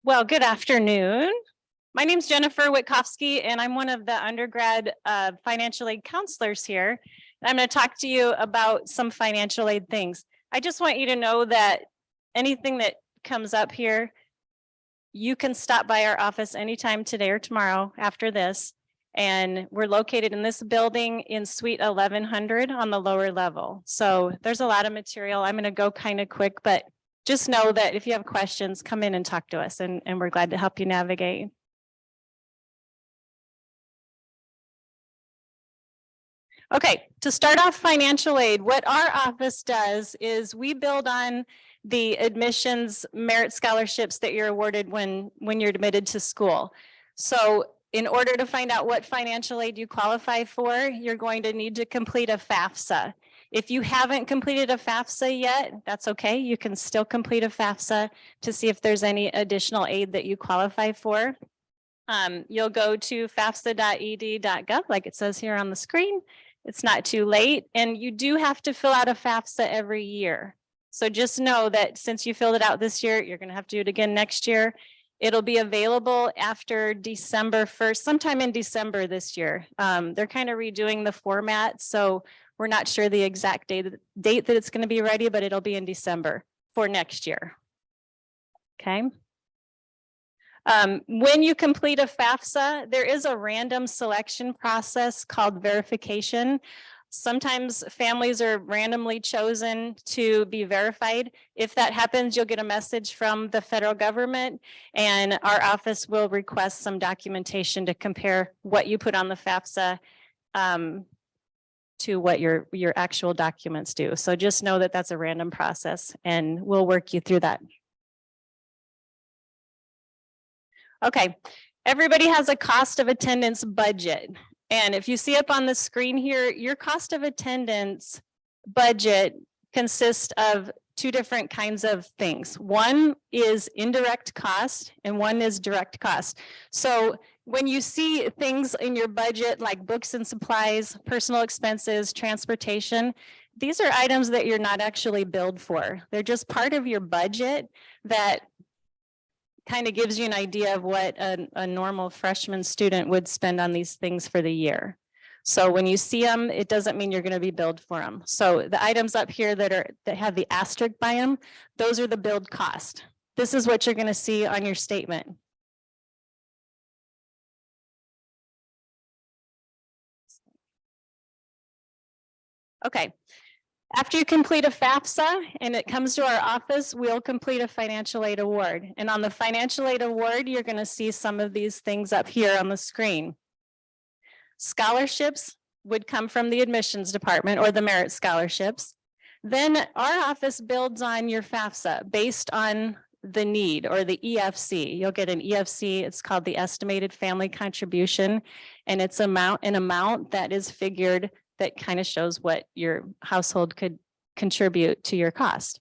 Well, good afternoon. My name's Jennifer Witkowski, and I'm one of the undergrad financial aid counselors here. And I'm going to talk to you about some financial aid things. I just want you to know that anything that comes up here, you can stop by our office anytime today or tomorrow after this. And we're located in this building in suite 1100 on the lower level. So there's a lot of material. I'm going to go kind of quick, but just know that if you have questions, come in and talk to us, and we're glad to help you navigate. Okay, to start off financial aid, what our office does is we build on the admissions merit scholarships that you're awarded when you're admitted to school. So in order to find out what financial aid you qualify for, you're going to need to complete a FAFSA. If you haven't completed a FAFSA yet, that's okay. You can still complete a FAFSA to see if there's any additional aid that you qualify for. You'll go to fafsa.ed.gov, like it says here on the screen. It's not too late, and you do have to fill out a FAFSA every year. So just know that since you filled it out this year, you're going to have to do it again next year. It'll be available after December 1st, sometime in December this year. They're kind of redoing the format, so we're not sure the exact date that it's going to be ready, but it'll be in December for next year. Okay. When you complete a FAFSA, there is a random selection process called verification. Sometimes families are randomly chosen to be verified. If that happens, you'll get a message from the federal government, and our office will request some documentation to compare what you put on the FAFSA to what your actual documents do. So just know that that's a random process, and we'll work you through that. Okay, everybody has a cost of attendance budget. And if you see up on the screen here, your cost of attendance budget consists of two different kinds of things. One is indirect cost and one is direct cost. So when you see things in your budget like books and supplies, personal expenses, transportation, these are items that you're not actually billed for. They're just part of your budget that kind of gives you an idea of what a normal freshman student would spend on these things for the year. So when you see them, it doesn't mean you're going to be billed for them. So the items up here that have the asterisk by them, those are the billed cost. This is what you're going to see on your statement. Okay. After you complete a FAFSA and it comes to our office, we'll complete a financial aid award. And on the financial aid award, you're going to see some of these things up here on the screen. Scholarships would come from the admissions department, or the merit scholarships. Then our office builds on your FAFSA based on the need, or the EFC. You'll get an EFC. It's called the estimated family contribution, and it's an amount that is figured that kind of shows what your household could contribute to your cost.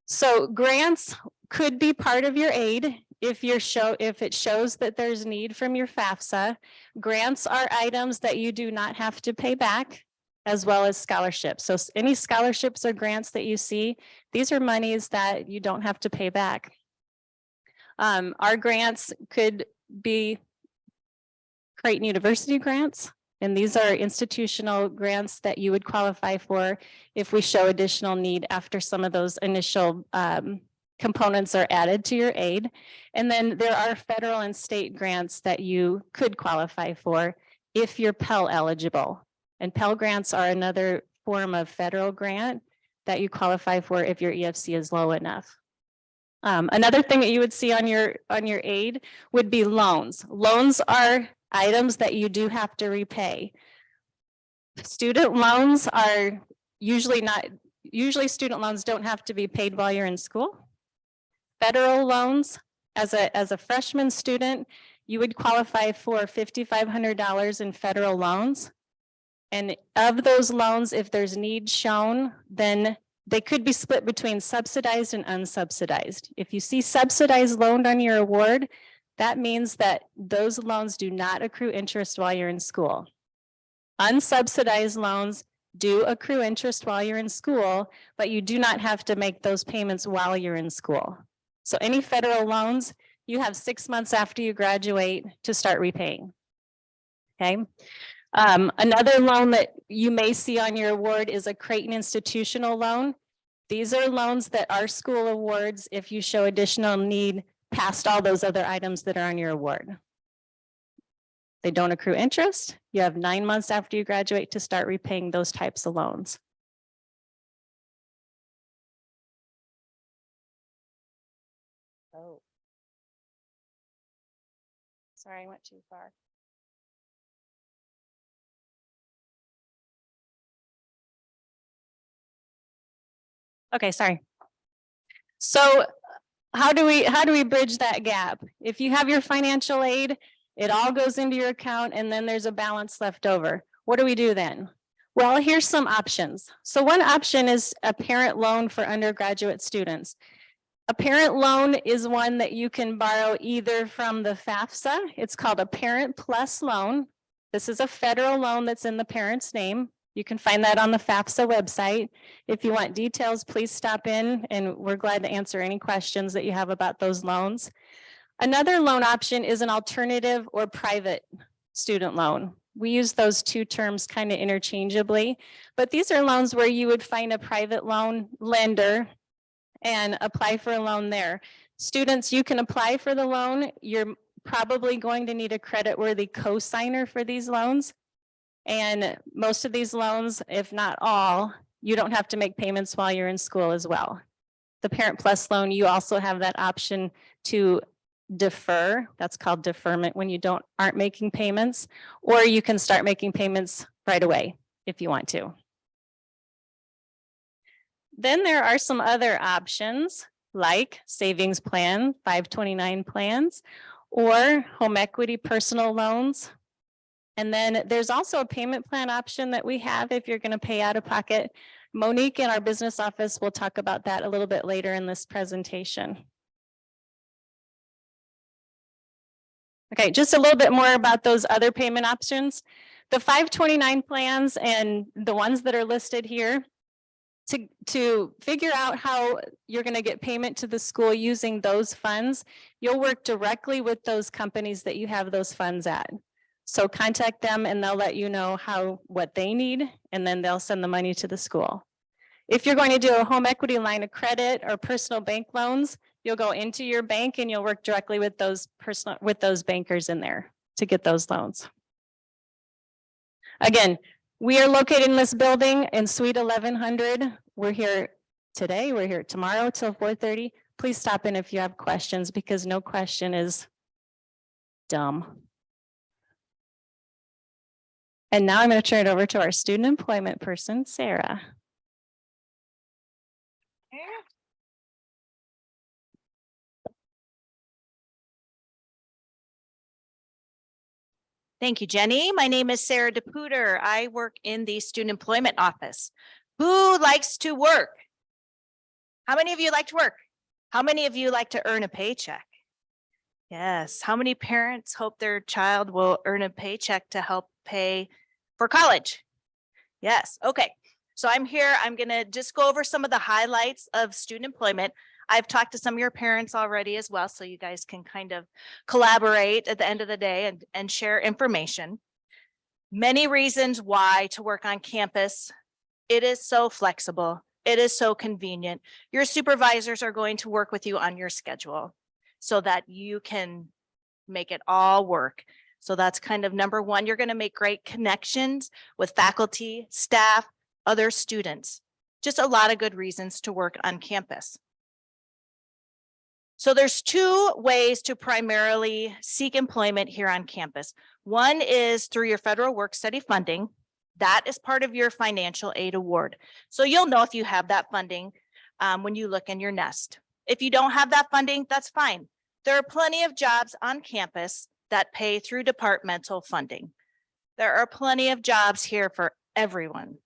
So grants could be part of your aid if it shows that there's need from your FAFSA. Grants are items that you do not have to pay back, as well as scholarships. So any scholarships or grants that you see, these are monies that you don't have to pay back. Our grants could be Creighton University grants. And these are institutional grants that you would qualify for if we show additional need after some of those initial components are added to your aid. And then there are federal and state grants that you could qualify for if you're Pell eligible. And Pell grants are another form of federal grant that you qualify for if your EFC is low enough. Another thing that you would see on your aid would be loans. Loans are items that you do have to repay. Student loans are usually student loans don't have to be paid while you're in school. Federal loans, as a freshman student, you would qualify for $5,500 in federal loans. And of those loans, if there's need shown, then they could be split between subsidized and unsubsidized. If you see subsidized loan on your award, that means that those loans do not accrue interest while you're in school. Unsubsidized loans do accrue interest while you're in school, but you do not have to make those payments while you're in school. So any federal loans, you have 6 months after you graduate to start repaying. Okay. Another loan that you may see on your award is a Creighton institutional loan. These are loans that our school awards if you show additional need past all those other items that are on your award. They don't accrue interest. You have 9 months after you graduate to start repaying those types of loans. Oh. Sorry, I went too far. Okay, sorry. So how do we bridge that gap? If you have your financial aid, it all goes into your account and then there's a balance left over. What do we do then? Well, here's some options. So one option is a parent loan for undergraduate students. A parent loan is one that you can borrow either from the FAFSA. It's called a Parent Plus loan. This is a federal loan that's in the parent's name. You can find that on the FAFSA website. If you want details, please stop in and we're glad to answer any questions that you have about those loans. Another loan option is an alternative or private student loan. We use those two terms kind of interchangeably, but these are loans where you would find a private loan lender and apply for a loan there. Students, you can apply for the loan. You're probably going to need a creditworthy co-signer for these loans. And most of these loans, if not all, you don't have to make payments while you're in school as well. The Parent Plus loan, you also have that option to defer. That's called deferment when you aren't making payments, or you can start making payments right away if you want to. Then there are some other options like savings plan, 529 plans, or home equity personal loans. And then there's also a payment plan option that we have if you're going to pay out of pocket. Monique in our business office will talk about that a little bit later in this presentation. Okay, just a little bit more about those other payment options. The 529 plans and the ones that are listed here, to figure out how you're going to get payment to the school using those funds, you'll work directly with those companies that you have those funds at. So contact them and they'll let you know what they need, and then they'll send the money to the school. If you're going to do a home equity line of credit or personal bank loans, you'll go into your bank and you'll work directly with those bankers in there to get those loans. Again, we are located in this building in Suite 1100. We're here today, we're here tomorrow till 4:30. Please stop in if you have questions, because no question is dumb. And now I'm going to turn it over to our student employment person, Sarah. Thank you, Jenny. My name is Sarah DePuter. I work in the student employment office. Who likes to work? How many of you like to work? How many of you like to earn a paycheck? Yes. How many parents hope their child will earn a paycheck to help pay for college? Yes. Okay. So I'm here. I'm going to just go over some of the highlights of student employment. I've talked to some of your parents already as well, so you guys can kind of collaborate at the end of the day and share information. Many reasons why to work on campus. It is so flexible. It is so convenient. Your supervisors are going to work with you on your schedule so that you can make it all work. So that's kind of number one. You're going to make great connections with faculty, staff, other students. Just a lot of good reasons to work on campus. So there's two ways to primarily seek employment here on campus. One is through your federal work study funding. That is part of your financial aid award. So you'll know if you have that funding when you look in your nest. If you don't have that funding, that's fine. There are plenty of jobs on campus that pay through departmental funding. There are plenty of jobs here for everyone.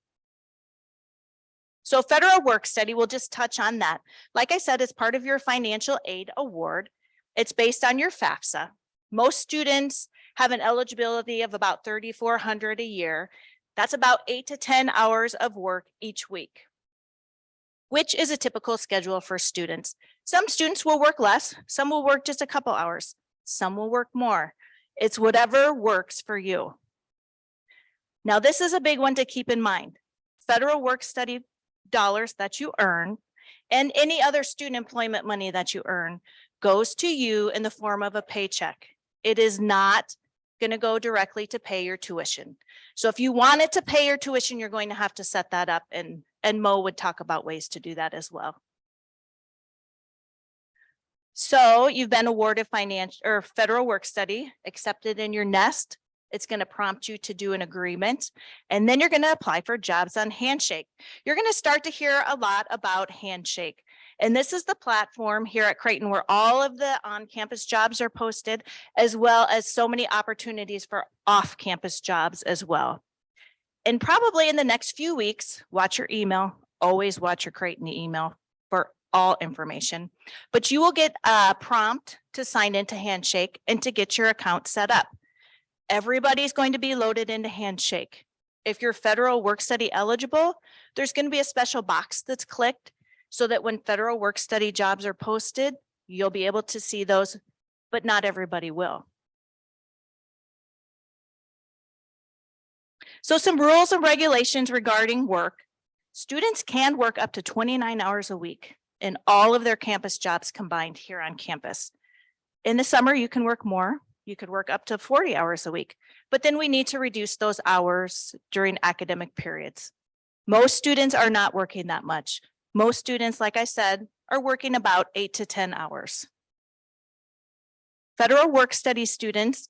So federal work study, we'll just touch on that. Like I said, it's part of your financial aid award. It's based on your FAFSA. Most students have an eligibility of about $3,400 a year. That's about 8 to 10 hours of work each week. which is a typical schedule for students. Some students will work less, some will work just a couple hours, some will work more. It's whatever works for you. Now, this is a big one to keep in mind. Federal work study dollars that you earn and any other student employment money that you earn goes to you in the form of a paycheck. It is not going to go directly to pay your tuition. So if you wanted to pay your tuition, you're going to have to set that up, and Mo would talk about ways to do that as well. So you've been awarded financial or federal work study, accepted in your nest. It's going to prompt you to do an agreement, and then you're going to apply for jobs on Handshake. You're going to start to hear a lot about Handshake. And this is the platform here at Creighton where all of the on-campus jobs are posted, as well as so many opportunities for off-campus jobs as well. And probably in the next few weeks, watch your email, always watch your Creighton email for all information, but you will get a prompt to sign into Handshake and to get your account set up. Everybody's going to be loaded into Handshake. If you're federal work study eligible, there's going to be a special box that's clicked so that when federal work study jobs are posted, you'll be able to see those, but not everybody will. So some rules and regulations regarding work. Students can work up to 29 hours a week in all of their campus jobs combined here on campus. In the summer, you can work more. You could work up to 40 hours a week, but then we need to reduce those hours during academic periods. Most students are not working that much. Most students, like I said, are working about 8 to 10 hours. Federal work study students,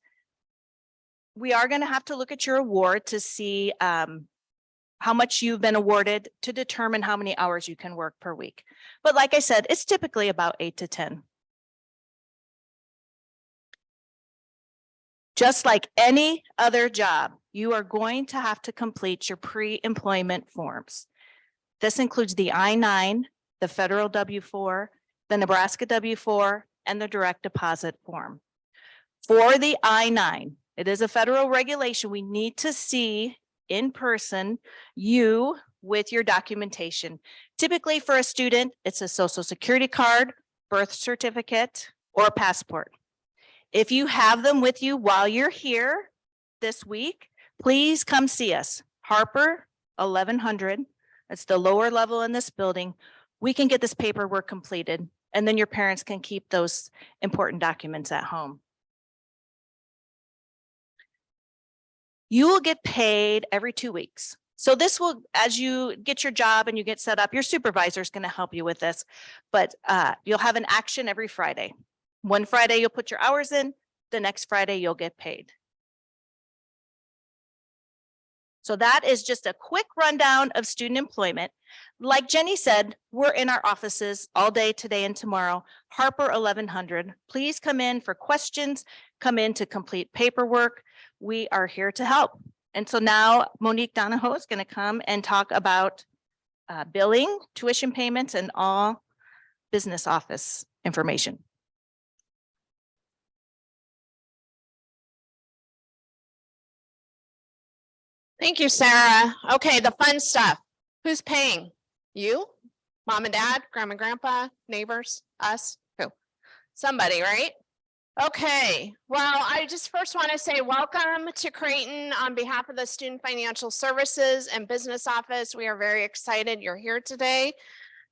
we are going to have to look at your award to see how much you've been awarded to determine how many hours you can work per week. But like I said, it's typically about 8 to 10. Just like any other job, you are going to have to complete your pre-employment forms. This includes the I-9, the federal W-4, the Nebraska W-4, and the direct deposit form. For the I-9, it is a federal regulation. We need to see in person you with your documentation. Typically for a student, it's a social security card, birth certificate, or a passport. If you have them with you while you're here this week, please come see us. Harper 1100. That's the lower level in this building. We can get this paperwork completed, and then your parents can keep those important documents at home. You will get paid every 2 weeks. So this will, as you get your job and you get set up, your supervisor is going to help you with this, but you'll have an action every Friday. One Friday, you'll put your hours in. The next Friday, you'll get paid. So that is just a quick rundown of student employment. Like Jenny said, we're in our offices all day today and tomorrow. Harper 1100. Please come in for questions, come in to complete paperwork. We are here to help. And so now Monique Donahoe is going to come and talk about billing, tuition payments, and all business office information. Thank you, Sarah. Okay, the fun stuff. Who's paying? You? Mom and dad, grandma and grandpa, neighbors, us? Who? Somebody, right? Okay, well, I just first want to say welcome to Creighton on behalf of the Student Financial Services and Business Office. We are very excited you're here today.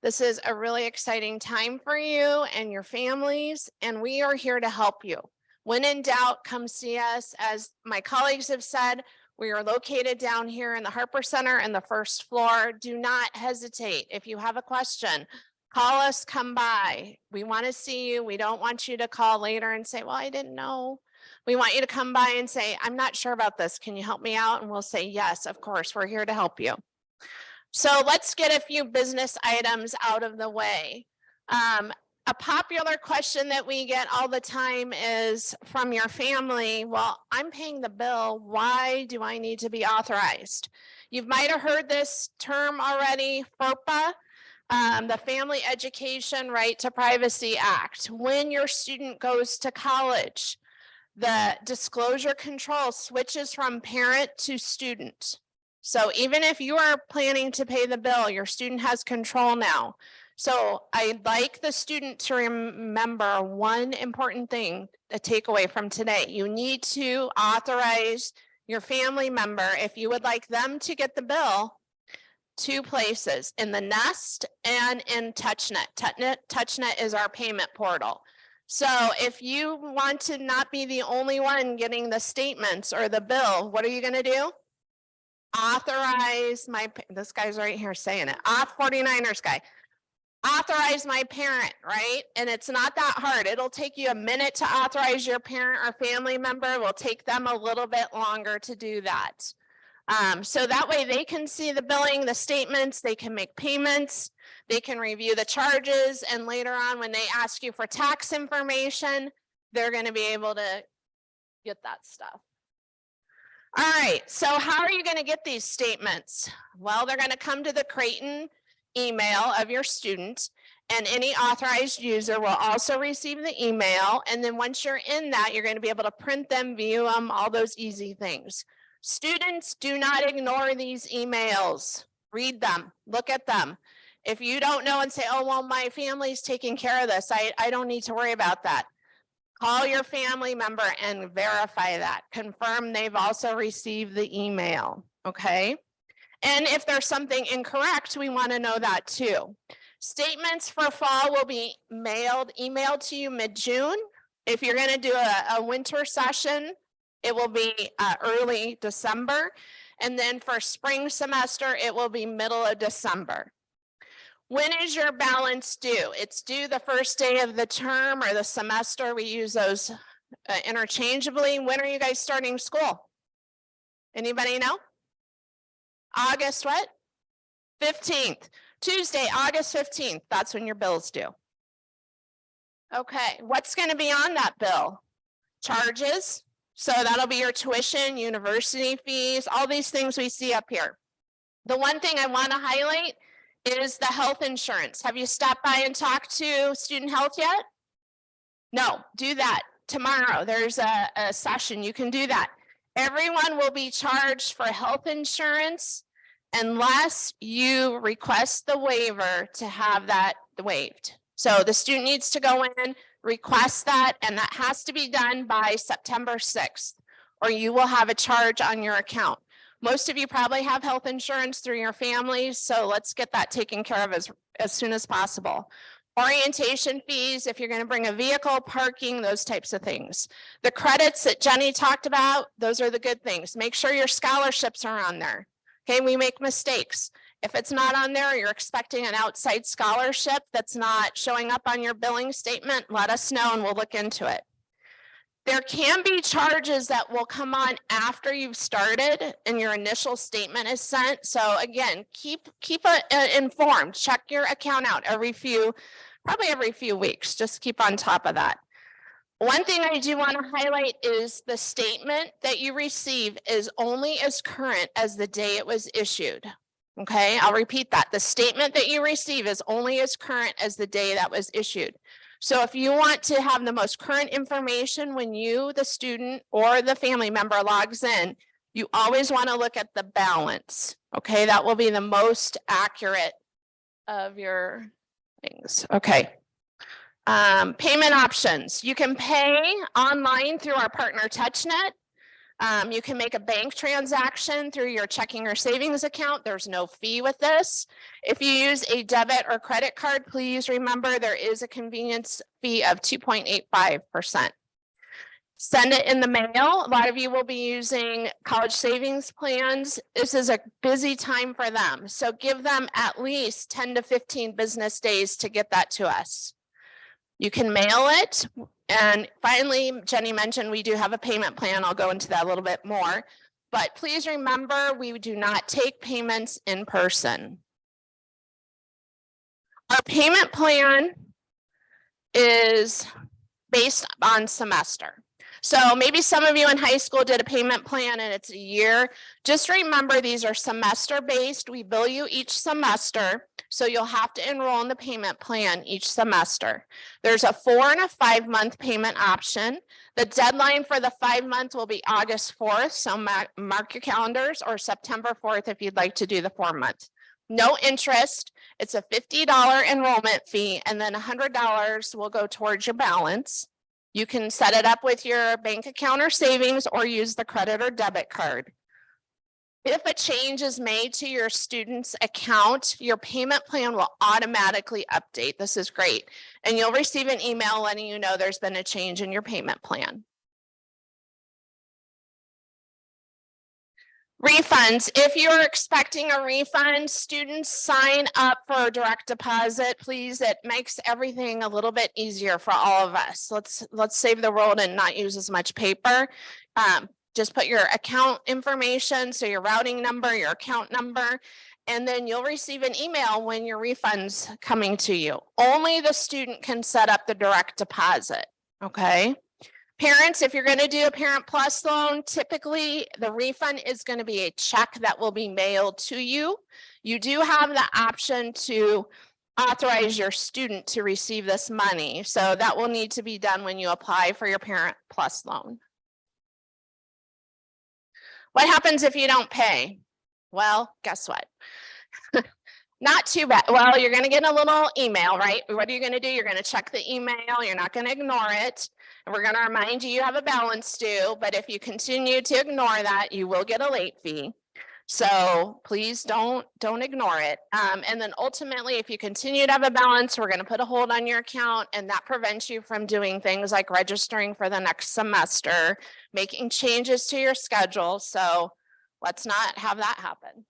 This is a really exciting time for you and your families, and we are here to help you. When in doubt, come see us. As my colleagues have said, we are located down here in the Harper Center in the first floor. Do not hesitate. If you have a question, call us, come by. We want to see you. We don't want you to call later and say, well, I didn't know. We want you to come by and say, I'm not sure about this. Can you help me out? And we'll say, yes, of course, we're here to help you. So let's get a few business items out of the way. A popular question that we get all the time is from your family, well, I'm paying the bill. Why do I need to be authorized? You might have heard this term already, FERPA, the Family Education Right to Privacy Act. When your student goes to college, the disclosure control switches from parent to student. So even if you are planning to pay the bill, your student has control now. So I'd like the student to remember one important thing, a takeaway from today. You need to authorize your family member, if you would like them to get the bill, 2 places, in the Nest and in TouchNet. TouchNet is our payment portal. So if you want to not be the only one getting the statements or the bill, what are you going to do? Authorize this guy's right here saying it, 49ers guy. Authorize my parent, right? And it's not that hard. It'll take you a minute to authorize your parent or family member. It will take them a little bit longer to do that. So that way they can see the billing, the statements, they can make payments, they can review the charges, and later on when they ask you for tax information, they're going to be able to get that stuff. All right, so how are you going to get these statements? Well, they're going to come to the Creighton email of your student, and any authorized user will also receive the email. And then once you're in that, you're going to be able to print them, view them, all those easy things. Students, do not ignore these emails. Read them, look at them. If you don't know and say, oh, well, my family's taking care of this, I don't need to worry about that. Call your family member and verify that. Confirm they've also received the email, okay? And if there's something incorrect, we want to know that too. Statements for fall will be emailed to you mid-June. If you're going to do a winter session, it will be early December. And then for spring semester, it will be middle of December. When is your balance due? It's due the first day of the term or the semester. We use those interchangeably. When are you guys starting school? Anybody know? August what? 15th. Tuesday, August 15th. That's when your bill's due. Okay, what's going to be on that bill? Charges. So that'll be your tuition, university fees, all these things we see up here. The one thing I want to highlight is the health insurance. Have you stopped by and talked to student health yet? No, do that tomorrow. There's a session, you can do that. Everyone will be charged for health insurance unless you request the waiver to have that waived. So the student needs to go in, request that, and that has to be done by September 6th, or you will have a charge on your account. Most of you probably have health insurance through your families, so let's get that taken care of as soon as possible. Orientation fees, if you're going to bring a vehicle, parking, those types of things. The credits that Jenny talked about, those are the good things. Make sure your scholarships are on there. Okay, we make mistakes. If it's not on there, you're expecting an outside scholarship that's not showing up on your billing statement, let us know and we'll look into it. There can be charges that will come on after you've started and your initial statement is sent. So again, keep informed, check your account out probably every few weeks, just keep on top of that. One thing I do want to highlight is the statement that you receive is only as current as the day it was issued. Okay, I'll repeat that. The statement that you receive is only as current as the day that was issued. So if you want to have the most current information when you, the student or the family member logs in, you always want to look at the balance. Okay, that will be the most accurate of your things. Okay. Payment options. You can pay online through our partner TouchNet. You can make a bank transaction through your checking or savings account. There's no fee with this. If you use a debit or credit card, please remember there is a convenience fee of 2.85%. Send it in the mail. A lot of you will be using college savings plans. This is a busy time for them. So give them at least 10 to 15 business days to get that to us. You can mail it. And finally, Jenny mentioned we do have a payment plan. I'll go into that a little bit more. But please remember, we do not take payments in person. Our payment plan is based on semester. So maybe some of you in high school did a payment plan and it's a year. Just remember, these are semester based. We bill you each semester. So you'll have to enroll in the payment plan each semester. There's a 4 and a 5-month payment option. The deadline for the 5-month will be August 4th. So mark your calendars, or September 4th if you'd like to do the 4-month. No interest. It's a $50 enrollment fee, and then $100 will go towards your balance. You can set it up with your bank account or savings, or use the credit or debit card. If a change is made to your student's account, your payment plan will automatically update. This is great. And you'll receive an email letting you know there's been a change in your payment plan. Refunds. If you're expecting a refund, students sign up for a direct deposit, please. It makes everything a little bit easier for all of us. Let's save the world and not use as much paper. Just put your account information, so your routing number, your account number, and then you'll receive an email when your refund's coming to you. Only the student can set up the direct deposit, okay? Parents, if you're going to do a Parent Plus loan, typically the refund is going to be a check that will be mailed to you. You do have the option to authorize your student to receive this money. So that will need to be done when you apply for your Parent Plus loan. What happens if you don't pay? Well, guess what? Not too bad. Well, you're going to get a little email, right? What are you going to do? You're going to check the email. You're not going to ignore it. And we're going to remind you have a balance due. But if you continue to ignore that, you will get a late fee. So please don't ignore it. And then ultimately, if you continue to have a balance, we're going to put a hold on your account, and that prevents you from doing things like registering for the next semester, making changes to your schedule. So let's not have that happen.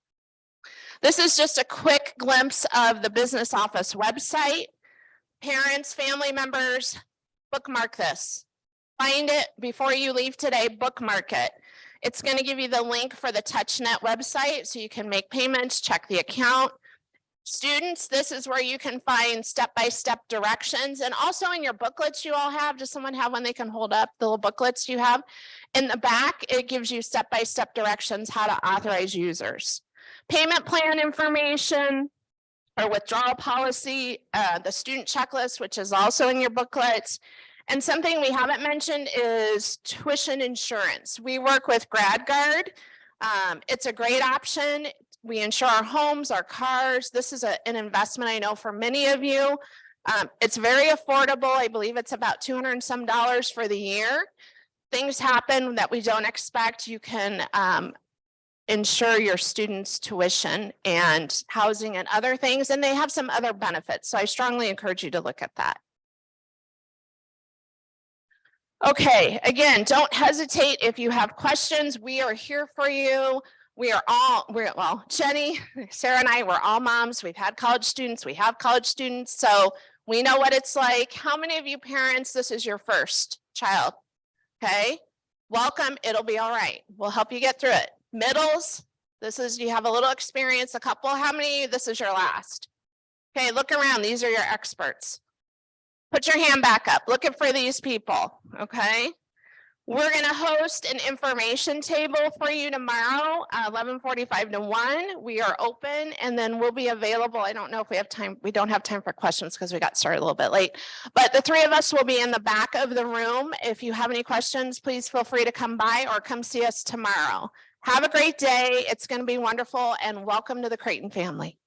This is just a quick glimpse of the business office website. Parents, family members, bookmark this. Find it before you leave today, bookmark it. It's going to give you the link for the TouchNet website so you can make payments, check the account. Students, this is where you can find step-by-step directions. And also in your booklets you all have, does someone have one they can hold up, the little booklets you have? In the back, it gives you step-by-step directions how to authorize users. Payment plan information, or withdrawal policy, the student checklist, which is also in your booklets. And something we haven't mentioned is tuition insurance. We work with GradGuard. It's a great option. We insure our homes, our cars. This is an investment I know for many of you. It's very affordable. I believe it's about $200 and some for the year. Things happen that we don't expect. You can insure your students' tuition and housing and other things, and they have some other benefits. So I strongly encourage you to look at that. Okay, again, don't hesitate if you have questions. We are here for you. Well, Jenny, Sarah and I, we're all moms. We've had college students. We have college students. So we know what it's like. How many of you parents, this is your first child? Okay, welcome. It'll be all right. We'll help you get through it. Middles, you have a little experience, a couple. How many, this is your last? Okay, look around. These are your experts. Put your hand back up, looking for these people, okay? We're gonna host an information table for you tomorrow, 11:45 to 1. We are open, and then we'll be available. I don't know if we have time. We don't have time for questions because we got started a little bit late, but the three of us will be in the back of the room. If you have any questions, please feel free to come by or come see us tomorrow. Have a great day. It's gonna be wonderful, and welcome to the Creighton family.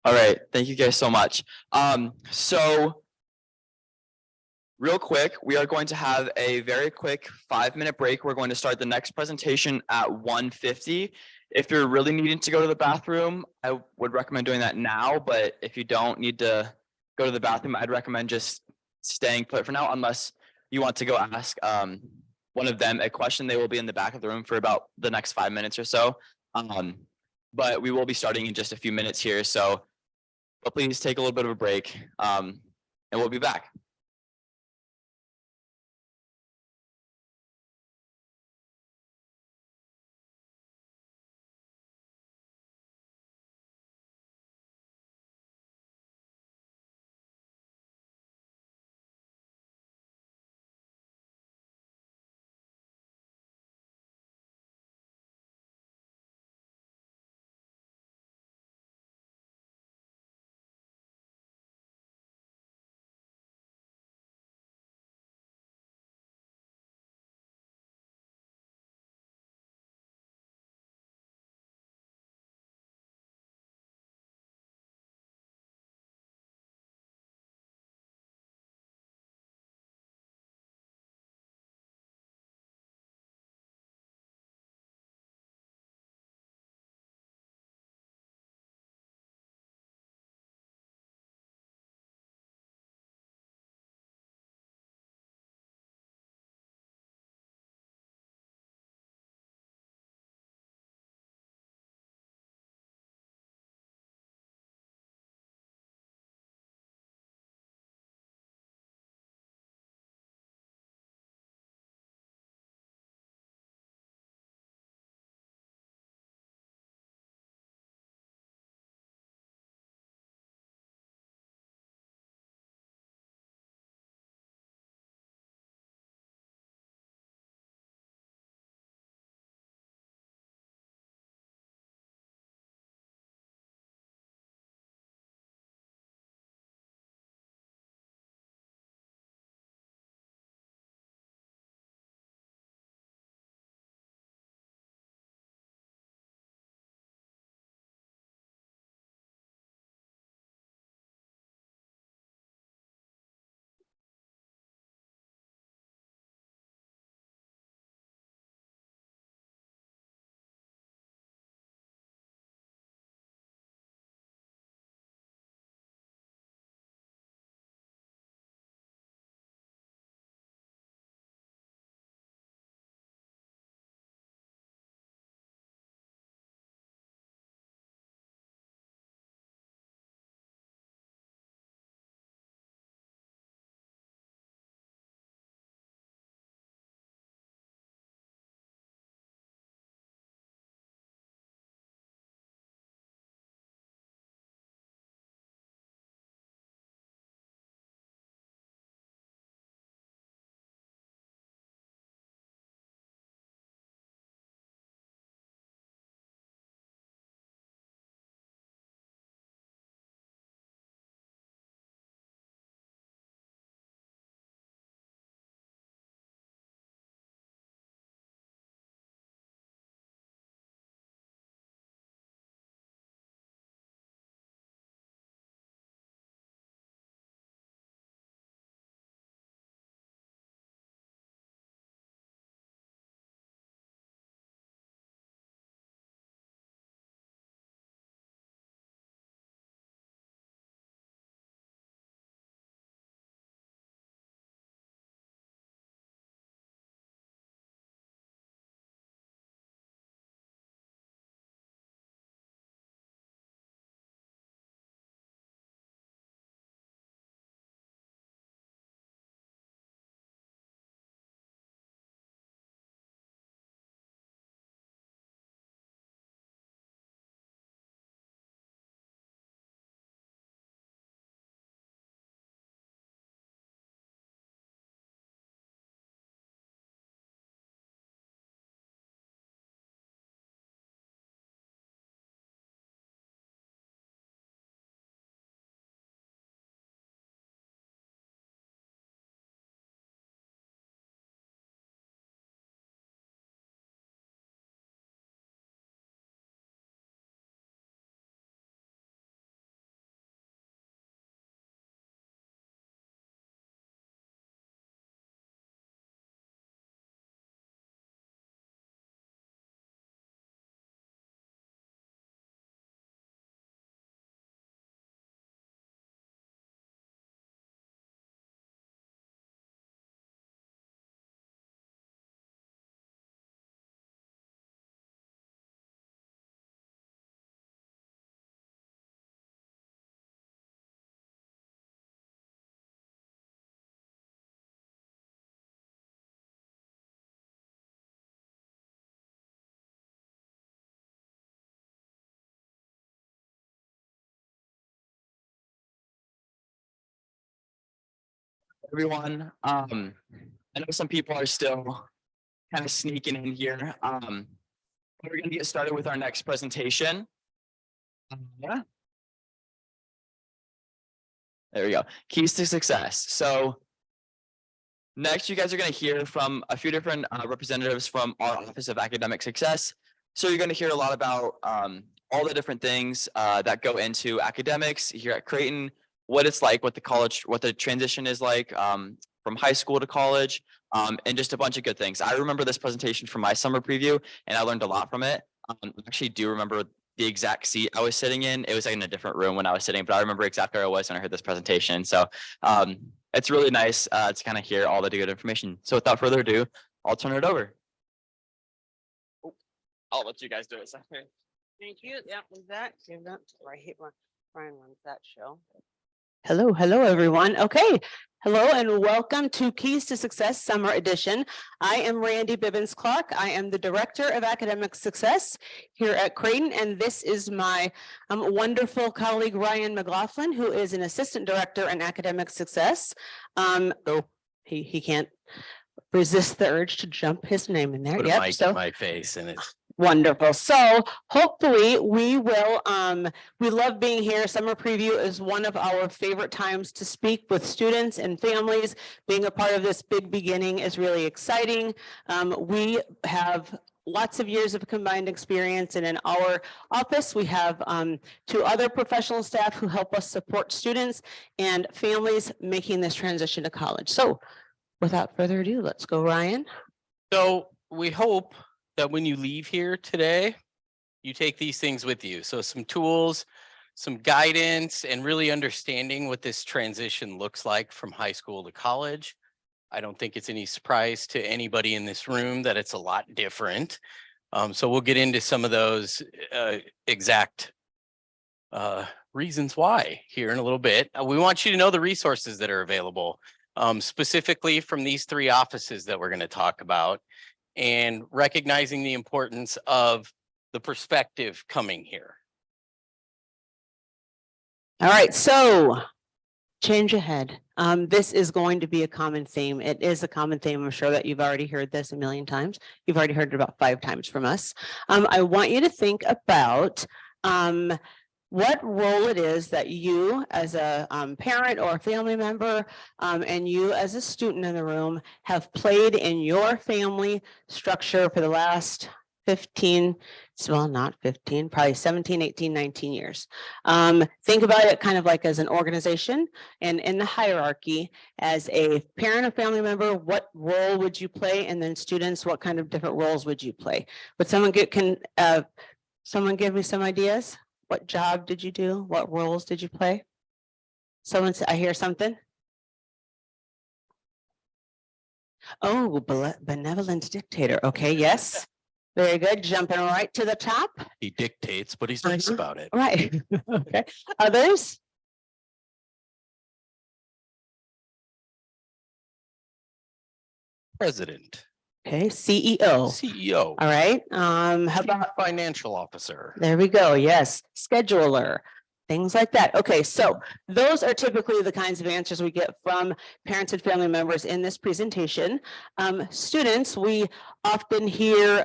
All right, thank you guys so much. So real quick, we are going to have a very quick 5-minute break. We're going to start the next presentation at 1:50. If you're really needing to go to the bathroom, I would recommend doing that now, but if you don't need to go to the bathroom, I'd recommend just staying put for now, unless you want to go ask one of them a question. They will be in the back of the room for about the next 5 minutes or so. But we will be starting in just a few minutes here, so but please take a little bit of a break, and we'll be back. everyone. I know some people are still kind of sneaking in here. We're gonna get started with our next presentation. Yeah. There we go. Keys to success. So next, you guys are going to hear from a few different representatives from our Office of Academic Success. So you're going to hear a lot about all the different things that go into academics here at Creighton, what it's like, what the transition is like from high school to college, and just a bunch of good things. I remember this presentation from my summer preview, and I learned a lot from it. I actually do remember the exact seat I was sitting in. It was like in a different room when I was sitting, but I remember exactly where I was when I heard this presentation. So it's really nice to kind of hear all the good information. So without further ado, I'll turn it over. I'll let you guys do it. Thank you. Yeah, with that, give that right here. Ryan runs that show. Hello, everyone. Okay. Hello and welcome to Keys to Success Summer Edition. I am Randy Bibbins Clark. I am the Director of Academic Success here at Creighton, and this is my wonderful colleague Ryan McLaughlin, who is an Assistant Director in Academic Success. He can't resist the urge to jump his name in there. Put a Yep, mic so in my face and it's wonderful. So hopefully we will, we love being here. Summer preview is one of our favorite times to speak with students and families. Being a part of this big beginning is really exciting. We have lots of years of combined experience, and in our office, we have 2 other professional staff who help us support students and families making this transition to college. So without further ado, let's go, Ryan. so we hope that when you leave here today, you take these things with you. So some tools, some guidance, and really understanding what this transition looks like from high school to college. I don't think it's any surprise to anybody in this room that it's a lot different. So we'll get into some of those exact reasons why here in a little bit. We want you to know the resources that are available, specifically from these 3 offices that we're going to talk about, and recognizing the importance of the perspective coming here. All right, so change ahead. This is going to be a common theme. It is a common theme. I'm sure that you've already heard this a million times. You've already heard it about 5 times from us. I want you to think about what role it is that you as a parent or a family member and you as a student in the room have played in your family structure for the last 15, well, not 15, probably 17, 18, 19 years. Think about it kind of like as an organization and in the hierarchy. As a parent or family member, what role would you play? And then students, what kind of different roles would you play? Would someone someone give me some ideas? What job did you do? What roles did you play? Someone said, I hear something. Oh, benevolent dictator. Okay, yes. Very good. Jumping right to the top. He dictates, but he's nice about it. Right. Okay. Others? President, Okay, CEO. CEO, All right. How Chief about, financial officer. there we go. Yes. Scheduler, things like that. Okay, so those are typically the kinds of answers we get from parents and family members in this presentation. Students, we often hear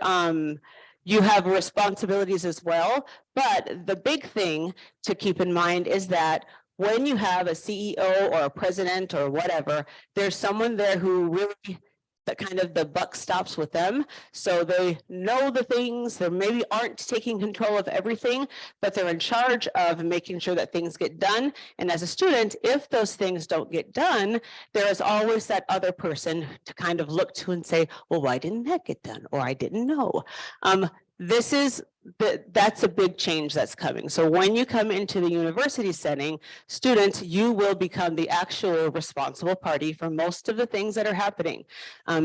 you have responsibilities as well, but the big thing to keep in mind is that when you have a CEO or a president or whatever, there's someone there who really that kind of the buck stops with them. So they know the things, they maybe aren't taking control of everything, but they're in charge of making sure that things get done. And as a student, if those things don't get done, there is always that other person to kind of look to and say, well, why didn't that get done? Or I didn't know. That's a big change that's coming. So when you come into the university setting, students, you will become the actual responsible party for most of the things that are happening.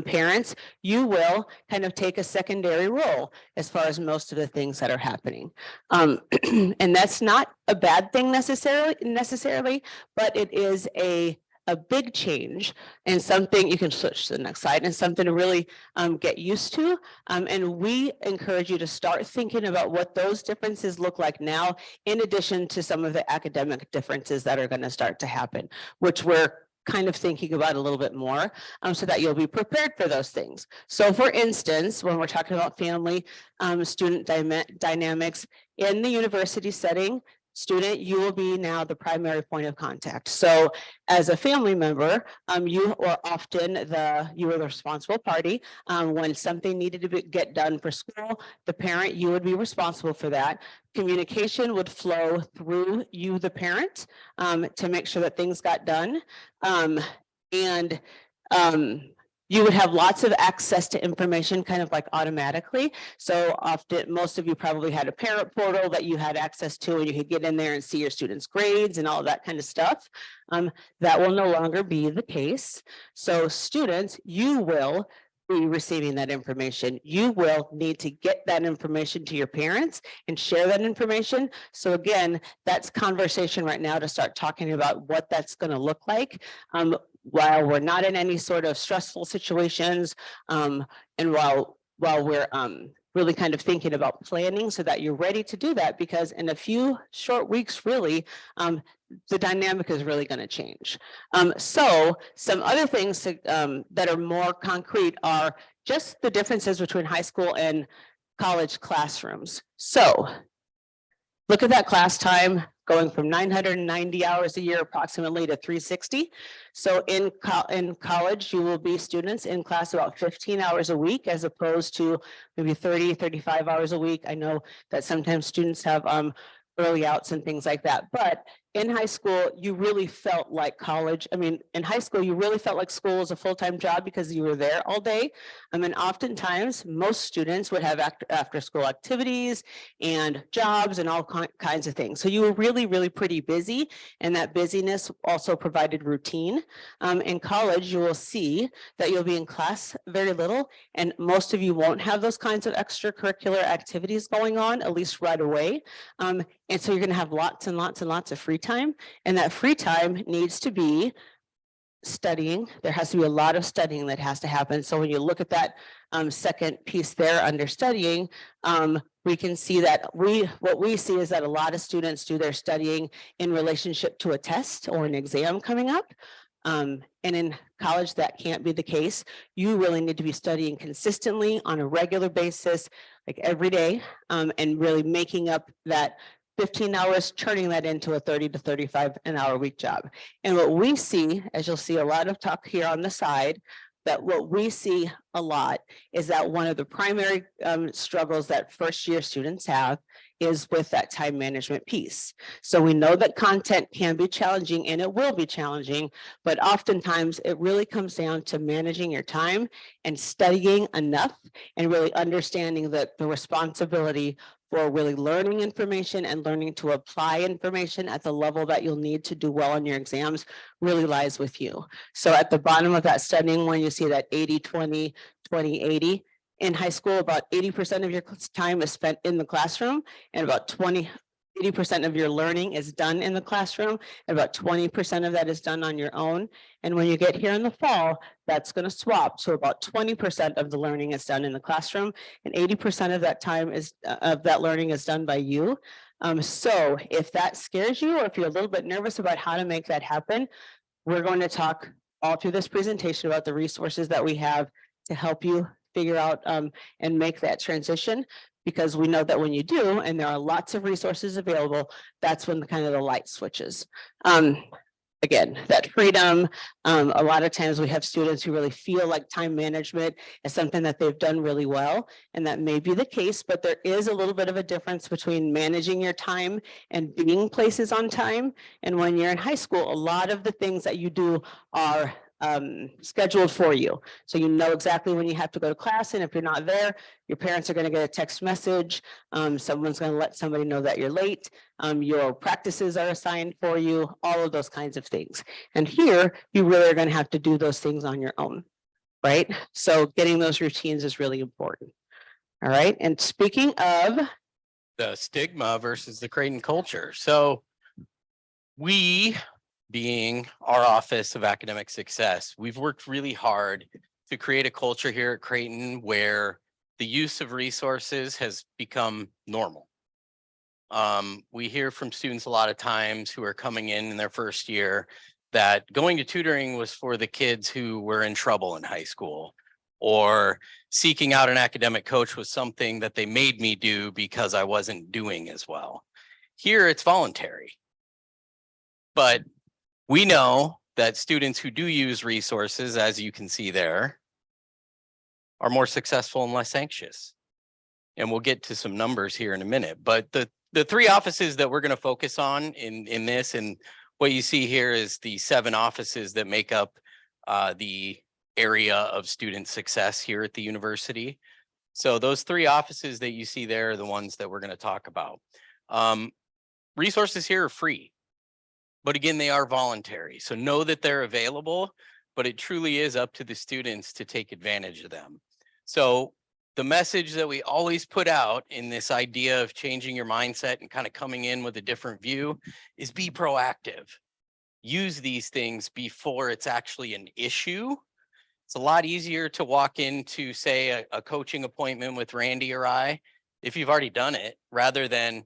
Parents, you will kind of take a secondary role as far as most of the things that are happening. And that's not a bad thing necessarily, but it is a big change and something you can switch to the next slide and something to really get used to. And we encourage you to start thinking about what those differences look like now, in addition to some of the academic differences that are going to start to happen, which we're kind of thinking about a little bit more so that you'll be prepared for those things. So for instance, when we're talking about family student dynamics in the university setting, student, you will be now the primary point of contact. So as a family member, you are often you are the responsible party. When something needed to get done for school, the parent, you would be responsible for that. Communication would flow through you, the parent, to make sure that things got done. You would have lots of access to information kind of like automatically. So often, most of you probably had a parent portal that you had access to, and you could get in there and see your students' grades and all of that kind of stuff. That will no longer be the case. So students, you will be receiving that information. You will need to get that information to your parents and share that information. So again, that's conversation right now to start talking about what that's going to look like. While we're not in any sort of stressful situations, and while we're really kind of thinking about planning so that you're ready to do that, because in a few short weeks, really, the dynamic is really going to change. So some other things that are more concrete are just the differences between high school and college classrooms. So look at that class time going from 990 hours a year approximately to 360. So in college, you will be students in class about 15 hours a week as opposed to maybe 30, 35 hours a week. I know that sometimes students have early outs and things like that, but in high school, you really felt like college. I mean, in high school, you really felt like school was a full-time job because you were there all day. I mean, oftentimes, most students would have after-school activities and jobs and all kinds of things. So you were really, really pretty busy, and that busyness also provided routine. In college, you will see that you'll be in class very little, and most of you won't have those kinds of extracurricular activities going on, at least right away. And so you're going to have lots and lots and lots of free time, and that free time needs to be studying. There has to be a lot of studying that has to happen. So when you look at that second piece there under studying, we can see that what we see is that a lot of students do their studying in relationship to a test or an exam coming up. And in college, that can't be the case. You really need to be studying consistently on a regular basis, like every day, and really making up that 15 hours, turning that into a 30 to 35 an hour week job. And what we see, as you'll see a lot of talk here on the side, that what we see a lot is that one of the primary struggles that first year students have is with that time management piece. So we know that content can be challenging, and it will be challenging, but oftentimes it really comes down to managing your time and studying enough and really understanding that the responsibility for really learning information and learning to apply information at the level that you'll need to do well on your exams really lies with you. So at the bottom of that studying, when you see that 80-20, 20-80, in high school, about 80% of your time is spent in the classroom, and about 80% of your learning is done in the classroom, and about 20% of that is done on your own. And when you get here in the fall, that's going to swap. So about 20% of the learning is done in the classroom, and 80% of that time of that learning is done by you. So if that scares you, or if you're a little bit nervous about how to make that happen, we're going to talk all through this presentation about the resources that we have to help you figure out and make that transition, because we know that when you do, and there are lots of resources available, that's when the kind of the light switches. Again, that freedom, a lot of times we have students who really feel like time management is something that they've done really well, and that may be the case, but there is a little bit of a difference between managing your time and being places on time. And when you're in high school, a lot of the things that you do are scheduled for you. So you know exactly when you have to go to class, and if you're not there, your parents are going to get a text message. Someone's going to let somebody know that you're late. Your practices are assigned for you, all of those kinds of things. And here, you really are going to have to do those things on your own, right? So getting those routines is really important. All right. And speaking of The stigma versus the Creighton culture. So we, being our Office of Academic Success, we've worked really hard to create a culture here at Creighton where the use of resources has become normal. We hear from students a lot of times who are coming in their first year that going to tutoring was for the kids who were in trouble in high school, or seeking out an academic coach was something that they made me do because I wasn't doing as well. Here it's voluntary. But we know that students who do use resources, as you can see there, are more successful and less anxious. And we'll get to some numbers here in a minute, but the three offices that we're going to focus on in this, and what you see here is the 7 offices that make up the area of student success here at the university. So those 3 offices that you see there are the ones that we're going to talk about. Resources here are free, but again, they are voluntary. So know that they're available, but it truly is up to the students to take advantage of them. So the message that we always put out in this idea of changing your mindset and kind of coming in with a different view is be proactive. Use these things before it's actually an issue. It's a lot easier to walk into, say, a coaching appointment with Randy or I, if you've already done it, rather than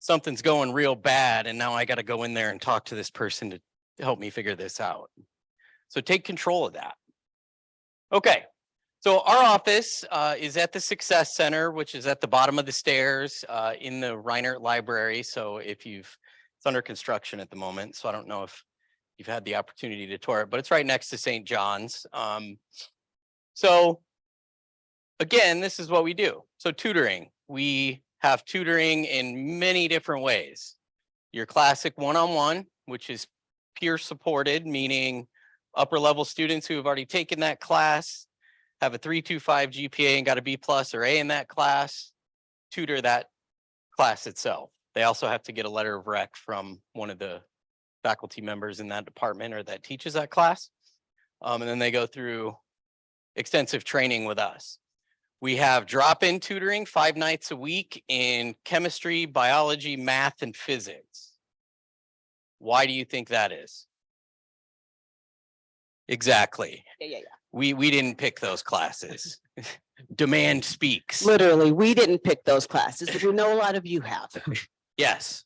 something's going real bad and now I got to go in there and talk to this person to help me figure this out. So take control of that. Okay. So our office is at the Success Center, which is at the bottom of the stairs in the Reinert Library. So if it's under construction at the moment, so I don't know if you've had the opportunity to tour it, but it's right next to St. John's. So again, this is what we do. So tutoring, we have tutoring in many different ways. Your classic one-on-one, which is peer supported, meaning upper level students who have already taken that class, have a 3.25 GPA and got a B+ or A in that class, tutor that class itself. They also have to get a letter of rec from one of the faculty members in that department or that teaches that class. And then they go through extensive training with us. We have drop-in tutoring 5 nights a week in chemistry, biology, math, and physics. Why do you think that is? Exactly. Yeah. We didn't pick those classes. Demand speaks. Literally, we didn't pick those classes, but we know a lot of you have. Yes.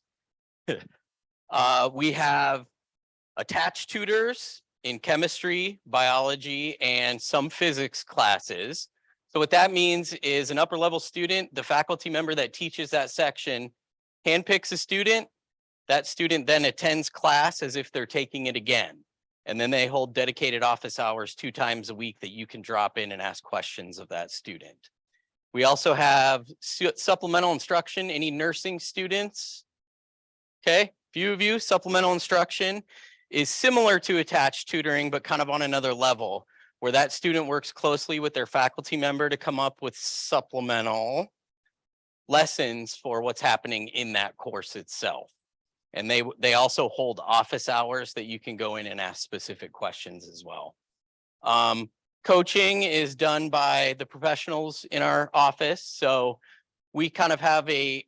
We have attached tutors in chemistry, biology, and some physics classes. So what that means is an upper level student, the faculty member that teaches that section handpicks a student. That student then attends class as if they're taking it again. And then they hold dedicated office hours 2 times a week that you can drop in and ask questions of that student. We also have supplemental instruction. Any nursing students? Okay, few of you, supplemental instruction is similar to attached tutoring, but kind of on another level, where that student works closely with their faculty member to come up with supplemental lessons for what's happening in that course itself. And they also hold office hours that you can go in and ask specific questions as well. Coaching is done by the professionals in our office. So we kind of have a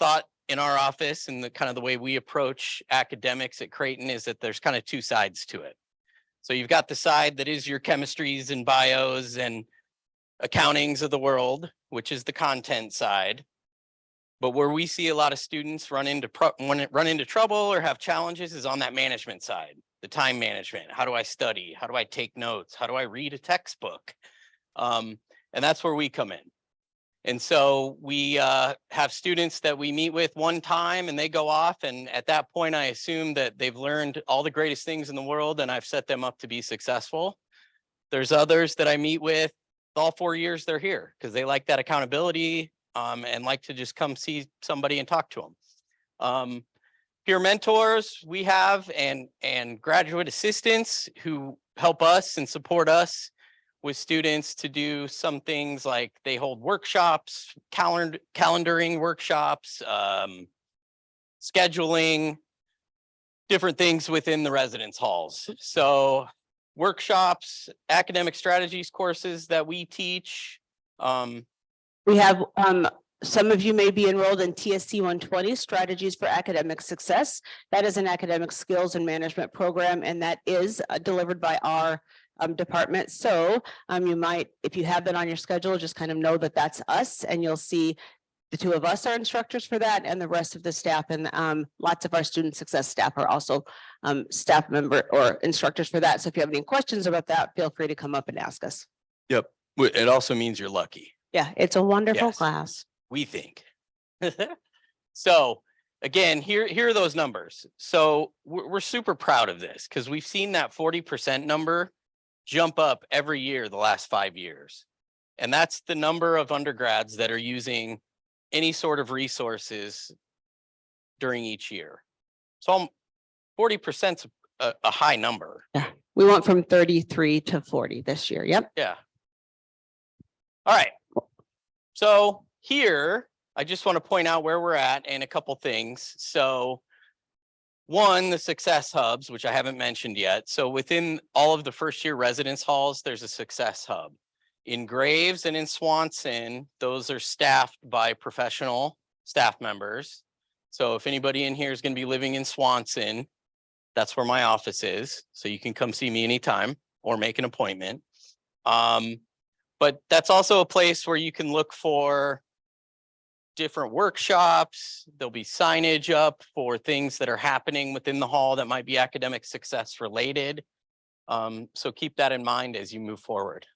thought in our office, and the kind of the way we approach academics at Creighton is that there's kind of 2 sides to it. So you've got the side that is your chemistries and bios and accountings of the world, which is the content side. But where we see a lot of students run into trouble or have challenges is on that management side, the time management. How do I study? How do I take notes? How do I read a textbook? And that's where we come in. And so we have students that we meet with one time and they go off. And at that point, I assume that they've learned all the greatest things in the world and I've set them up to be successful. There's others that I meet with all 4 years they're here because they like that accountability and like to just come see somebody and talk to them. Peer mentors we have and graduate assistants who help us and support us with students to do some things like they hold workshops, calendaring workshops, scheduling, different things within the residence halls. So workshops, academic strategies courses that we teach. We have, some of you may be enrolled in TSC 120 Strategies for Academic Success. That is an academic skills and management program, and that is delivered by our department. So you might, if you have that on your schedule, just kind of know that that's us, and you'll see the two of us are instructors for that and the rest of the staff and lots of our student success staff are also staff member or instructors for that. So if you have any questions about that, feel free to come up and ask us. Yep. It also means you're lucky, Yeah, it's a wonderful Yes. class. we think. So again, here are those numbers. So we're super proud of this because we've seen that 40% number jump up every year the last 5 years. And that's the number of undergrads that are using any sort of resources during each year. So 40% is a high number. We went from 33 to 40 this year. Yep. Yeah. All right. So here, I just want to point out where we're at and a couple things. So one, the success hubs, which I haven't mentioned yet. So within all of the first year residence halls, there's a success hub. In Graves and in Swanson, those are staffed by professional staff members. So if anybody in here is going to be living in Swanson, that's where my office is. So you can come see me anytime or make an appointment. But that's also a place where you can look for different workshops. There'll be signage up for things that are happening within the hall that might be academic success related. So keep that in mind as you move forward.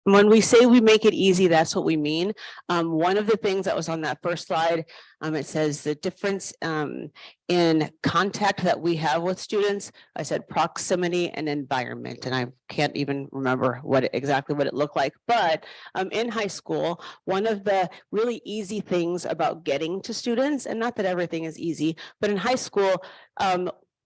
When we say we make it easy, that's what we mean. One of the things that was on that first slide, it says the difference in contact that we have with students. I said proximity and environment, and I can't even remember exactly what it looked like. But in high school, one of the really easy things about getting to students, and not that everything is easy, but in high school,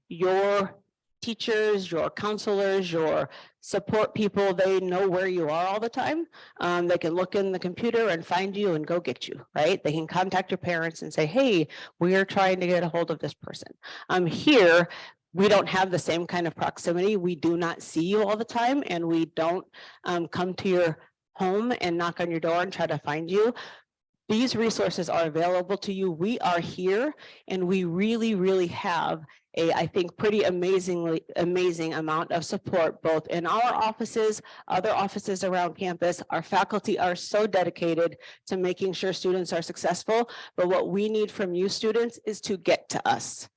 your teachers, your counselors, your support people, they know where you are all the time. They can look in the computer and find you and go get you, right? They can contact your parents and say, hey, we are trying to get a hold of this person. Here, we don't have the same kind of proximity. We do not see you all the time, and we don't come to your home and knock on your door and try to find you. These resources are available to you. We are here, and we really, really have I think, pretty amazing amount of support, both in our offices, other offices around campus. Our faculty are so dedicated to making sure students are successful. But what we need from you students is to get to us,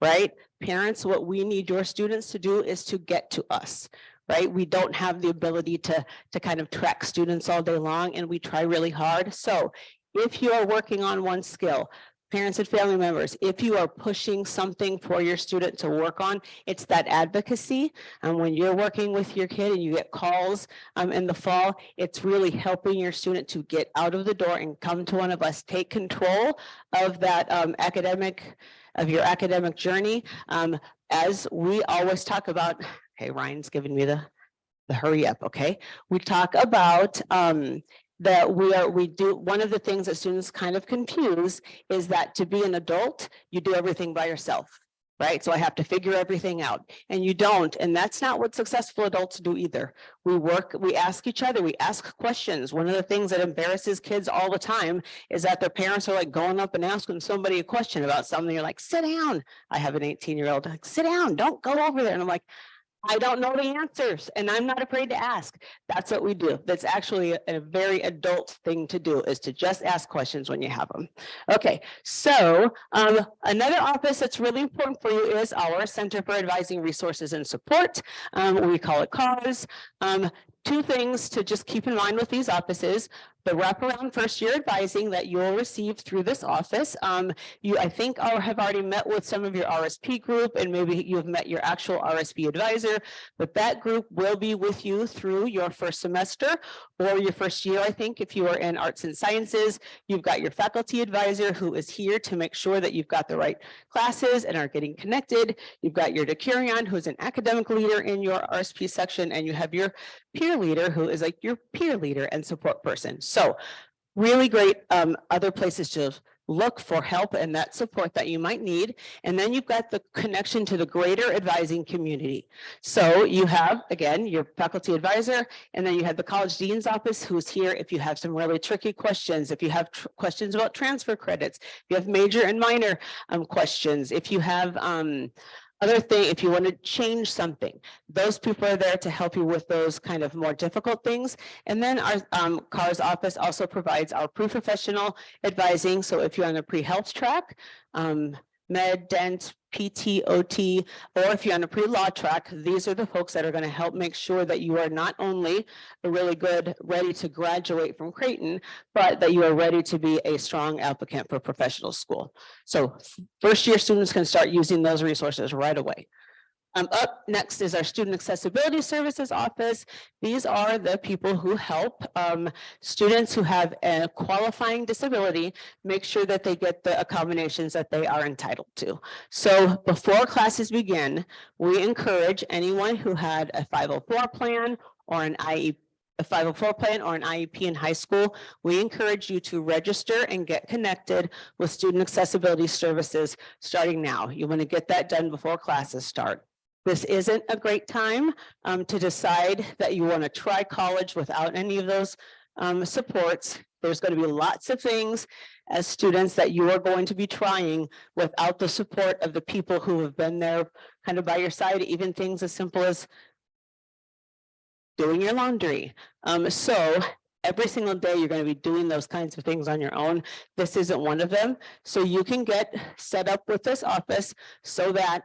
right? Parents, what we need your students to do is to get to us. Right? We don't have the ability to kind of track students all day long, and we try really hard. So if you are working on one skill, parents and family members, if you are pushing something for your student to work on, it's that advocacy. And when you're working with your kid and you get calls in the fall, it's really helping your student to get out of the door and come to one of us, take control of that your academic journey. As we always talk about, okay, Ryan's giving me the hurry up, okay? We talk about that we do, one of the things that students kind of confuse is that to be an adult, you do everything by yourself, right? So I have to figure everything out, and you don't. And that's not what successful adults do either. We work, we ask each other, we ask questions. One of the things that embarrasses kids all the time is that their parents are like going up and asking somebody a question about something. You're like, sit down. I have an 18-year-old, like, sit down, don't go over there. And I'm like, I don't know the answers, and I'm not afraid to ask. That's what we do. That's actually a very adult thing to do, is to just ask questions when you have them. Okay, so another office that's really important for you is our Center for Advising Resources and Support. We call it CARS. Two things to just keep in mind with these offices: the wraparound first year advising that you'll receive through this office. You, I think, have already met with some of your RSP group, and maybe you've met your actual RSP advisor, but that group will be with you through your first semester or your first year. I think if you are in arts and sciences, you've got your faculty advisor who is here to make sure that you've got the right classes and are getting connected. You've got your decurion, who's an academic leader in your RSP section, and you have your peer leader, who is like your peer leader and support person. So really great other places to look for help and that support that you might need. And then you've got the connection to the greater advising community. So you have, again, your faculty advisor, and then you have the college dean's office, who's here if you have some really tricky questions, if you have questions about transfer credits, if you have major and minor questions, if you have Other thing, if you want to change something, those people are there to help you with those kind of more difficult things. And then our CARS office also provides our pre-professional advising. So if you're on the pre-health track, med, dent, PT, OT, or if you're on a pre-law track, these are the folks that are going to help make sure that you are not only a really good, ready to graduate from Creighton, but that you are ready to be a strong applicant for professional school. So first year students can start using those resources right away. Up next is our Student Accessibility Services Office. These are the people who help students who have a qualifying disability make sure that they get the accommodations that they are entitled to. So before classes begin, we encourage anyone who had a 504 plan or an IEP, a 504 plan or an IEP in high school, we encourage you to register and get connected with Student Accessibility Services starting now. You want to get that done before classes start. This isn't a great time to decide that you want to try college without any of those supports. There's going to be lots of things as students that you are going to be trying without the support of the people who have been there kind of by your side, even things as simple as doing your laundry. So every single day you're going to be doing those kinds of things on your own. This isn't one of them. So you can get set up with this office so that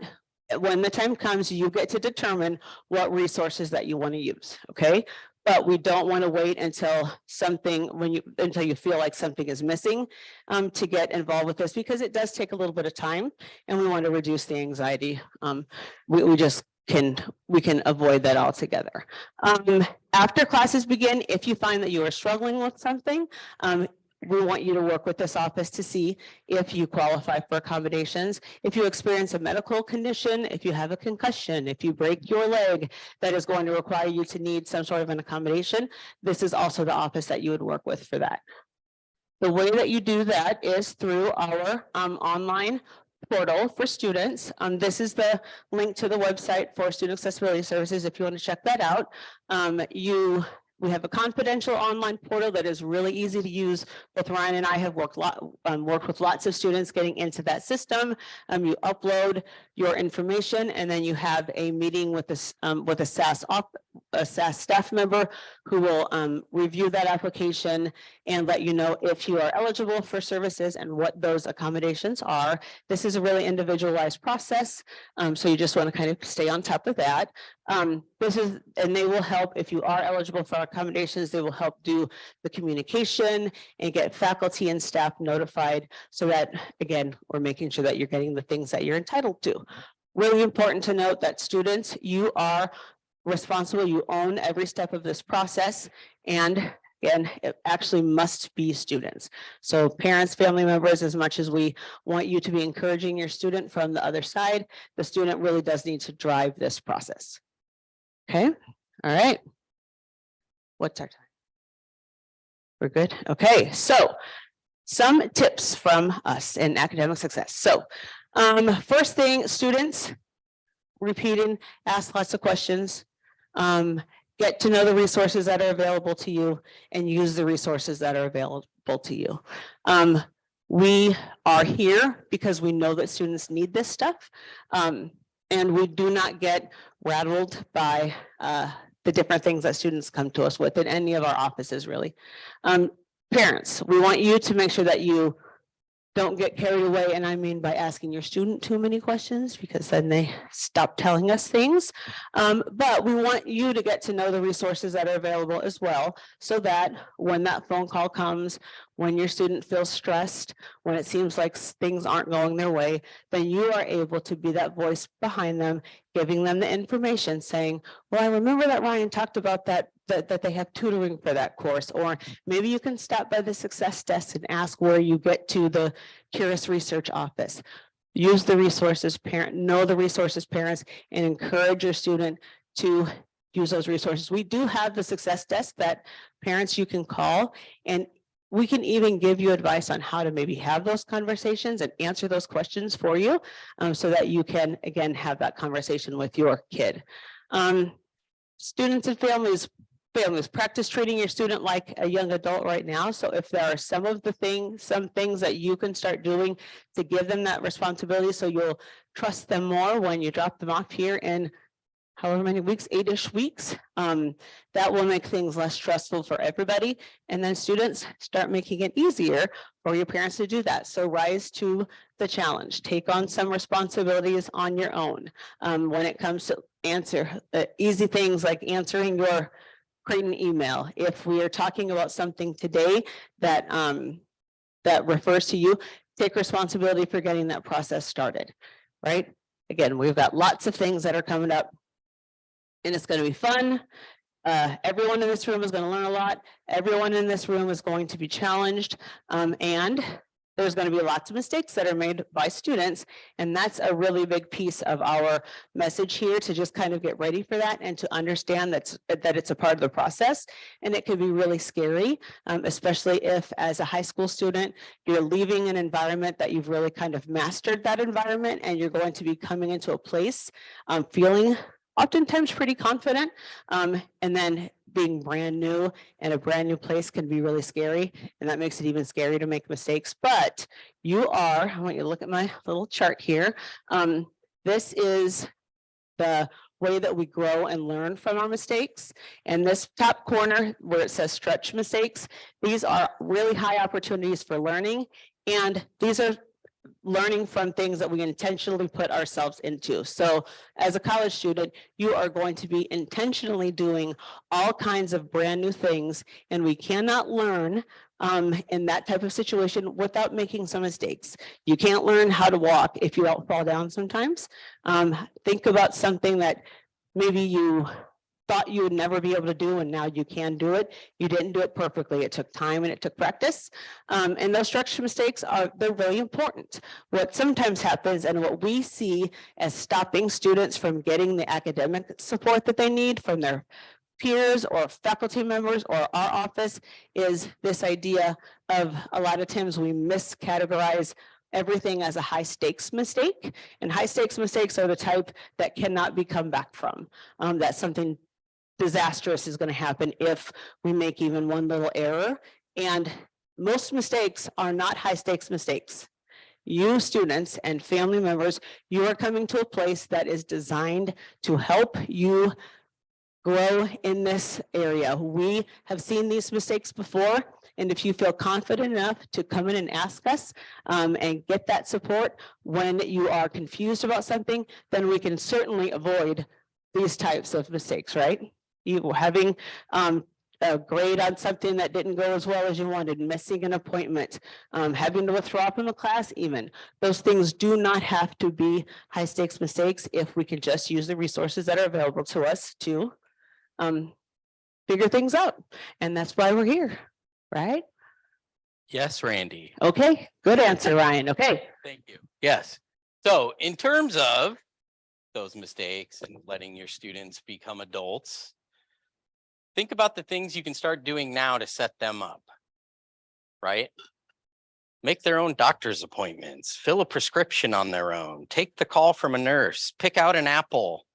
when the time comes, you get to determine what resources that you want to use, okay? But we don't want to wait until until you feel like something is missing to get involved with this, because it does take a little bit of time and we want to reduce the anxiety. We can avoid that altogether. After classes begin, if you find that you are struggling with something, we want you to work with this office to see if you qualify for accommodations. If you experience a medical condition, if you have a concussion, if you break your leg that is going to require you to need some sort of an accommodation, this is also the office that you would work with for that. The way that you do that is through our online portal for students. This is the link to the website for Student Accessibility Services if you want to check that out. We have a confidential online portal that is really easy to use. Both Ryan and I have worked with lots of students getting into that system. You upload your information and then you have a meeting with a SAS staff member who will review that application and let you know if you are eligible for services and what those accommodations are. This is a really individualized process, so you just want to kind of stay on top of that. And they will help if you are eligible for accommodations. They will help do the communication and get faculty and staff notified so that, again, we're making sure that you're getting the things that you're entitled to. Really important to note that students, you are responsible, you own every step of this process, and it actually must be students. So parents, family members, as much as we want you to be encouraging your student from the other side, the student really does need to drive this process. Okay, all right. What's our time? We're good. Okay, so some tips from us in academic success. So first thing, students, repeating, ask lots of questions, get to know the resources that are available to you and use the resources that are available to you. We are here because we know that students need this stuff. And we do not get rattled by the different things that students come to us with in any of our offices, really. Parents, we want you to make sure that you don't get carried away, and I mean by asking your student too many questions, because then they stop telling us things. But we want you to get to know the resources that are available as well, so that when that phone call comes, when your student feels stressed, when it seems like things aren't going their way, then you are able to be that voice behind them, giving them the information, saying, well, I remember that Ryan talked about that they have tutoring for that course, or maybe you can stop by the success desk and ask where you get to the Curious Research office. Use the resources, know the resources, parents, and encourage your student to use those resources. We do have the success desk that parents you can call, and we can even give you advice on how to maybe have those conversations and answer those questions for you, so that you can, again, have that conversation with your kid. Students and families, families, practice treating your student like a young adult right now. So if there are some things that you can start doing to give them that responsibility, so you'll trust them more when you drop them off here in however many weeks, 8-ish weeks, that will make things less stressful for everybody. And then students start making it easier for your parents to do that. So rise to the challenge, take on some responsibilities on your own. When it comes to easy things like answering your Creighton email. If we are talking about something today that that refers to you, take responsibility for getting that process started, right? Again, we've got lots of things that are coming up and it's going to be fun. Everyone in this room is going to learn a lot. Everyone in this room is going to be challenged. And there's going to be lots of mistakes that are made by students. And that's a really big piece of our message here, to just kind of get ready for that and to understand that it's a part of the process. And it can be really scary, especially if as a high school student, you're leaving an environment that you've really kind of mastered that environment, and you're going to be coming into a place feeling oftentimes pretty confident, and then being brand new in a brand new place can be really scary, and that makes it even scarier to make mistakes. But you are, I want you to look at my little chart here. This is the way that we grow and learn from our mistakes. And this top corner where it says stretch mistakes, these are really high opportunities for learning, and these are learning from things that we intentionally put ourselves into. So as a college student, you are going to be intentionally doing all kinds of brand new things, and we cannot learn in that type of situation without making some mistakes. You can't learn how to walk if you don't fall down sometimes. Think about something that maybe you thought you would never be able to do, and now you can do it. You didn't do it perfectly. It took time and it took practice. And those structure mistakes they're really important. What sometimes happens, and what we see as stopping students from getting the academic support that they need from their peers or faculty members or our office, is this idea of a lot of times we miscategorize everything as a high stakes mistake. And high stakes mistakes are the type that cannot be come back from. That's something disastrous is going to happen if we make even one little error. And most mistakes are not high stakes mistakes. You students and family members, you are coming to a place that is designed to help you grow in this area. We have seen these mistakes before. And if you feel confident enough to come in and ask us and get that support when you are confused about something, then we can certainly avoid these types of mistakes, right? You having a grade on something that didn't go as well as you wanted, missing an appointment, having to withdraw from the class even. Those things do not have to be high stakes mistakes if we can just use the resources that are available to us to figure things out. And that's why we're here, right? Yes, Randy. Okay, good answer, Ryan. Okay. Thank you. Yes. So in terms of those mistakes and letting your students become adults, think about the things you can start doing now to set them up, right? Make their own doctor's appointments, fill a prescription on their own, take the call from a nurse, pick out an apple.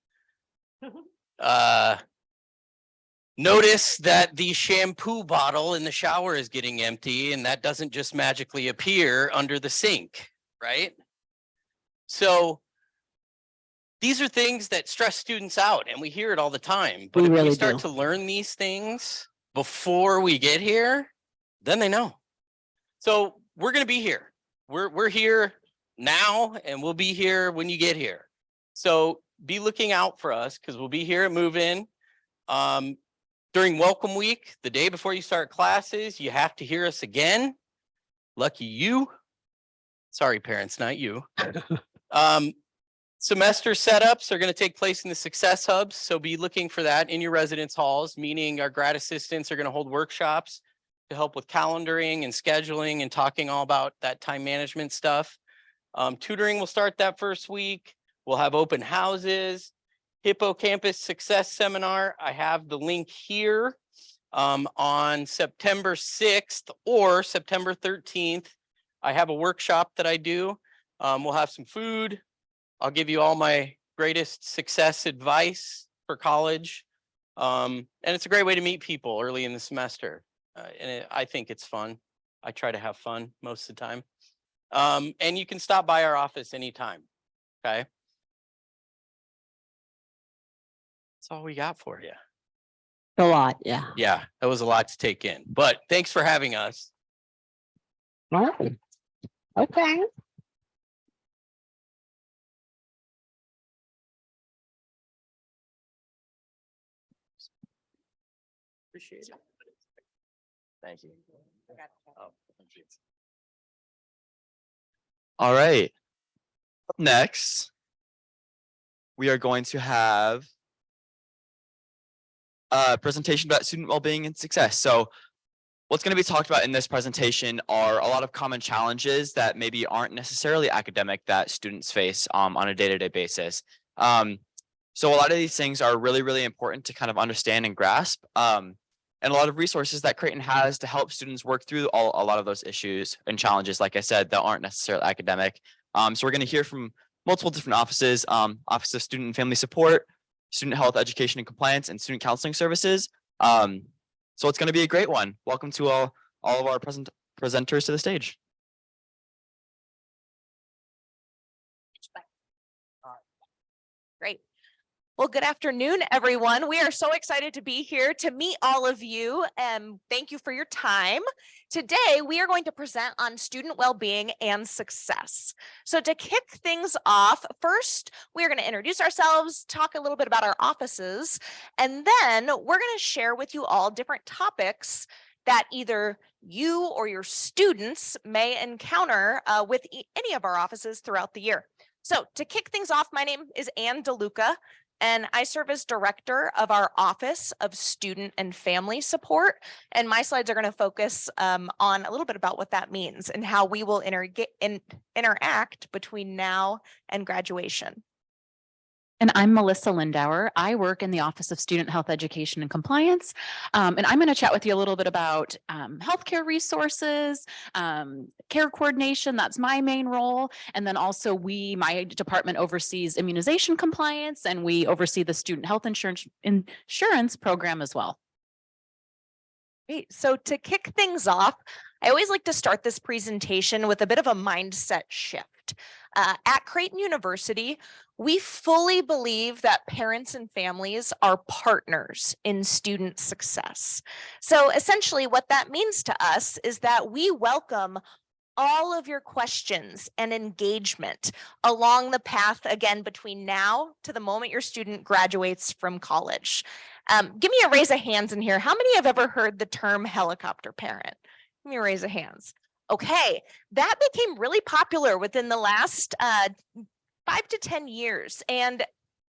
Notice that the shampoo bottle in the shower is getting empty, and that doesn't just magically appear under the sink, right? So these are things that stress students out, and we hear it all the time. But We if really we start do. to learn these things before we get here, then they know. So we're going to be here. We're here now, and we'll be here when you get here. So be looking out for us, because we'll be here at Move In. During Welcome Week, the day before you start classes, you have to hear us again. Lucky you. Sorry, parents, not you. Semester setups are going to take place in the Success Hubs, so be looking for that in your residence halls, meaning our grad assistants are going to hold workshops to help with calendaring and scheduling and talking all about that time management stuff. Tutoring will start that first week. We'll have open houses, Hippocampus Success Seminar. I have the link here on September 6th or September 13th. I have a workshop that I do. We'll have some food. I'll give you all my greatest success advice for college. And it's a great way to meet people early in the semester. I think it's fun. I try to have fun most of the time. And you can stop by our office anytime. Okay. That's all we got for you. A lot, yeah. Yeah, that was a lot to take in, but thanks for having us. All right. Okay. Appreciate it. Thank you. Oh, all right. Up next, we are going to have a presentation about student well-being and success. So what's going to be talked about in this presentation are a lot of common challenges that maybe aren't necessarily academic that students face on a day-to-day basis. So a lot of these things are really, really important to kind of understand and grasp. And a lot of resources that Creighton has to help students work through a lot of those issues and challenges, like I said, that aren't necessarily academic. So we're going to hear from multiple different offices, Office of Student and Family Support, Student Health, Education and Compliance, and Student Counseling Services. So it's going to be a great one. Welcome to all of our presenters to the stage. Great. Well, good afternoon, everyone. We are so excited to be here to meet all of you, and thank you for your time. Today, we are going to present on student well-being and success. So to kick things off, first, we are going to introduce ourselves, talk a little bit about our offices, and then we're going to share with you all different topics that either you or your students may encounter with any of our offices throughout the year. So to kick things off, my name is Ann DeLuca, and I serve as director of our Office of Student and Family Support. And my slides are going to focus on a little bit about what that means and how we will interact between now and graduation. And I'm Melissa Lindauer. I work in the Office of Student Health, Education and Compliance. And I'm going to chat with you a little bit about healthcare resources, care coordination. That's my main role. And then also my department oversees immunization compliance, and we oversee the student health insurance program as well. Great. So to kick things off, I always like to start this presentation with a bit of a mindset shift. At Creighton University, we fully believe that parents and families are partners in student success. So essentially what that means to us is that we welcome all of your questions and engagement along the path, again, between now to the moment your student graduates from college. Give me a raise of hands in here. How many have ever heard the term helicopter parent? Give me a raise of hands. Okay, that became really popular within the last 5 to 10 years. And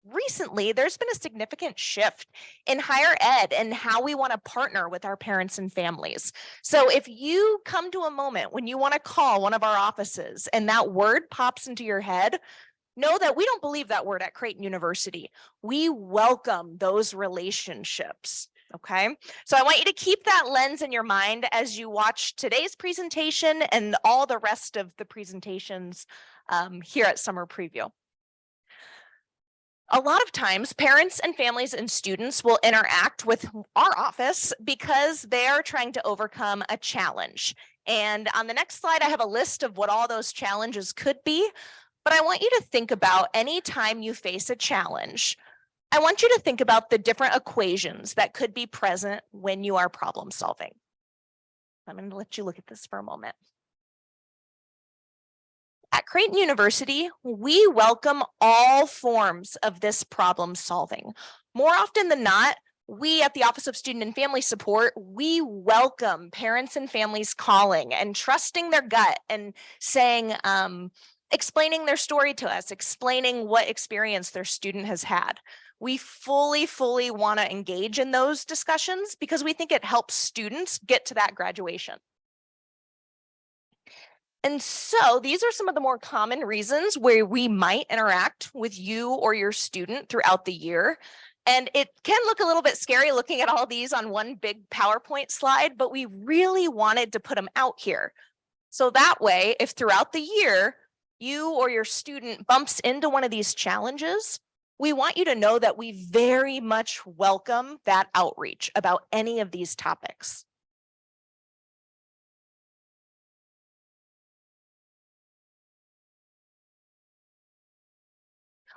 recently, there's been a significant shift in higher ed and how we want to partner with our parents and families. So if you come to a moment when you want to call one of our offices and that word pops into your head, know that we don't believe that word at Creighton University. We welcome those relationships. Okay, so I want you to keep that lens in your mind as you watch today's presentation and all the rest of the presentations here at Summer Preview. A lot of times, parents and families and students will interact with our office because they are trying to overcome a challenge. And on the next slide, I have a list of what all those challenges could be. But I want you to think about any time you face a challenge, I want you to think about the different equations that could be present when you are problem solving. I'm going to let you look at this for a moment. At Creighton University, we welcome all forms of this problem solving. More often than not, we at the Office of Student and Family Support, we welcome parents and families calling and trusting their gut and saying, explaining their story to us, explaining what experience their student has had. We fully want to engage in those discussions because we think it helps students get to that graduation. And so these are some of the more common reasons where we might interact with you or your student throughout the year. And it can look a little bit scary looking at all these on one big PowerPoint slide, but we really wanted to put them out here. So that way, if throughout the year, you or your student bumps into one of these challenges, we want you to know that we very much welcome that outreach about any of these topics.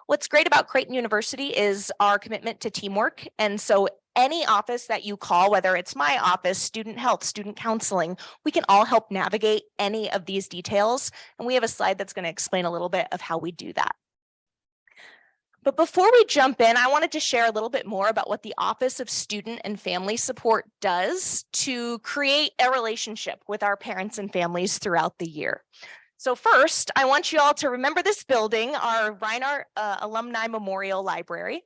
What's great about Creighton University is our commitment to teamwork. And so any office that you call, whether it's my office, student health, student counseling, we can all help navigate any of these details. And we have a slide that's going to explain a little bit of how we do that. But before we jump in, I wanted to share a little bit more about what the Office of Student and Family Support does to create a relationship with our parents and families throughout the year. So first, I want you all to remember this building, our Reinhardt Alumni Memorial Library.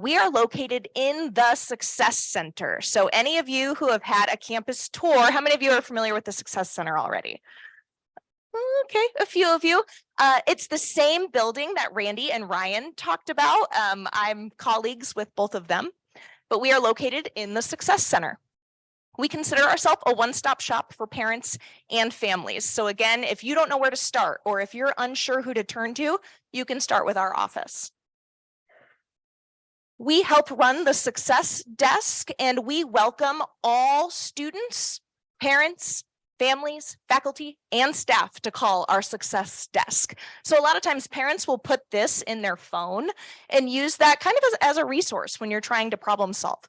We are located in the Success Center. So any of you who have had a campus tour, how many of you are familiar with the Success Center already? Okay, a few of you. It's the same building that Randy and Ryan talked about. I'm colleagues with both of them, but we are located in the Success Center. We consider ourselves a one-stop shop for parents and families. So again, if you don't know where to start, or if you're unsure who to turn to, you can start with our office. We help run the Success Desk, and we welcome all students, parents, families, faculty, and staff to call our Success Desk. So a lot of times parents will put this in their phone and use that kind of as a resource when you're trying to problem solve.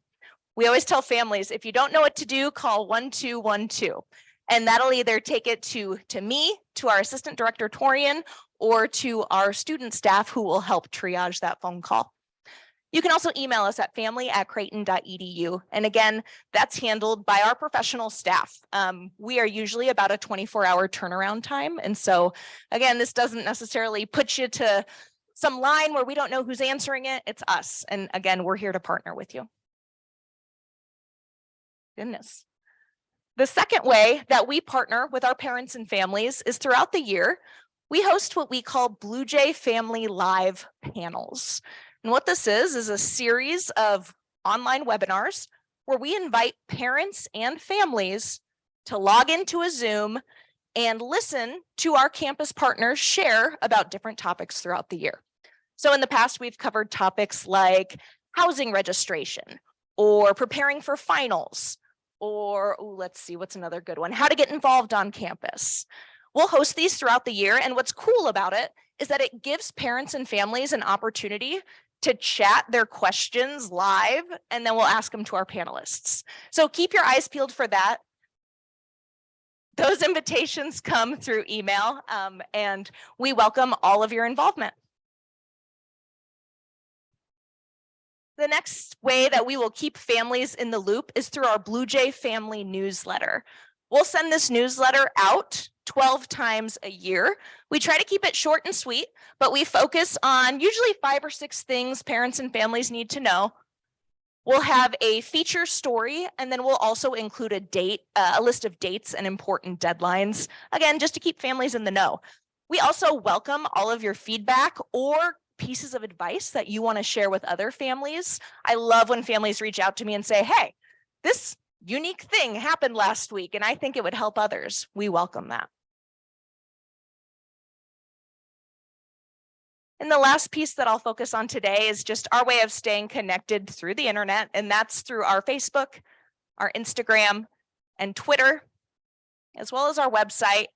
We always tell families, if you don't know what to do, call 1212. And that'll either take it to me, to our assistant director, Torian, or to our student staff who will help triage that phone call. You can also email us at family@creighton.edu. And again, that's handled by our professional staff. We are usually about a 24-hour turnaround time. And so again, this doesn't necessarily put you to some line where we don't know who's answering it. It's us. And again, we're here to partner with you. Goodness. The second way that we partner with our parents and families is throughout the year, we host what we call Blue Jay Family Live panels. And what this is a series of online webinars where we invite parents and families to log into a Zoom and listen to our campus partners share about different topics throughout the year. So in the past, we've covered topics like housing registration or preparing for finals, or let's see, what's another good one? How to get involved on campus. We'll host these throughout the year. And what's cool about it is that it gives parents and families an opportunity to chat their questions live, and then we'll ask them to our panelists. So keep your eyes peeled for that. Those invitations come through email, and we welcome all of your involvement. The next way that we will keep families in the loop is through our Blue Jay Family newsletter. We'll send this newsletter out 12 times a year. We try to keep it short and sweet, but we focus on usually 5 or 6 things parents and families need to know. We'll have a feature story, and then we'll also include a list of dates and important deadlines, again, just to keep families in the know. We also welcome all of your feedback or pieces of advice that you want to share with other families. I love when families reach out to me and say, hey, this unique thing happened last week, and I think it would help others. We welcome that. And the last piece that I'll focus on today is just our way of staying connected through the internet, and that's through our Facebook, our Instagram, and Twitter, as well as our website.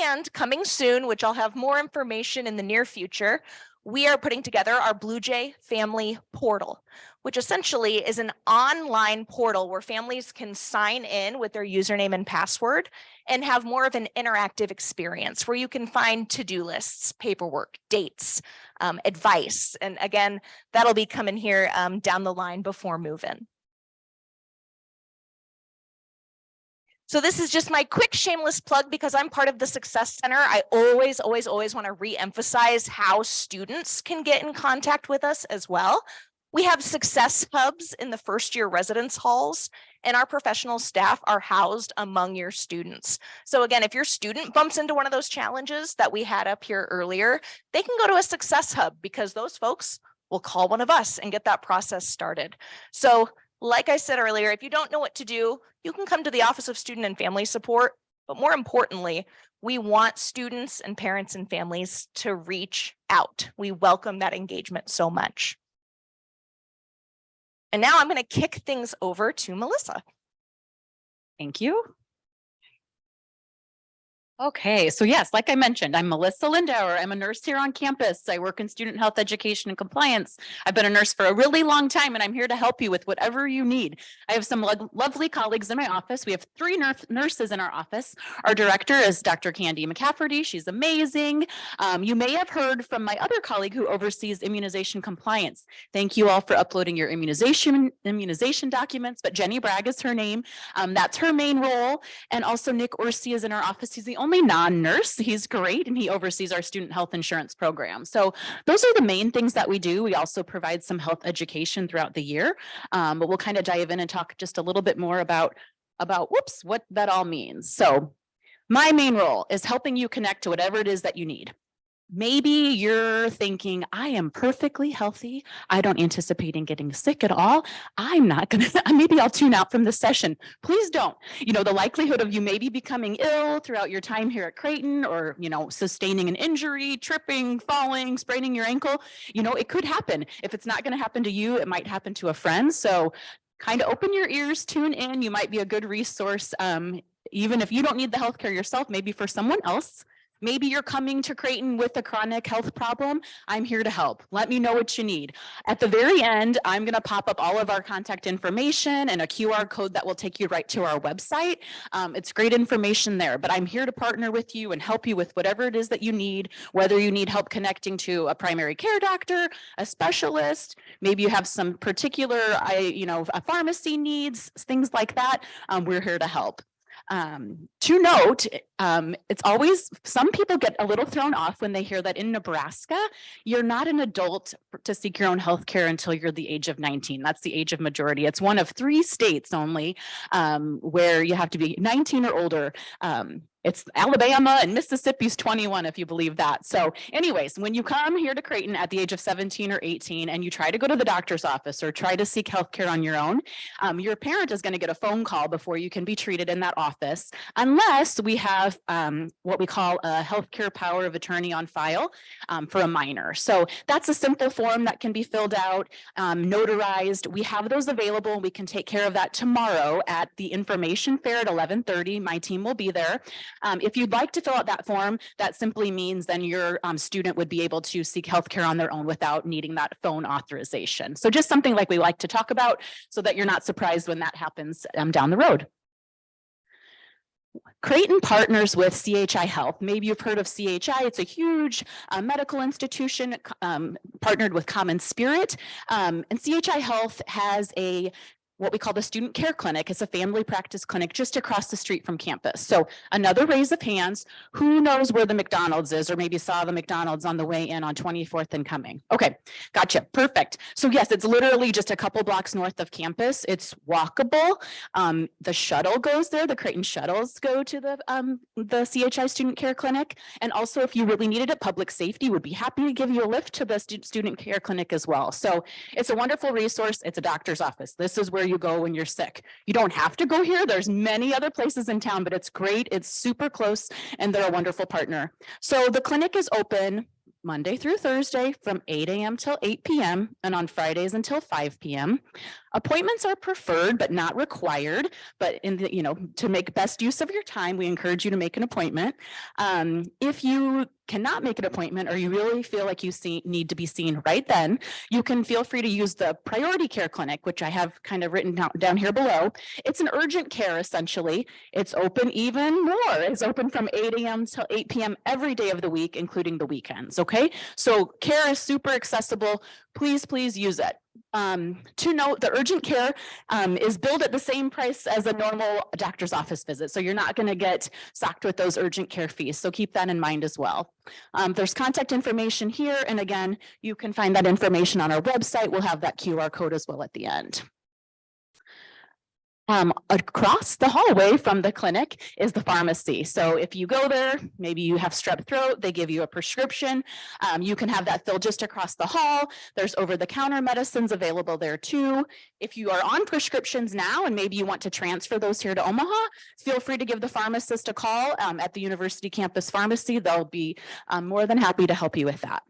And coming soon, which I'll have more information in the near future, we are putting together our Blue Jay Family Portal, which essentially is an online portal where families can sign in with their username and password and have more of an interactive experience where you can find to-do lists, paperwork, dates, advice. And again, that'll be coming here down the line before move-in. So this is just my quick shameless plug because I'm part of the Success Center. I always want to re-emphasize how students can get in contact with us as well. We have success hubs in the first year residence halls, and our professional staff are housed among your students. So again, if your student bumps into one of those challenges that we had up here earlier, they can go to a success hub because those folks will call one of us and get that process started. So like I said earlier, if you don't know what to do, you can come to the Office of Student and Family Support, but more importantly, We want students and parents and families to reach out. We welcome that engagement so much. And now I'm going to kick things over to Melissa. Thank you. Okay, so yes, like I mentioned, I'm Melissa Lindauer. I'm a nurse here on campus. I work in student health education and compliance. I've been a nurse for a really long time, and I'm here to help you with whatever you need. I have some lovely colleagues in my office. We have 3 nurses in our office. Our director is Dr. Candy McCafferty. She's amazing. You may have heard from my other colleague who oversees immunization compliance. Thank you all for uploading your immunization documents, but Jenny Bragg is her name. That's her main role. And also Nick Orsi is in our office. He's the only non-nurse. He's great, and he oversees our student health insurance program. So those are the main things that we do. We also provide some health education throughout the year, but we'll kind of dive in and talk just a little bit more about what that all means. So my main role is helping you connect to whatever it is that you need. Maybe you're thinking, I am perfectly healthy. I don't anticipate getting sick at all. I'm not going to, maybe I'll tune out from this session. Please don't. You know, the likelihood of you maybe becoming ill throughout your time here at Creighton, or, you know, sustaining an injury, tripping, falling, spraining your ankle, you know, it could happen. If it's not going to happen to you, it might happen to a friend. So kind of open your ears, tune in. You might be a good resource. Even if you don't need the healthcare yourself, maybe for someone else. Maybe you're coming to Creighton with a chronic health problem. I'm here to help. Let me know what you need. At the very end, I'm going to pop up all of our contact information and a QR code that will take you right to our website. It's great information there, but I'm here to partner with you and help you with whatever it is that you need, whether you need help connecting to a primary care doctor, a specialist, maybe you have some particular, a pharmacy needs, things like that. We're here to help. To note, it's always, some people get a little thrown off when they hear that in Nebraska, you're not an adult to seek your own health care until you're the age of 19. That's the age of majority. It's one of 3 states only where you have to be 19 or older. It's Alabama, and Mississippi's 21, if you believe that. So anyways, when you come here to Creighton at the age of 17 or 18 and you try to go to the doctor's office or try to seek healthcare on your own, your parent is going to get a phone call before you can be treated in that office, unless we have what we call a healthcare power of attorney on file for a minor. So that's a simple form that can be filled out, notarized. We have those available. We can take care of that tomorrow at the information fair at 11:30. My team will be there. If you'd like to fill out that form, that simply means then your student would be able to seek healthcare on their own without needing that phone authorization. So just something like we like to talk about so that you're not surprised when that happens down the road. Creighton partners with CHI Health. Maybe you've heard of CHI. It's a huge medical institution partnered with Common Spirit. And CHI Health has what we call the Student Care Clinic. It's a family practice clinic just across the street from campus. So another raise of hands, who knows where the McDonald's is, or maybe saw the McDonald's on the way in on 24th and coming? Okay, gotcha, perfect. So yes, it's literally just a couple blocks north of campus. It's walkable. The shuttle goes there. The Creighton shuttles go to the CHI Student Care Clinic. And also if you really needed it, public safety would be happy to give you a lift to the Student Care Clinic as well. So it's a wonderful resource. It's a doctor's office. This is where you go when you're sick. You don't have to go here. There's many other places in town, but it's great. It's super close and they're a wonderful partner. So the clinic is open Monday through Thursday from 8 a.m. till 8 p.m. and on Fridays until 5 p.m. Appointments are preferred, but not required. But to make best use of your time, we encourage you to make an appointment. If you cannot make an appointment or you really feel like you need to be seen right then, you can feel free to use the Priority Care Clinic, which I have kind of written down here below. It's an urgent care, essentially. It's open even more. It's open from 8 a.m. till 8 p.m. every day of the week, including the weekends, okay? So care is super accessible. Please use it. To note, the urgent care is billed at the same price as a normal doctor's office visit. So you're not going to get socked with those urgent care fees. So keep that in mind as well. There's contact information here. And again, you can find that information on our website. We'll have that QR code as well at the end. Across the hallway from the clinic is the pharmacy. So if you go there, maybe you have strep throat, they give you a prescription. You can have that filled just across the hall. There's over-the-counter medicines available there too. If you are on prescriptions now and maybe you want to transfer those here to Omaha, feel free to give the pharmacist a call at the University Campus Pharmacy. They'll be more than happy to help you with that.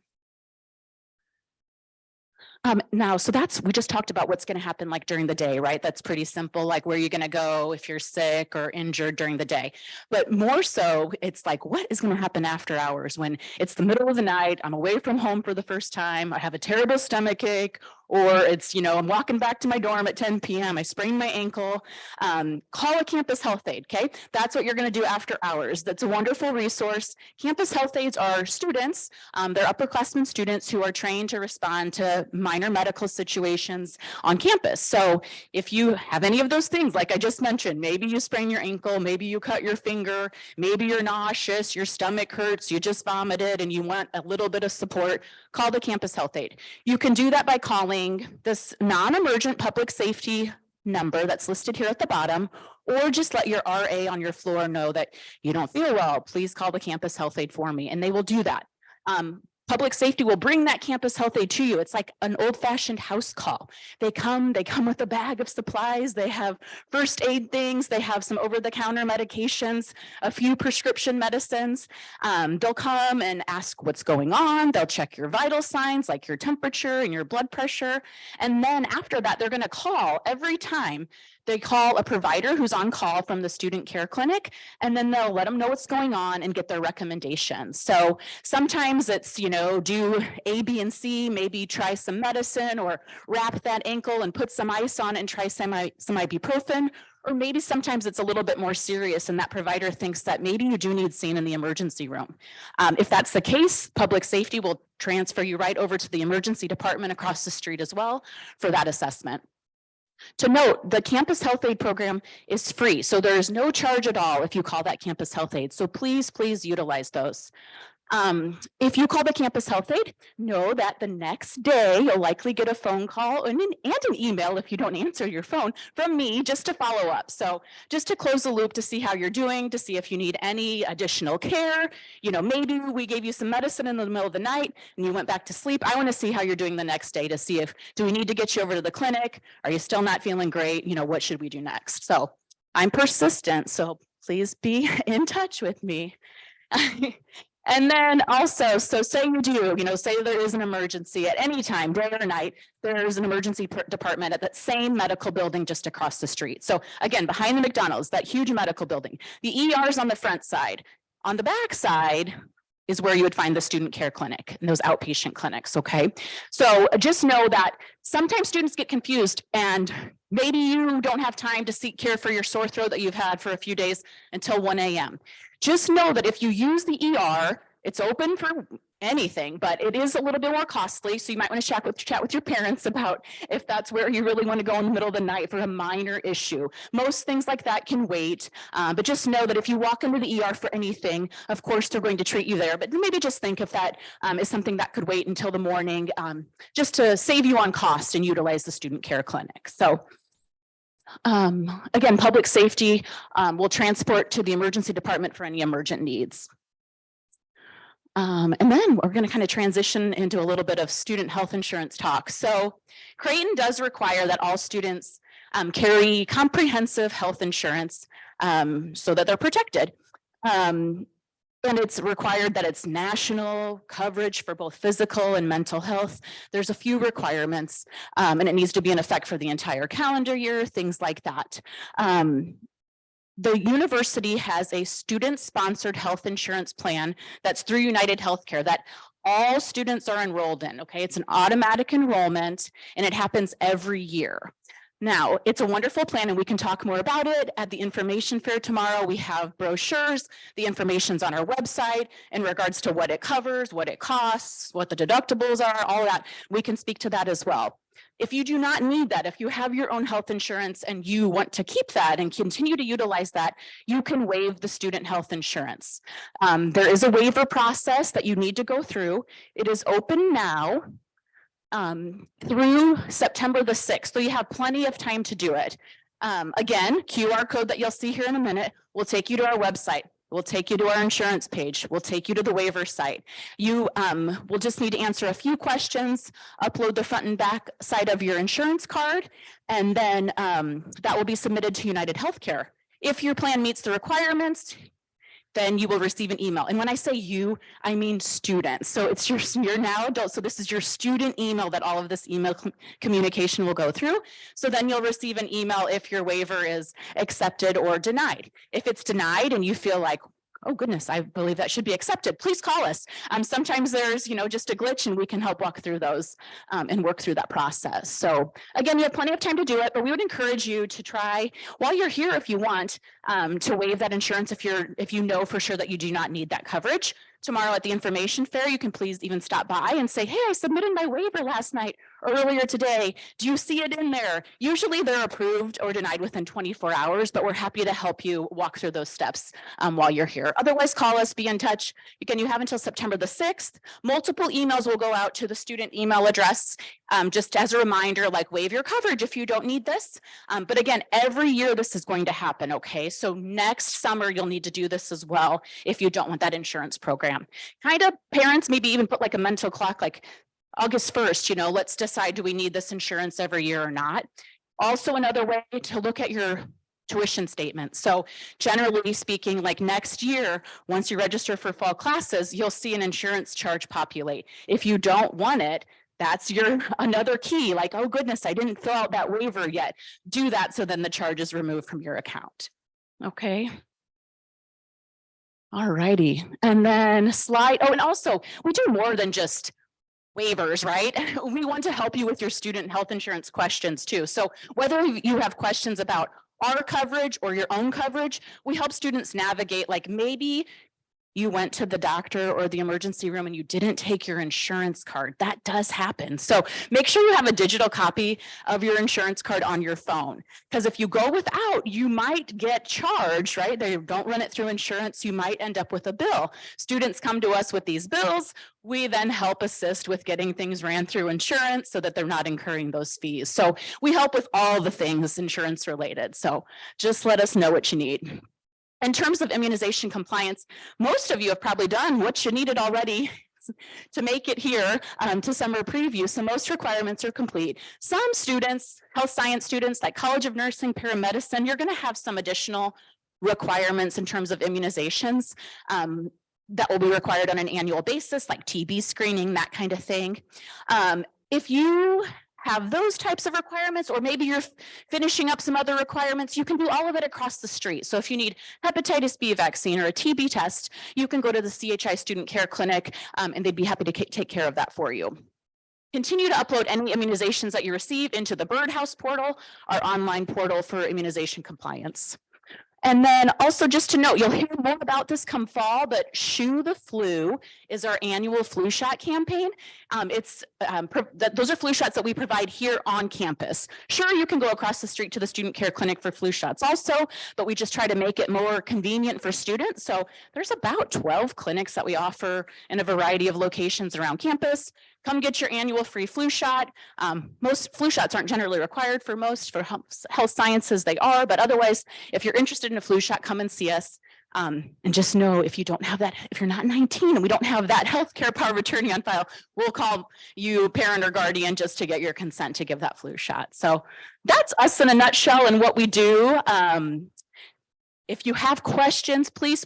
Now, so we just talked about what's going to happen like during the day, right? That's pretty simple, like where you're going to go if you're sick or injured during the day. But more so, it's like, what is going to happen after hours when it's the middle of the night, I'm away from home for the first time, I have a terrible stomach ache, or it's, I'm walking back to my dorm at 10 p.m. I sprained my ankle. Call a campus health aide, okay? That's what you're going to do after hours. That's a wonderful resource. Campus health aides are students. They're upperclassmen students who are trained to respond to minor medical situations on campus. So if you have any of those things, like I just mentioned, maybe you sprain your ankle, maybe you cut your finger, maybe you're nauseous, your stomach hurts, you just vomited and you want a little bit of support, call the campus health aide. You can do that by calling this non-emergent public safety number that's listed here at the bottom, or just let your RA on your floor know that you don't feel well. Please call the campus health aide for me, and they will do that. Public safety will bring that campus health aide to you. It's like an old-fashioned house call. They come with a bag of supplies. They have first aid things. They have some over-the-counter medications, a few prescription medicines. They'll come and ask what's going on. They'll check your vital signs like your temperature and your blood pressure. And then after that, they're going to call every time. They call a provider who's on call from the student care clinic, and then they'll let them know what's going on and get their recommendations. So sometimes it's, do A, B, and C, maybe try some medicine or wrap that ankle and put some ice on and try some ibuprofen. Or maybe sometimes it's a little bit more serious and that provider thinks that maybe you do need seen in the emergency room. If that's the case, public safety will transfer you right over to the emergency department across the street as well for that assessment. To note, the campus health aide program is free, so there is no charge at all if you call that campus health aide. So please utilize those. If you call the campus health aide, know that the next day you'll likely get a phone call and an email if you don't answer your phone from me just to follow up. So just to close the loop to see how you're doing, to see if you need any additional care. Maybe we gave you some medicine in the middle of the night and you went back to sleep. I want to see how you're doing the next day to see do we need to get you over to the clinic? Are you still not feeling great? What should we do next? So I'm persistent, so please be in touch with me. And then also, so say you do, say there is an emergency at any time, day or night, there's an emergency department at that same medical building just across the street. So again, behind the McDonald's, that huge medical building, the ER's on the front side. On the back side is where you would find the student care clinic and those outpatient clinics, okay? So just know that sometimes students get confused and maybe you don't have time to seek care for your sore throat that you've had for a few days until 1 a.m. Just know that if you use the ER, it's open for anything, but it is a little bit more costly. So you might want to chat with your parents about if that's where you really want to go in the middle of the night for a minor issue. Most things like that can wait, but just know that if you walk into the ER for anything, of course, they're going to treat you there, but maybe just think if that is something that could wait until the morning, just to save you on cost and utilize the student care clinic. So again, public safety will transport to the emergency department for any emergent needs. And then we're going to kind of transition into a little bit of student health insurance talk. So Creighton does require that all students carry comprehensive health insurance so that they're protected. And it's required that it's national coverage for both physical and mental health. There's a few requirements and it needs to be in effect for the entire calendar year, things like that. The university has a student-sponsored health insurance plan that's through United Healthcare that all students are enrolled in, okay? It's an automatic enrollment and it happens every year. Now, it's a wonderful plan and we can talk more about it at the information fair tomorrow. We have brochures, the information's on our website in regards to what it covers, what it costs, what the deductibles are, all that. We can speak to that as well. If you do not need that, if you have your own health insurance and you want to keep that and continue to utilize that, you can waive the student health insurance. There is a waiver process that you need to go through. It is open now through September the 6th, so you have plenty of time to do it. Again, QR code that you'll see here in a minute will take you to our website. Will take you to our insurance page. Will take you to the waiver site. You will just need to answer a few questions, upload the front and back side of your insurance card, and then that will be submitted to United Healthcare. If your plan meets the requirements, then you will receive an email. And when I say you, I mean students. So it's you're now adult. So this is your student email that all of this email communication will go through. So then you'll receive an email if your waiver is accepted or denied. If it's denied and you feel like, oh goodness, I believe that should be accepted, please call us. Sometimes there's, just a glitch and we can help walk through those and work through that process. So again, you have plenty of time to do it, but we would encourage you to try while you're here, if you want, to waive that insurance if you know for sure that you do not need that coverage. Tomorrow at the information fair, you can please even stop by and say, hey, I submitted my waiver last night or earlier today. Do you see it in there? Usually they're approved or denied within 24 hours, but we're happy to help you walk through those steps while you're here. Otherwise, call us, be in touch. Again, you have until September the 6th. Multiple emails will go out to the student email address, just as a reminder, like waive your coverage if you don't need this. But again, every year this is going to happen, okay? So next summer, you'll need to do this as well if you don't want that insurance program. Kind of parents maybe even put like a mental clock, like August 1st, let's decide, do we need this insurance every year or not? Also, another way to look at your tuition statement. So generally speaking, like next year, once you register for fall classes, you'll see an insurance charge populate. If you don't want it, that's your another key, like, oh goodness, I didn't fill out that waiver yet. Do that so then the charge is removed from your account. Okay. All righty. And then and also we do more than just waivers, right? We want to help you with your student health insurance questions too. So whether you have questions about our coverage or your own coverage, we help students navigate, like maybe you went to the doctor or the emergency room and you didn't take your insurance card. That does happen. So make sure you have a digital copy of your insurance card on your phone. Because if you go without, you might get charged, right? They don't run it through insurance. You might end up with a bill. Students come to us with these bills. We then help assist with getting things ran through insurance so that they're not incurring those fees. So we help with all the things insurance related. So just let us know what you need. In terms of immunization compliance, most of you have probably done what you needed already to make it here to summer preview. So most requirements are complete. Some students, health science students like College of Nursing, paramedicine, you're going to have some additional requirements in terms of immunizations that will be required on an annual basis, like TB screening, that kind of thing. If you have those types of requirements, or maybe you're finishing up some other requirements, you can do all of it across the street. So if you need hepatitis B vaccine or a TB test, you can go to the CHI Student Care Clinic and they'd be happy to take care of that for you. Continue to upload any immunizations that you receive into the Birdhouse portal, our online portal for immunization compliance. And then also just to note, you'll hear more about this come fall, but Shoe the Flu is our annual flu shot campaign. Those are flu shots that we provide here on campus. Sure, you can go across the street to the student care clinic for flu shots also, but we just try to make it more convenient for students. So there's about 12 clinics that we offer in a variety of locations around campus. Come get your annual free flu shot. Most flu shots aren't generally required for health sciences, they are, but otherwise, if you're interested in a flu shot, come and see us. And just know if you don't have that, if you're not 19 and we don't have that healthcare power of attorney on file, we'll call you parent or guardian just to get your consent to give that flu shot. So that's us in a nutshell and what we do. If you have questions, please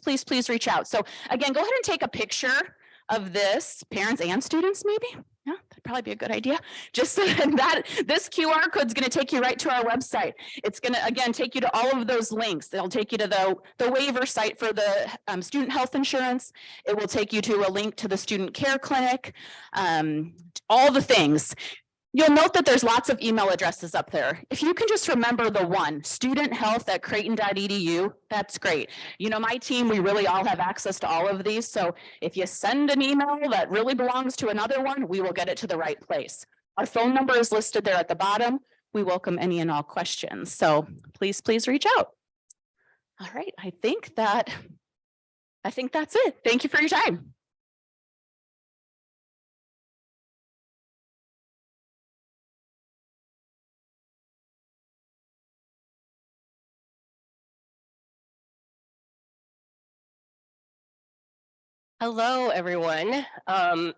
reach out. So again, go ahead and take a picture of this, parents and students maybe. Yeah, that'd probably be a good idea. Just so that this QR code is going to take you right to our website. It's going to, again, take you to all of those links. It'll take you to the waiver site for the student health insurance. It will take you to a link to the student care clinic, all the things. You'll note that there's lots of email addresses up there. If you can just remember the one, studenthealth@creighton.edu, that's great. You know, my team, we really all have access to all of these. So if you send an email that really belongs to another one, we will get it to the right place. Our phone number is listed there at the bottom. We welcome any and all questions. So please reach out. All right, I think that's it. Thank you for your time. Hello, everyone. My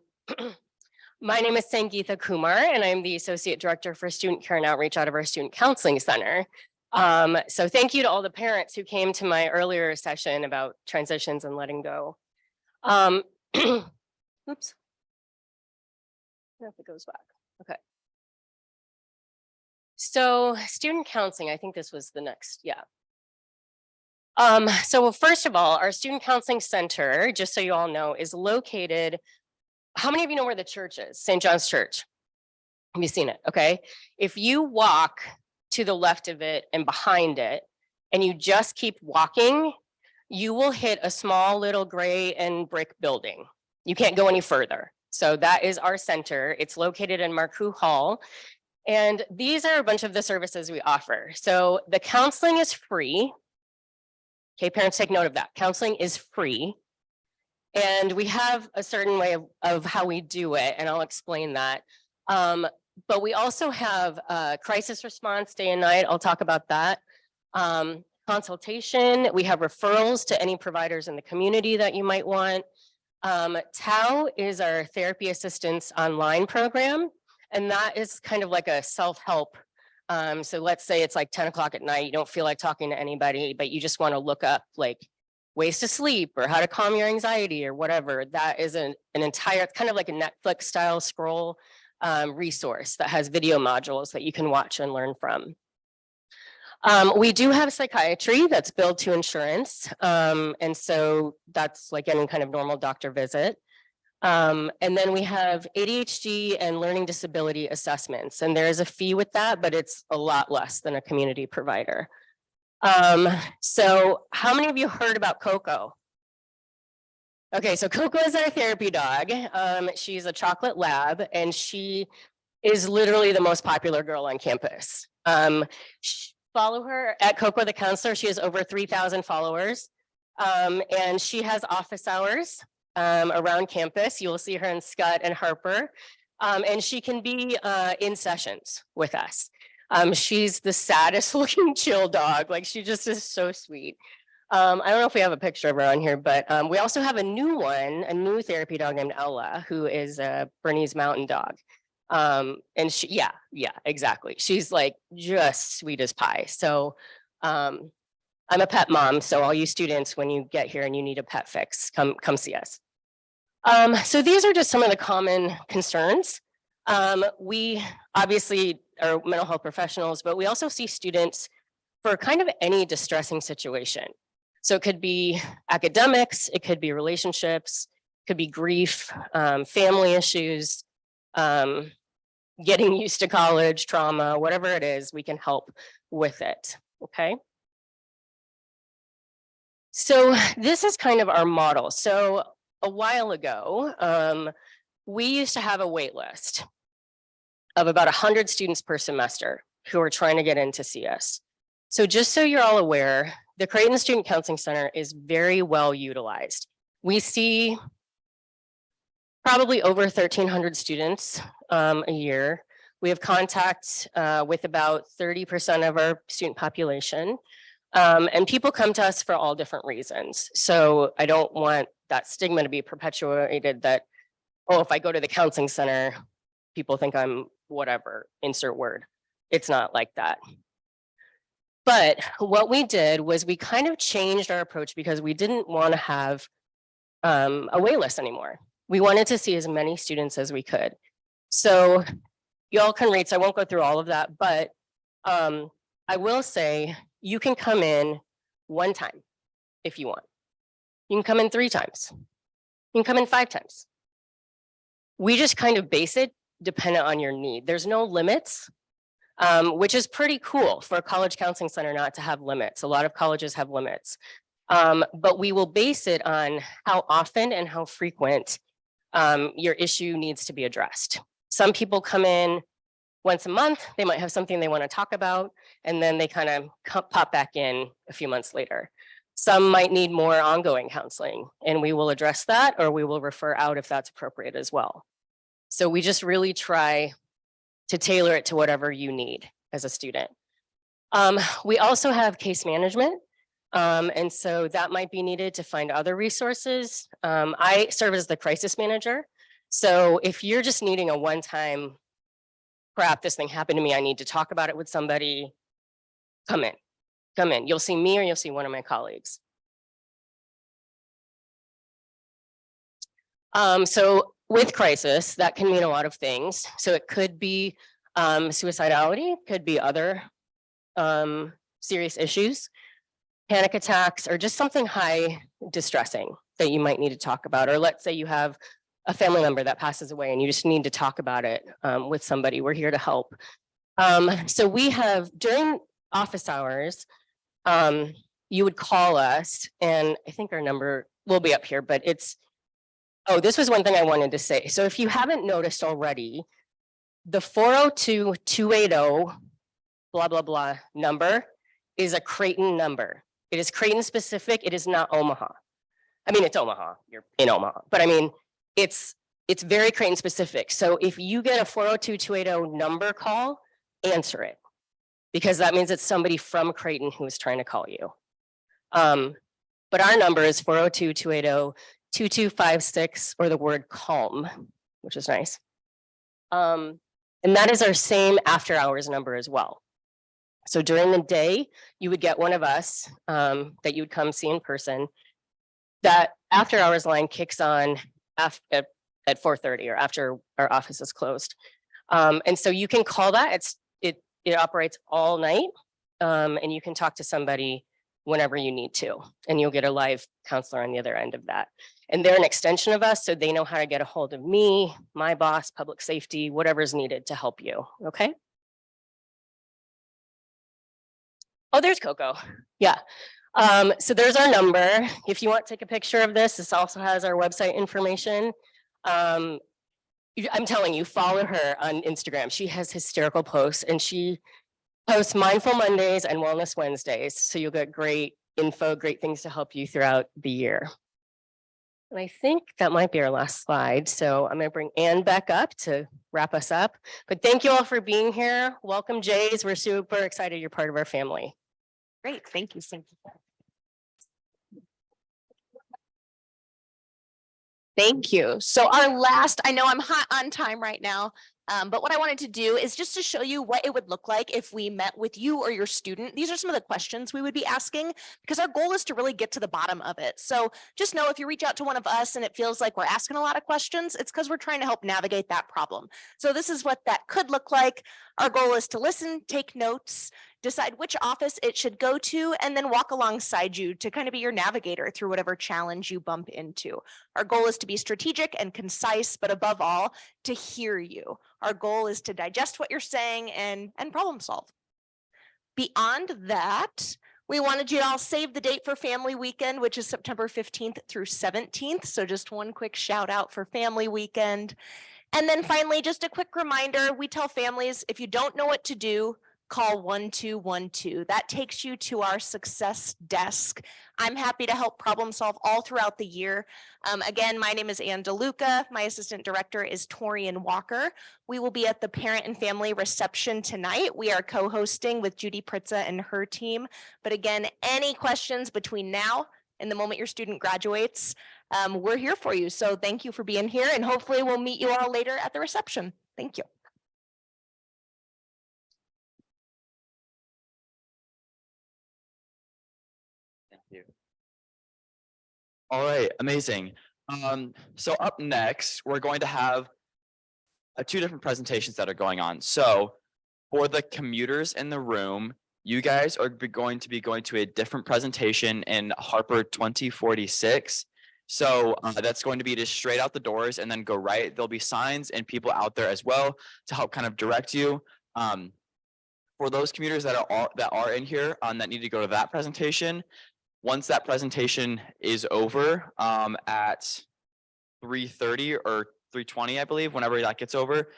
name is Sangeetha Kumar, and I'm the Associate Director for Student Care and Outreach out of our Student Counseling Center. So thank you to all the parents who came to my earlier session about transitions and letting go. Oops. If it goes back. Okay. So student counseling, I think this was the next, yeah. So first of all, our Student Counseling Center, just so you all know, is located. How many of you know where the church is? St. John's Church. Have you seen it? Okay. If you walk to the left of it and behind it, and you just keep walking, you will hit a small little gray and brick building. You can't go any further. So that is our center. It's located in Marcoux Hall. And these are a bunch of the services we offer. So the counseling is free. Okay, parents, take note of that. Counseling is free. And we have a certain way of how we do it, and I'll explain that. But we also have crisis response day and night. I'll talk about that. Consultation, we have referrals to any providers in the community that you might want. TAO is our therapy assistance online program, and that is kind of like a self-help. So let's say it's like 10 o'clock at night, you don't feel like talking to anybody, but you just want to look up like ways to sleep or how to calm your anxiety or whatever. That is an entire, kind of like a Netflix style scroll resource that has video modules that you can watch and learn from. We do have psychiatry that's billed to insurance. And so that's like any kind of normal doctor visit. And then we have ADHD and learning disability assessments. And there is a fee with that, but it's a lot less than a community provider. So how many of you heard about Coco? Okay, so Coco is our therapy dog. She's a chocolate lab, and she is literally the most popular girl on campus. Follow her at Coco the Counselor. She has over 3,000 followers. And she has office hours around campus. You will see her in Scott and Harper. And she can be in sessions with us. She's the saddest looking chill dog. Like, she just is so sweet. I don't know if we have a picture of her on here, but we also have a new therapy dog named Ella, who is a Bernese Mountain Dog. And she, yeah, exactly. She's like just sweet as pie. So I'm a pet mom. So all you students, when you get here and you need a pet fix, come see us. So these are just some of the common concerns. We obviously are mental health professionals, but we also see students for kind of any distressing situation. So it could be academics, it could be relationships, it could be grief, family issues, getting used to college, trauma, whatever it is, we can help with it, okay? So this is kind of our model. So a while ago, we used to have a wait list of about 100 students per semester who are trying to get in to see us. So just so you're all aware, the Creighton Student Counseling Center is very well utilized. We see probably over 1,300 students a year. We have contact with about 30% of our student population. And people come to us for all different reasons. So I don't want that stigma to be perpetuated that, oh, if I go to the counseling center, people think I'm whatever, insert word. It's not like that. But what we did was we kind of changed our approach because we didn't want to have a wait list anymore. We wanted to see as many students as we could. So you all can read, so I won't go through all of that, but I will say you can come in one time if you want. You can come in 3 times. You can come in 5 times. We just kind of base it dependent on your need. There's no limits, which is pretty cool for a college counseling center not to have limits. A lot of colleges have limits, but we will base it on how often and how frequent your issue needs to be addressed. Some people come in once a month, they might have something they want to talk about, and then they kind of pop back in a few months later. Some might need more ongoing counseling, and we will address that, or we will refer out if that's appropriate as well. So we just really try to tailor it to whatever you need as a student. We also have case management. And so that might be needed to find other resources. I serve as the crisis manager. So if you're just needing a one-time, crap, this thing happened to me, I need to talk about it with somebody, come in. You'll see me or you'll see one of my colleagues. So with crisis, that can mean a lot of things. So it could be suicidality, could be other serious issues, panic attacks, or just something high distressing that you might need to talk about. Or let's say you have a family member that passes away and you just need to talk about it with somebody. We're here to help. So we have during office hours, you would call us, and I think our number will be up here, but it's, oh, this was one thing I wanted to say. So if you haven't noticed already, the 402-280 blah, blah, blah number is a Creighton number. It is Creighton specific. It is not Omaha. I mean, it's Omaha. You're in Omaha, but I mean, it's very Creighton specific. So if you get a 402-280 number call, answer it, because that means it's somebody from Creighton who is trying to call you. But our number is 402-280-2256, or the word calm, which is nice. And that is our same after hours number as well. So during the day, you would get one of us that you would come see in person. That after hours line kicks on at 4:30 or after our office is closed. And so you can call that. It operates all night, and you can talk to somebody whenever you need to, and you'll get a live counselor on the other end of that. And they're an extension of us, so they know how to get a hold of me, my boss, public safety, whatever's needed to help you, okay? Oh, there's Coco, yeah. So there's our number. If you want to take a picture of this, this also has our website information. I'm telling you, follow her on Instagram. She has hysterical posts, and she posts Mindful Mondays and Wellness Wednesdays. So you'll get great info, great things to help you throughout the year. And I think that might be our last slide. So I'm going to bring Ann back up to wrap us up. But thank you all for being here. Welcome, Jays. We're super excited you're part of our family. Great, thank you. Thank you. Thank you. So our last, I know I'm hot on time right now, but what I wanted to do is just to show you what it would look like if we met with you or your student. These are some of the questions we would be asking, because our goal is to really get to the bottom of it. So just know if you reach out to one of us and it feels like we're asking a lot of questions, it's because we're trying to help navigate that problem. So this is what that could look like. Our goal is to listen, take notes, decide which office it should go to, and then walk alongside you to kind of be your navigator through whatever challenge you bump into. Our goal is to be strategic and concise, but above all, to hear you. Our goal is to digest what you're saying and problem solve. Beyond that, we wanted you to all save the date for Family Weekend, which is September 15th through 17th. So just one quick shout out for Family Weekend. And then finally, just a quick reminder, we tell families, if you don't know what to do, call 1212. That takes you to our success desk. I'm happy to help problem solve all throughout the year. Again, my name is Ann DeLuca. My assistant director is Torian Walker. We will be at the parent and family reception tonight. We are co-hosting with Judy Pritza and her team. But again, any questions between now and the moment your student graduates, we're here for you. So thank you for being here, and hopefully we'll meet you all later at the reception. Thank you. All right, amazing. So up next, we're going to have two different presentations that are going on. So for the commuters in the room, you guys are going to be going to a different presentation in Harper 2046. So that's going to be just straight out the doors and then go right. There'll be signs and people out there as well to help kind of direct you. For those commuters that are in here that need to go to that presentation, once that presentation is over at 3:30 or 3:20, I believe, whenever that gets over,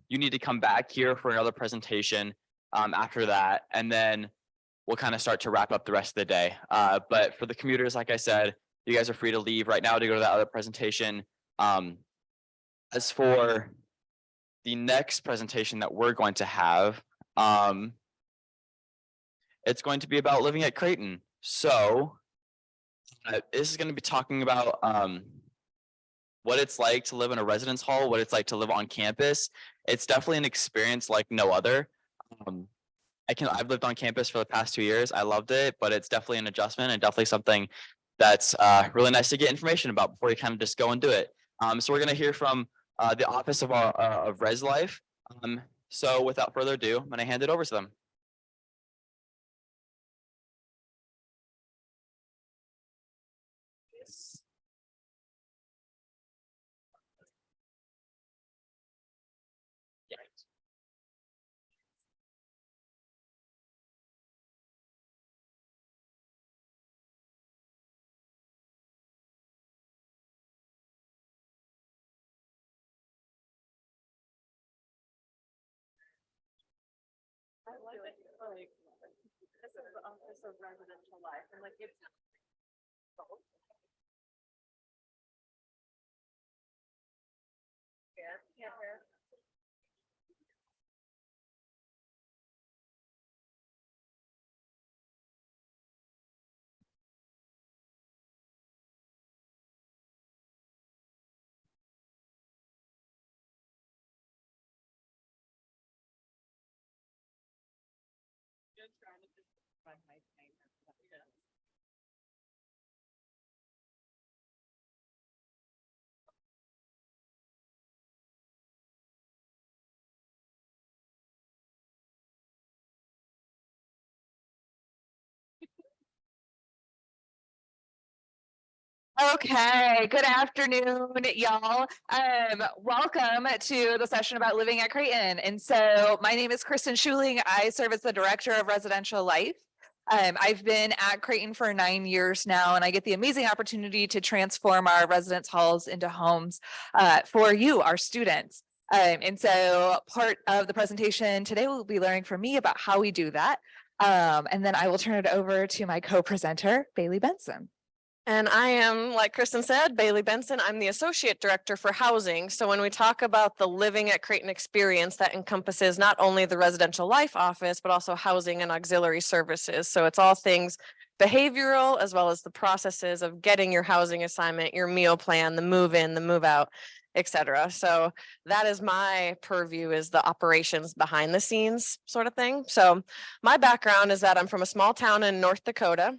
you need to come back here for another presentation after that, and then we'll kind of start to wrap up the rest of the day. But for the commuters, like I said, you guys are free to leave right now to go to that other presentation. As for the next presentation that we're going to have, it's going to be about living at Creighton. So this is going to be talking about what it's like to live in a residence hall, what it's like to live on campus. It's definitely an experience like no other. I've lived on campus for the past 2 years. I loved it, but it's definitely an adjustment and definitely something that's really nice to get information about before you kind of just go and do it. So we're going to hear from the Office of Res Life. So without further ado, I'm going to hand it over to them. This is the Office of Residential Life, and like it's. Yeah. Okay, good afternoon, y'all. Welcome to the session about living at Creighton. And so my name is Kristen Schuling. I serve as the Director of Residential Life. I've been at Creighton for 9 years now, and I get the amazing opportunity to transform our residence halls into homes for you, our students. And so part of the presentation today will be learning from me about how we do that. And then I will turn it over to my co-presenter, Bailey Benson. And I am, like Kristen said, Bailey Benson. I'm the Associate Director for Housing. So when we talk about the Living at Creighton experience, that encompasses not only the Residential Life Office, but also housing and auxiliary services. So it's all things behavioral, as well as the processes of getting your housing assignment, your meal plan, the move in, the move out, etc. So that is my purview, is the operations behind the scenes sort of thing. So my background is that I'm from a small town in North Dakota.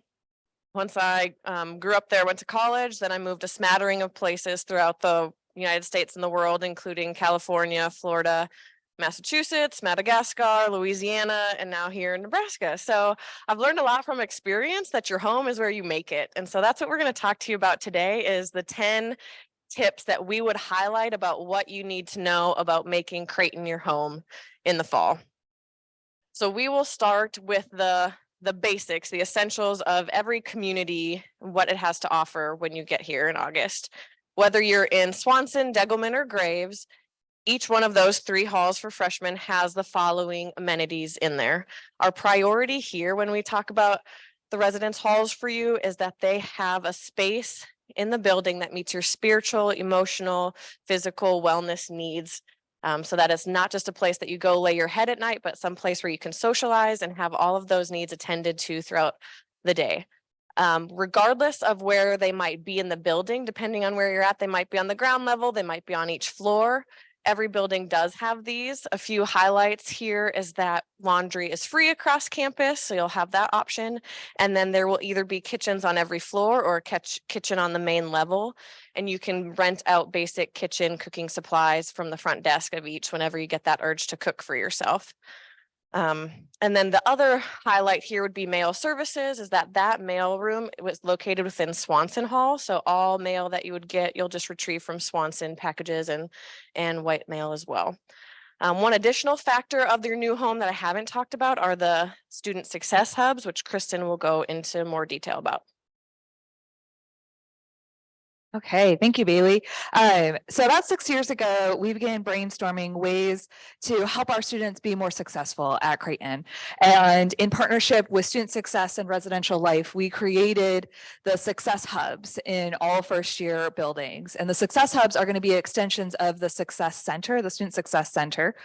Once I grew up there, went to college, then I moved a smattering of places throughout the United States and the world, including California, Florida, Massachusetts, Madagascar, Louisiana, and now here in Nebraska. So I've learned a lot from experience that your home is where you make it. And so that's what we're going to talk to you about today, is the 10 tips that we would highlight about what you need to know about making Creighton your home in the fall. So we will start with the basics, the essentials of every community, what it has to offer when you get here in August. Whether you're in Swanson, Degelman, or Graves, each one of those 3 halls for freshmen has the following amenities in there. Our priority here when we talk about the residence halls for you is that they have a space in the building that meets your spiritual, emotional, physical wellness needs. So that it's not just a place that you go lay your head at night, but some place where you can socialize and have all of those needs attended to throughout the day. Regardless of where they might be in the building, depending on where you're at, they might be on the ground level, they might be on each floor. Every building does have these. A few highlights here is that laundry is free across campus, so you'll have that option. And then there will either be kitchens on every floor or a kitchen on the main level. And you can rent out basic kitchen cooking supplies from the front desk of each whenever you get that urge to cook for yourself. And then the other highlight here would be mail services, is that mail room was located within Swanson Hall. So all mail that you would get, you'll just retrieve from Swanson packages and white mail as well. One additional factor of your new home that I haven't talked about are the student success hubs, which Kristen will go into more detail about. Okay, thank you, Bailey. So about 6 years ago, we began brainstorming ways to help our students be more successful at Creighton. And in partnership with Student Success and Residential Life, we created the Success Hubs in all first year buildings. And the Success Hubs are going to be extensions of the Success Center, the Student Success Center.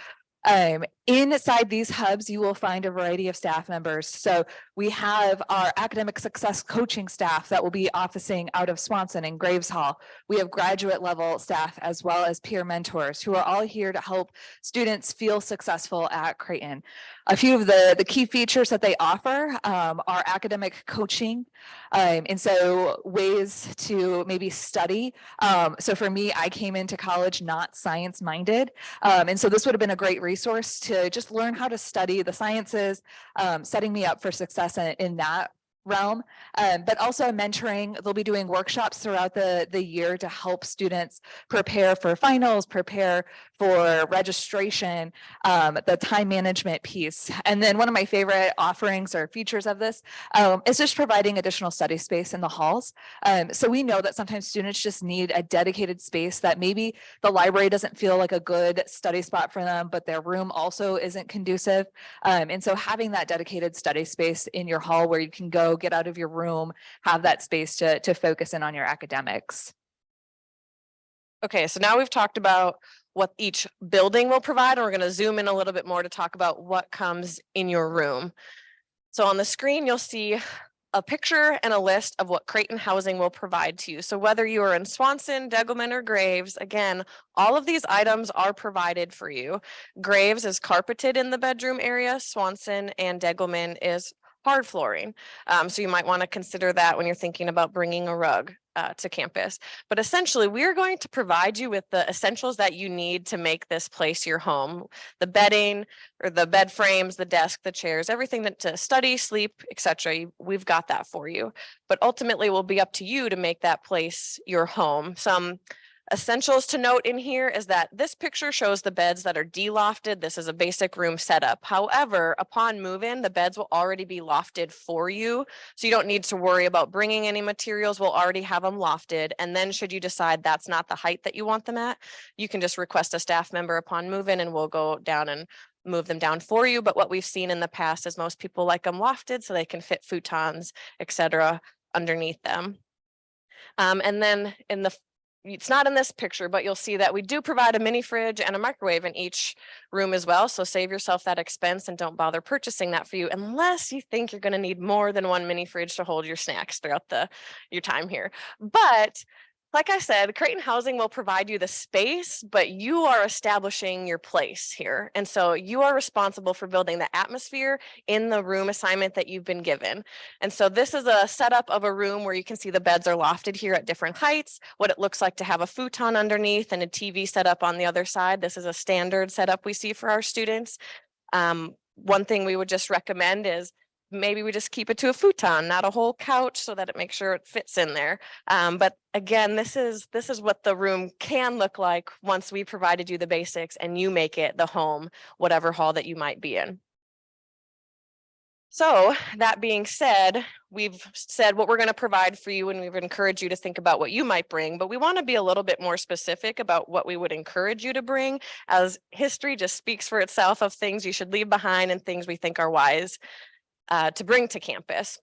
Inside these hubs, you will find a variety of staff members. So we have our academic success coaching staff that will be officing out of Swanson and Graves Hall. We have graduate level staff as well as peer mentors who are all here to help students feel successful at Creighton. A few of the key features that they offer are academic coaching. And so ways to maybe study. So for me, I came into college not science minded. And so this would have been a great resource to just learn how to study the sciences, setting me up for success in that realm, but also mentoring. They'll be doing workshops throughout the year to help students prepare for finals, prepare for registration, the time management piece. And then one of my favorite offerings or features of this is just providing additional study space in the halls. So we know that sometimes students just need a dedicated space that maybe the library doesn't feel like a good study spot for them, but their room also isn't conducive. And so having that dedicated study space in your hall where you can go get out of your room, have that space to focus in on your academics. Okay, so now we've talked about what each building will provide, and we're going to zoom in a little bit more to talk about what comes in your room. So on the screen, you'll see a picture and a list of what Creighton Housing will provide to you. So whether you are in Swanson, Degelman, or Graves, again, all of these items are provided for you. Graves is carpeted in the bedroom area. Swanson and Degelman is hard flooring. So you might want to consider that when you're thinking about bringing a rug to campus. But essentially, we're going to provide you with the essentials that you need to make this place your home. The bedding or the bed frames, the desk, the chairs, everything that to study, sleep, etc. We've got that for you. But ultimately, it will be up to you to make that place your home. Some essentials to note in here is that this picture shows the beds that are de-lofted. This is a basic room setup. However, upon move-in, the beds will already be lofted for you. So you don't need to worry about bringing any materials. We'll already have them lofted. And then should you decide that's not the height that you want them at, you can just request a staff member upon move-in and we'll go down and move them down for you. But what we've seen in the past is most people like them lofted so they can fit futons, etc., underneath them. And then it's not in this picture, but you'll see that we do provide a mini fridge and a microwave in each room as well. So save yourself that expense and don't bother purchasing that for you unless you think you're going to need more than one mini fridge to hold your snacks throughout your time here. But like I said, Creighton Housing will provide you the space, but you are establishing your place here. And so you are responsible for building the atmosphere in the room assignment that you've been given. And so this is a setup of a room where you can see the beds are lofted here at different heights, what it looks like to have a futon underneath and a TV set up on the other side. This is a standard setup we see for our students. One thing we would just recommend is maybe we just keep it to a futon, not a whole couch, so that it makes sure it fits in there. But again, this is what the room can look like once we provided you the basics and you make it the home, whatever hall that you might be in. So that being said, we've said what we're going to provide for you and we've encouraged you to think about what you might bring, but we want to be a little bit more specific about what we would encourage you to bring, as history just speaks for itself of things you should leave behind and things we think are wise to bring to campus.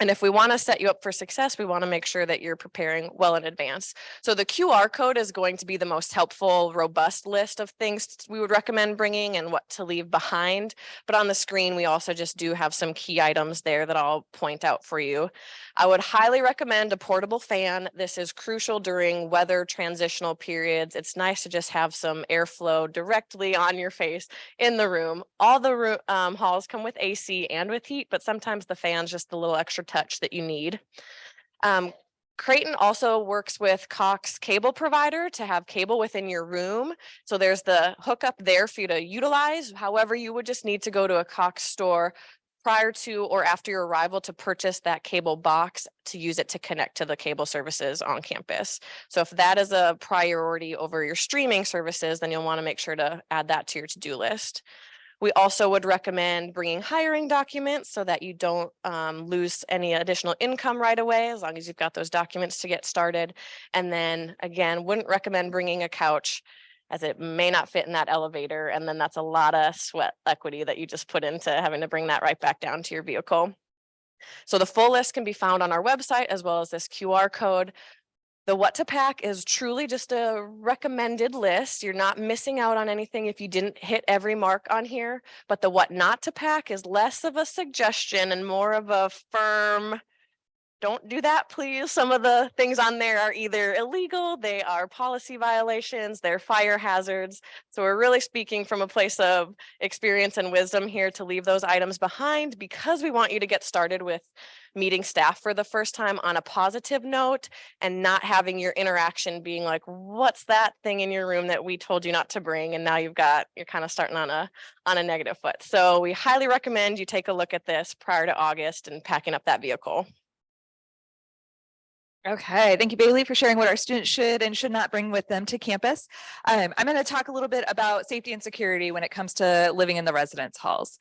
And if we want to set you up for success, we want to make sure that you're preparing well in advance. So the QR code is going to be the most helpful, robust list of things we would recommend bringing and what to leave behind. But on the screen, we also just do have some key items there that I'll point out for you. I would highly recommend a portable fan. This is crucial during weather transitional periods. It's nice to just have some airflow directly on your face in the room. All the halls come with AC and with heat, but sometimes the fan's just a little extra touch that you need. Creighton also works with Cox cable provider to have cable within your room. So there's the hookup there for you to utilize. However, you would just need to go to a Cox store prior to or after your arrival to purchase that cable box to use it to connect to the cable services on campus. So if that is a priority over your streaming services, then you'll want to make sure to add that to your to-do list. We also would recommend bringing hiring documents so that you don't lose any additional income right away, as long as you've got those documents to get started. And then again, wouldn't recommend bringing a couch as it may not fit in that elevator. And then that's a lot of sweat equity that you just put into having to bring that right back down to your vehicle. So the full list can be found on our website as well as this QR code. The what to pack is truly just a recommended list. You're not missing out on anything if you didn't hit every mark on here, but the what not to pack is less of a suggestion and more of a firm, don't do that, please. Some of the things on there are either illegal, they are policy violations, they're fire hazards. So we're really speaking from a place of experience and wisdom here to leave those items behind because we want you to get started with meeting staff for the first time on a positive note and not having your interaction being like, what's that thing in your room that we told you not to bring? And now you're kind of starting on a negative foot. So we highly recommend you take a look at this prior to August and packing up that vehicle. Okay, thank you, Bailey, for sharing what our students should and should not bring with them to campus. I'm going to talk a little bit about safety and security when it comes to living in the residence halls.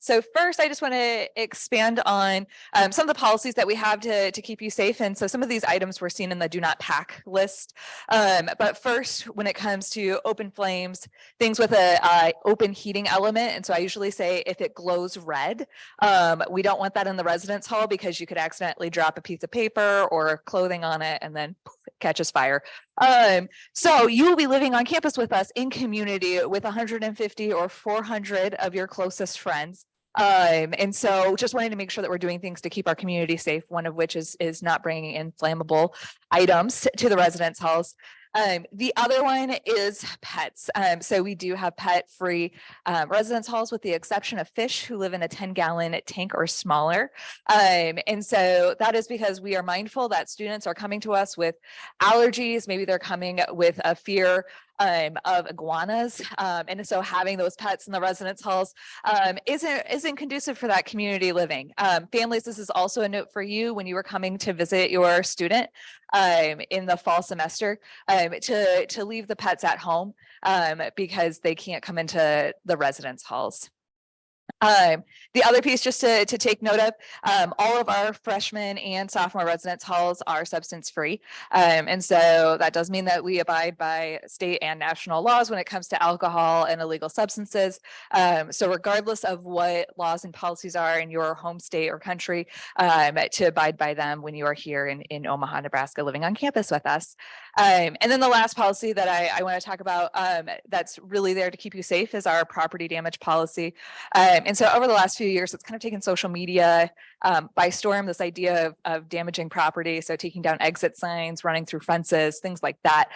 So first, I just want to expand on some of the policies that we have to keep you safe. And so some of these items were seen in the do not pack list. But first, when it comes to open flames, things with a open heating element. And so I usually say if it glows red, we don't want that in the residence hall because you could accidentally drop a piece of paper or clothing on it and then poof, it catches fire. So you will be living on campus with us in community with 150 or 400 of your closest friends. And so just wanting to make sure that we're doing things to keep our community safe, one of which is not bringing in flammable items to the residence halls. The other one is pets. So we do have pet-free residence halls with the exception of fish who live in a 10-gallon tank or smaller. And so that is because we are mindful that students are coming to us with allergies. Maybe they're coming with a fear of iguanas. And so having those pets in the residence halls isn't conducive for that community living. Families, this is also a note for you when you were coming to visit your student in the fall semester to leave the pets at home because they can't come into the residence halls. The other piece just to take note of, all of our freshman and sophomore residence halls are substance free. And so that does mean that we abide by state and national laws when it comes to alcohol and illegal substances. So regardless of what laws and policies are in your home state or country, to abide by them when you are here in Omaha, Nebraska, living on campus with us. And then the last policy that I want to talk about that's really there to keep you safe is our property damage policy. And so over the last few years, it's kind of taken social media by storm, this idea of damaging property. So taking down exit signs, running through fences, things like that.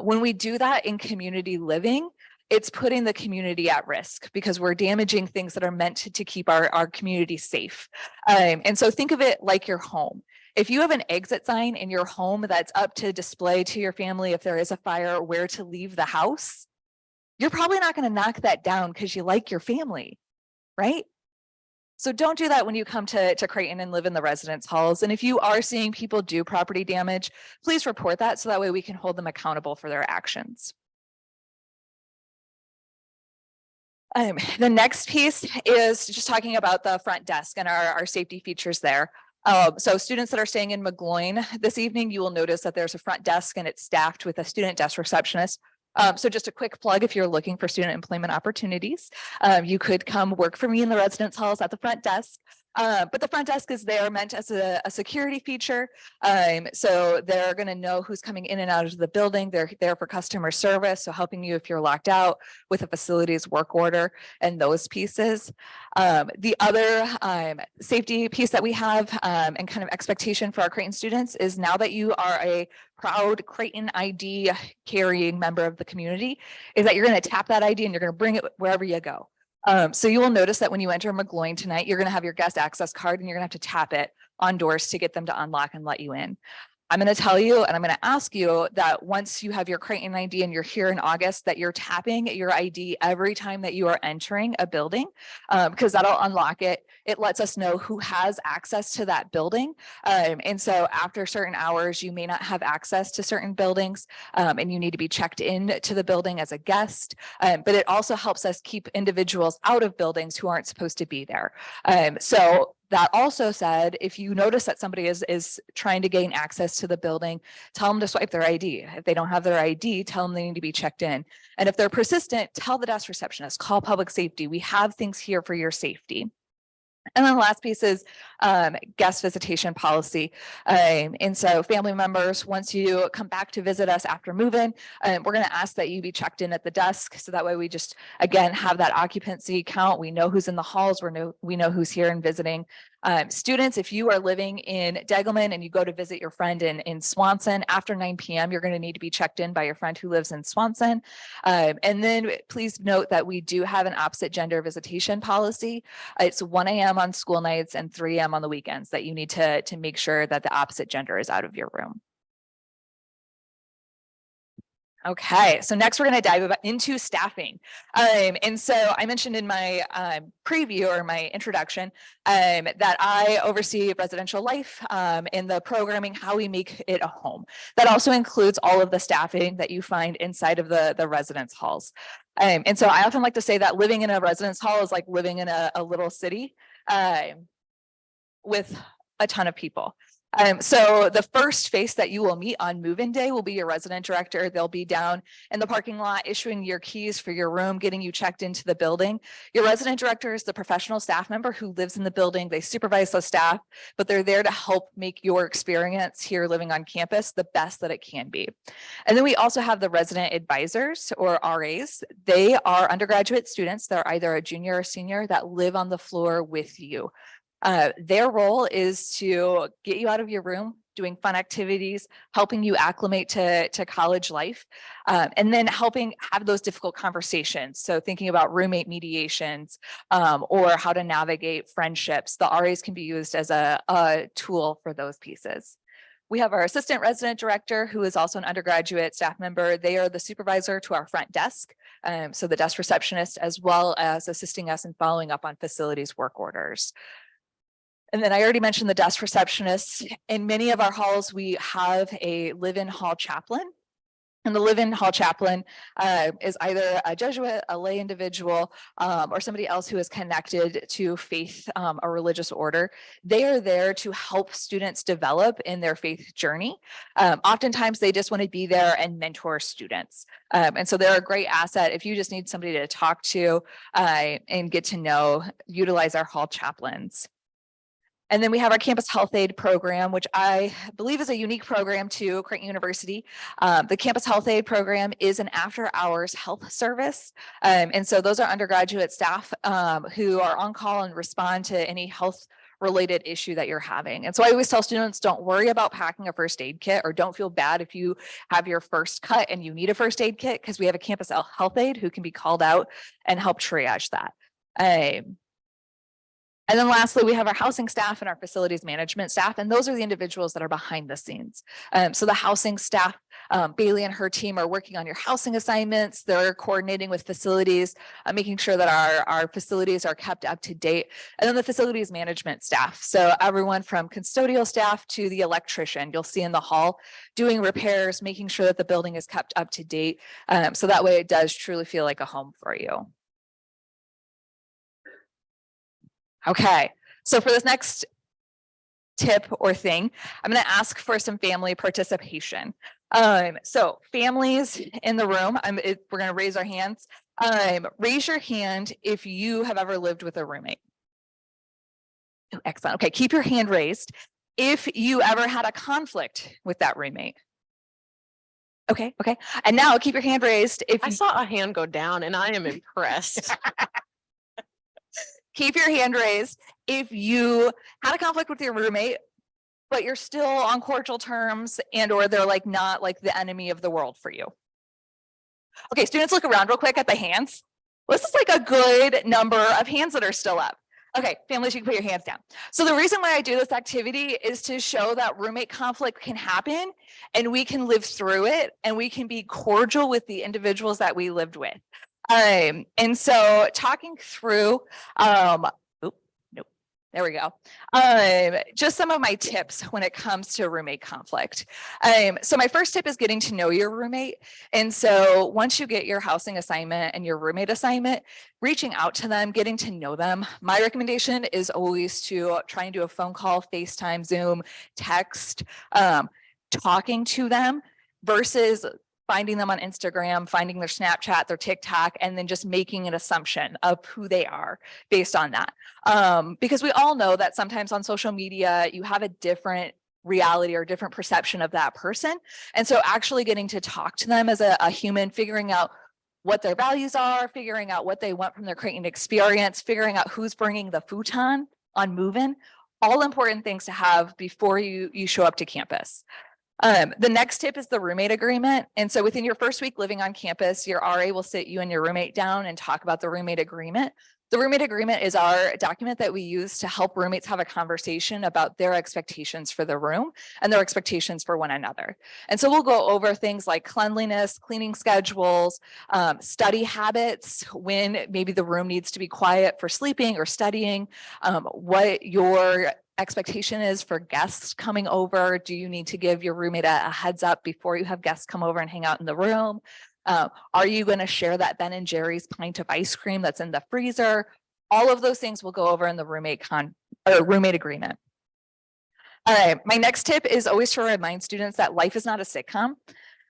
When we do that in community living, it's putting the community at risk because we're damaging things that are meant to keep our community safe. And so think of it like your home. If you have an exit sign in your home that's up to display to your family if there is a fire, where to leave the house, you're probably not going to knock that down because you like your family. Right? So don't do that when you come to Creighton and live in the residence halls. And if you are seeing people do property damage, please report that so that way we can hold them accountable for their actions. The next piece is just talking about the front desk and our safety features there. So students that are staying in McGloin this evening, you will notice that there's a front desk and it's staffed with a student desk receptionist. So just a quick plug, if you're looking for student employment opportunities, you could come work for me in the residence halls at the front desk. But the front desk is there meant as a security feature. So they're going to know who's coming in and out of the building. They're there for customer service. So helping you if you're locked out with a facilities work order and those pieces. The other safety piece that we have and kind of expectation for our Creighton students is now that you are a proud Creighton ID carrying member of the community, is that you're going to tap that ID and you're going to bring it wherever you go. So you will notice that when you enter McGloin tonight, you're going to have your guest access card and you're going to have to tap it on doors to get them to unlock and let you in. I'm going to tell you, and I'm going to ask you that once you have your Creighton ID and you're here in August, that you're tapping your ID every time that you are entering a building, because that'll unlock it. It lets us know who has access to that building. And so after certain hours, you may not have access to certain buildings and you need to be checked in to the building as a guest. But it also helps us keep individuals out of buildings who aren't supposed to be there. So that also said, if you notice that somebody is trying to gain access to the building, tell them to swipe their ID. If they don't have their ID, tell them they need to be checked in. And if they're persistent, tell the desk receptionist, call public safety. We have things here for your safety. And then the last piece is guest visitation policy. And so family members, once you come back to visit us after move-in, we're going to ask that you be checked in at the desk. So that way we just, again, have that occupancy count. We know who's in the halls. We know who's here and visiting. Students, if you are living in Degelman and you go to visit your friend in Swanson after 9 p.m., you're going to need to be checked in by your friend who lives in Swanson. And then please note that we do have an opposite gender visitation policy. It's 1 a.m. on school nights and 3 a.m. on the weekends that you need to make sure that the opposite gender is out of your room. Okay, so next we're going to dive into staffing. And so I mentioned in my preview or my introduction that I oversee residential life in the programming, how we make it a home. That also includes all of the staffing that you find inside of the residence halls. And so I often like to say that living in a residence hall is like living in a little city with a ton of people. So the first face that you will meet on move-in day will be your resident director. They'll be down in the parking lot issuing your keys for your room, getting you checked into the building. Your resident director is the professional staff member who lives in the building. They supervise the staff, but they're there to help make your experience here living on campus the best that it can be. And then we also have the resident advisors or RAs. They are undergraduate students that are either a junior or senior that live on the floor with you. Their role is to get you out of your room, doing fun activities, helping you acclimate to college life, and then helping have those difficult conversations. So thinking about roommate mediations or how to navigate friendships, the RAs can be used as a tool for those pieces. We have our assistant resident director, who is also an undergraduate staff member. They are the supervisor to our front desk. So the desk receptionist, as well as assisting us in following up on facilities work orders. And then I already mentioned the desk receptionist. In many of our halls, we have a live-in hall chaplain. And the live-in hall chaplain is either a Jesuit, a lay individual, or somebody else who is connected to faith, a religious order. They are there to help students develop in their faith journey. Oftentimes, they just want to be there and mentor students. And so they're a great asset. If you just need somebody to talk to and get to know, utilize our hall chaplains. And then we have our campus health aid program, which I believe is a unique program to Creighton University. The campus health aid program is an after hours health service. And so those are undergraduate staff who are on call and respond to any health related issue that you're having. And so I always tell students, don't worry about packing a first aid kit, or don't feel bad if you have your first cut and you need a first aid kit, because we have a campus health aide who can be called out and help triage that. And then lastly, we have our housing staff and our facilities management staff, and those are the individuals that are behind the scenes. So the housing staff, Bailey and her team are working on your housing assignments. They're coordinating with facilities, making sure that our facilities are kept up to date. And then the facilities management staff. So everyone from custodial staff to the electrician, you'll see in the hall, doing repairs, making sure that the building is kept up to date. So that way it does truly feel like a home for you. Okay, so for this next tip or thing, I'm going to ask for some family participation. So families in the room, we're going to raise our hands. Raise your hand if you have ever lived with a roommate. Oh, excellent. Okay, keep your hand raised if you ever had a conflict with that roommate. Okay, okay. And now keep your hand raised if I saw a hand go down and I am impressed. Keep your hand raised if you had a conflict with your roommate, but you're still on cordial terms and or they're like not like the enemy of the world for you. Okay, students, look around real quick at the hands. This is like a good number of hands that are still up. Okay, families, you can put your hands down. So the reason why I do this activity is to show that roommate conflict can happen and we can live through it and we can be cordial with the individuals that we lived with. And so talking through, there we go. Just some of my tips when it comes to roommate conflict. So my first tip is getting to know your roommate. And so once you get your housing assignment and your roommate assignment, reaching out to them, getting to know them. My recommendation is always to try and do a phone call, FaceTime, Zoom, text, talking to them versus finding them on Instagram, finding their Snapchat, their TikTok, and then just making an assumption of who they are based on that. Because we all know that sometimes on social media, you have a different reality or different perception of that person. And so actually getting to talk to them as a human, figuring out what their values are, figuring out what they want from their Creighton experience, figuring out who's bringing the futon on moving, all important things to have before you show up to campus. The next tip is the roommate agreement. And so within your first week living on campus, your RA will sit you and your roommate down and talk about the roommate agreement. The roommate agreement is our document that we use to help roommates have a conversation about their expectations for the room and their expectations for one another. And so we'll go over things like cleanliness, cleaning schedules, study habits, when maybe the room needs to be quiet for sleeping or studying, what your expectation is for guests coming over. Do you need to give your roommate a heads up before you have guests come over and hang out in the room? Are you going to share that Ben and Jerry's pint of ice cream that's in the freezer? All of those things will go over in the roommate agreement. All right, my next tip is always to remind students that life is not a sitcom.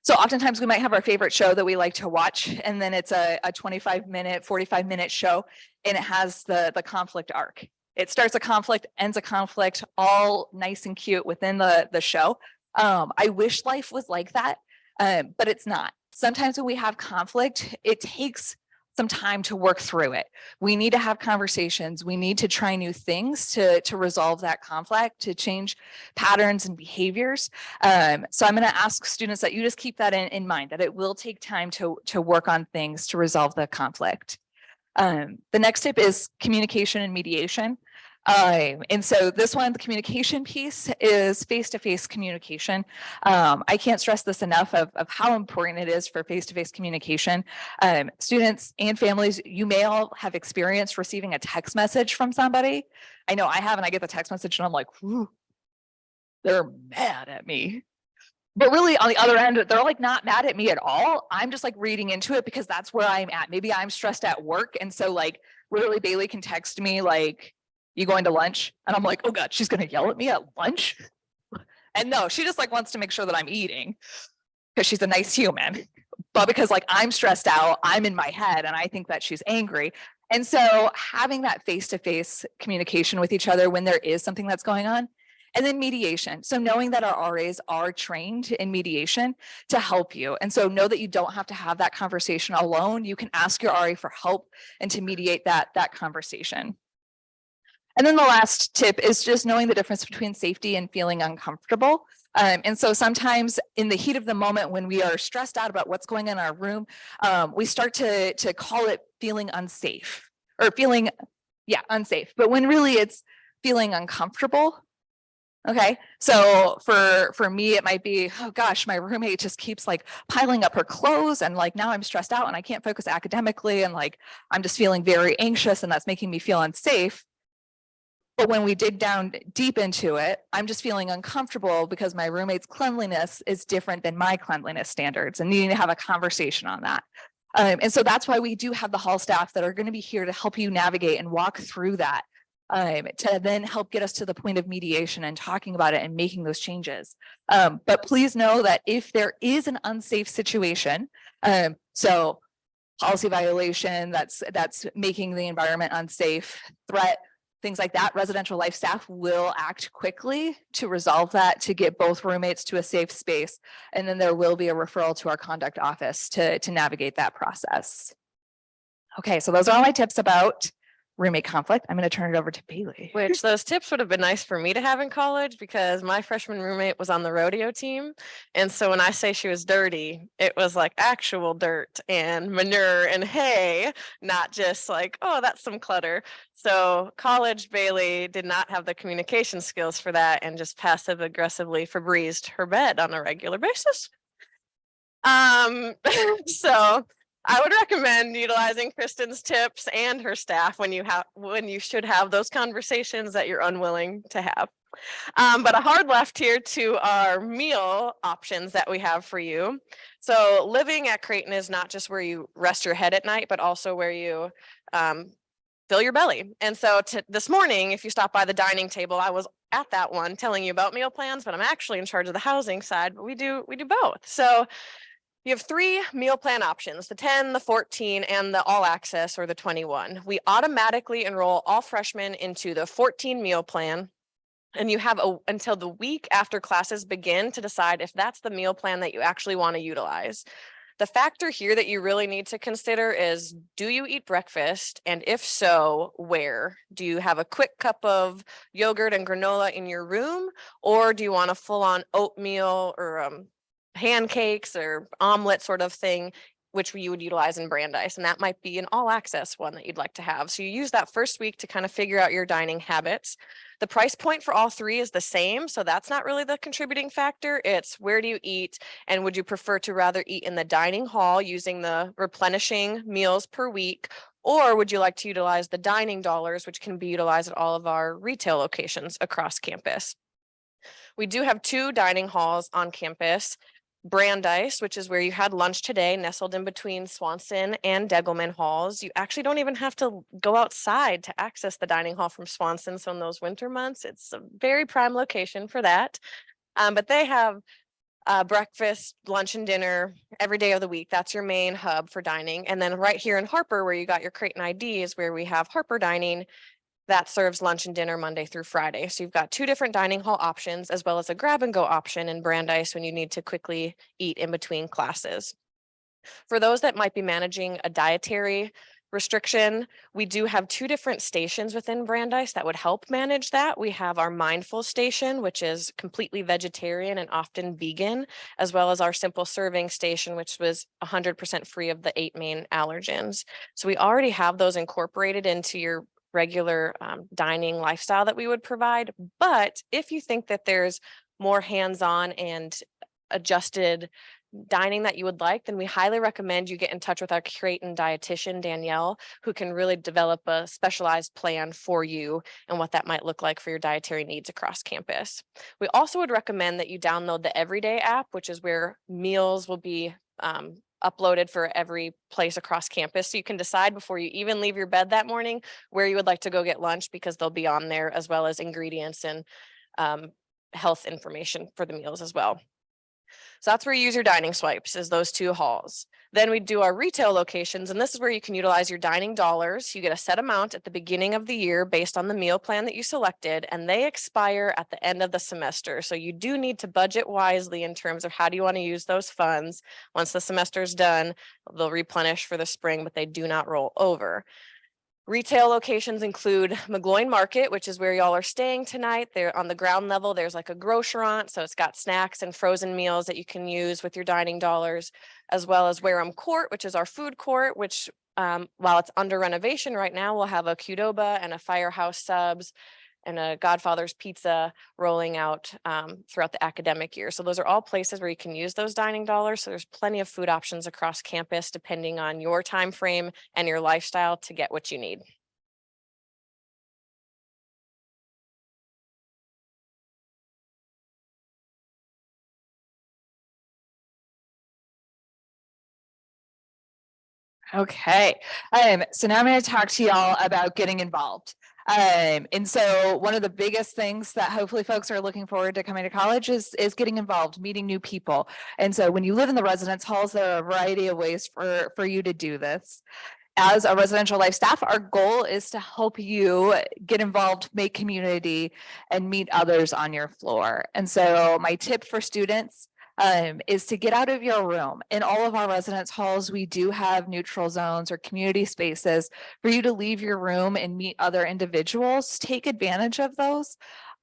So oftentimes we might have our favorite show that we like to watch, and then it's a 25-minute, 45-minute show, and it has the conflict arc. It starts a conflict, ends a conflict, all nice and cute within the show. I wish life was like that, but it's not. Sometimes when we have conflict, it takes some time to work through it. We need to have conversations. We need to try new things to resolve that conflict, to change patterns and behaviors. So I'm going to ask students that you just keep that in mind, that it will take time to work on things to resolve the conflict. The next tip is communication and mediation. And so this one, the communication piece is face-to-face communication. I can't stress this enough of how important it is for face-to-face communication. Students and families, you may all have experienced receiving a text message from somebody. I know I have, and I get the text message and I'm like, whew, they're mad at me. But really on the other end, they're like not mad at me at all. I'm just like reading into it because that's where I'm at. Maybe I'm stressed at work. And so like literally Bailey can text me like, you going to lunch? And I'm like, oh God, she's going to yell at me at lunch. And no, she just like wants to make sure that I'm eating because she's a nice human. But because like I'm stressed out, I'm in my head and I think that she's angry. And so having that face-to-face communication with each other when there is something that's going on. And then mediation. So knowing that our RAs are trained in mediation to help you. And so know that you don't have to have that conversation alone. You can ask your RA for help and to mediate that conversation. And then the last tip is just knowing the difference between safety and feeling uncomfortable. And so sometimes in the heat of the moment when we are stressed out about what's going on in our room, we start to call it feeling unsafe or feeling, unsafe. But when really it's feeling uncomfortable. Okay, so for me, it might be, oh gosh, my roommate just keeps like piling up her clothes and like now I'm stressed out and I can't focus academically and like I'm just feeling very anxious and that's making me feel unsafe. But when we dig down deep into it, I'm just feeling uncomfortable because my roommate's cleanliness is different than my cleanliness standards and needing to have a conversation on that. And so that's why we do have the hall staff that are going to be here to help you navigate and walk through that. To then help get us to the point of mediation and talking about it and making those changes. But please know that if there is an unsafe situation, so policy violation that's making the environment unsafe, threat, things like that, residential life staff will act quickly to resolve that, to get both roommates to a safe space. And then there will be a referral to our conduct office to navigate that process. Okay, so those are all my tips about roommate conflict. I'm going to turn it over to Bailey. Which those tips would have been nice for me to have in college because my freshman roommate was on the rodeo team. And so when I say she was dirty, it was like actual dirt and manure and hay, not just like, oh, that's some clutter. So college Bailey did not have the communication skills for that and just passive aggressively Febrezed her bed on a regular basis. So I would recommend utilizing Kristen's tips and her staff when you should have those conversations that you're unwilling to have. But a hard left here to our meal options that we have for you. So living at Creighton is not just where you rest your head at night, but also where you fill your belly. And so this morning, if you stop by the dining table, I was at that one telling you about meal plans, but I'm actually in charge of the housing side, but we do both. So You have 3 meal plan options, the 10, the 14, and the all access or the 21. We automatically enroll all freshmen into the 14 meal plan. And you have until the week after classes begin to decide if that's the meal plan that you actually want to utilize. The factor here that you really need to consider is, do you eat breakfast? And if so, where? Do you have a quick cup of yogurt and granola in your room? Or do you want a full-on oatmeal or pancakes or omelet sort of thing, which you would utilize in Brandeis? And that might be an all access one that you'd like to have. So you use that first week to kind of figure out your dining habits. The price point for all 3 is the same, so that's not really the contributing factor. It's where do you eat, and would you prefer to rather eat in the dining hall using the replenishing meals per week, or would you like to utilize the dining dollars, which can be utilized at all of our retail locations across campus? We do have 2 dining halls on campus. Brandeis, which is where you had lunch today, nestled in between Swanson and Degelman halls. You actually don't even have to go outside to access the dining hall from Swanson. So in those winter months, it's a very prime location for that. But they have breakfast, lunch, and dinner every day of the week. That's your main hub for dining. And then right here in Harper, where you got your Creighton ID, is where we have Harper Dining. That serves lunch and dinner Monday through Friday. So you've got 2 different dining hall options, as well as a grab and go option in Brandeis when you need to quickly eat in between classes. For those that might be managing a dietary restriction, we do have 2 different stations within Brandeis that would help manage that. We have our mindful station, which is completely vegetarian and often vegan, as well as our simple serving station, which was 100% free of the 8 main allergens. So we already have those incorporated into your regular dining lifestyle that we would provide. But if you think that there's more hands-on and adjusted dining that you would like, then we highly recommend you get in touch with our Creighton dietitian, Danielle, who can really develop a specialized plan for you and what that might look like for your dietary needs across campus. We also would recommend that you download the Everyday app, which is where meals will be uploaded for every place across campus. So you can decide before you even leave your bed that morning where you would like to go get lunch, because they'll be on there, as well as ingredients and health information for the meals as well. So that's where you use your dining swipes, is those 2 halls. Then we do our retail locations, and this is where you can utilize your dining dollars. You get a set amount at the beginning of the year based on the meal plan that you selected, and they expire at the end of the semester. So you do need to budget wisely in terms of how do you want to use those funds. Once the semester is done, they'll replenish for the spring, but they do not roll over. Retail locations include McGloin Market, which is where y'all are staying tonight. They're on the ground level. There's like a grocerant, so it's got snacks and frozen meals that you can use with your dining dollars, as well as Wareham Court, which is our food court, which while it's under renovation right now, we'll have a Qdoba and a Firehouse Subs and a Godfather's Pizza rolling out throughout the academic year. So those are all places where you can use those dining dollars. So there's plenty of food options across campus, depending on your time frame and your lifestyle, to get what you need. Okay, so now I'm going to talk to y'all about getting involved. And so one of the biggest things that hopefully folks are looking forward to coming to college is getting involved, meeting new people. And so when you live in the residence halls, there are a variety of ways for you to do this. As a residential life staff, our goal is to help you get involved, make community, and meet others on your floor. And so my tip for students is to get out of your room. In all of our residence halls, we do have neutral zones or community spaces for you to leave your room and meet other individuals. Take advantage of those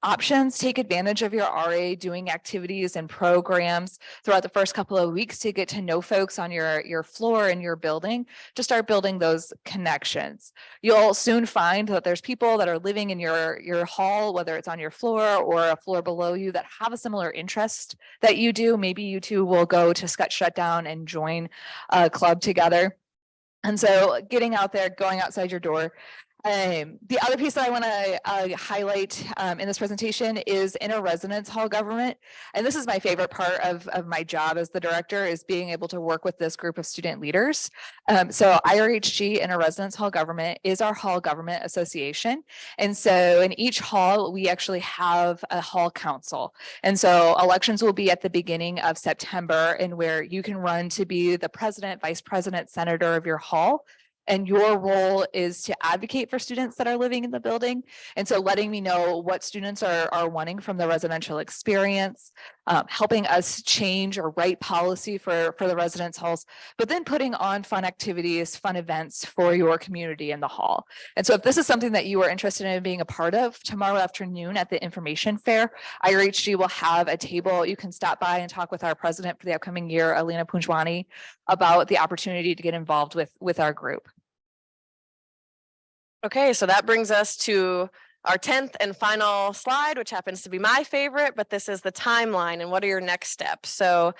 options. Take advantage of your RA doing activities and programs throughout the first couple of weeks to get to know folks on your floor and your building, to start building those connections. You'll soon find that there's people that are living in your hall, whether it's on your floor or a floor below you, that have a similar interest that you do. Maybe you two will go to Scott Shutdown and join a club together. And so getting out there, going outside your door, The other piece that I want to highlight in this presentation is inner residence hall government. And this is my favorite part of my job as the director, is being able to work with this group of student leaders. So IRHG, Inner Residence Hall Government, is our hall government association. And so in each hall, we actually have a hall council. And so elections will be at the beginning of September, and where you can run to be the president, vice president, senator of your hall. And your role is to advocate for students that are living in the building. And so letting me know what students are wanting from the residential experience, helping us change or write policy for the residence halls, but then putting on fun activities, fun events for your community in the hall. And so if this is something that you are interested in being a part of, tomorrow afternoon at the information fair, IRHG will have a table. You can stop by and talk with our president for the upcoming year, Alina Punjwani, about the opportunity to get involved with our group. Okay, so that brings us to our 10th and final slide, which happens to be my favorite, but this is the timeline and what are your next steps? So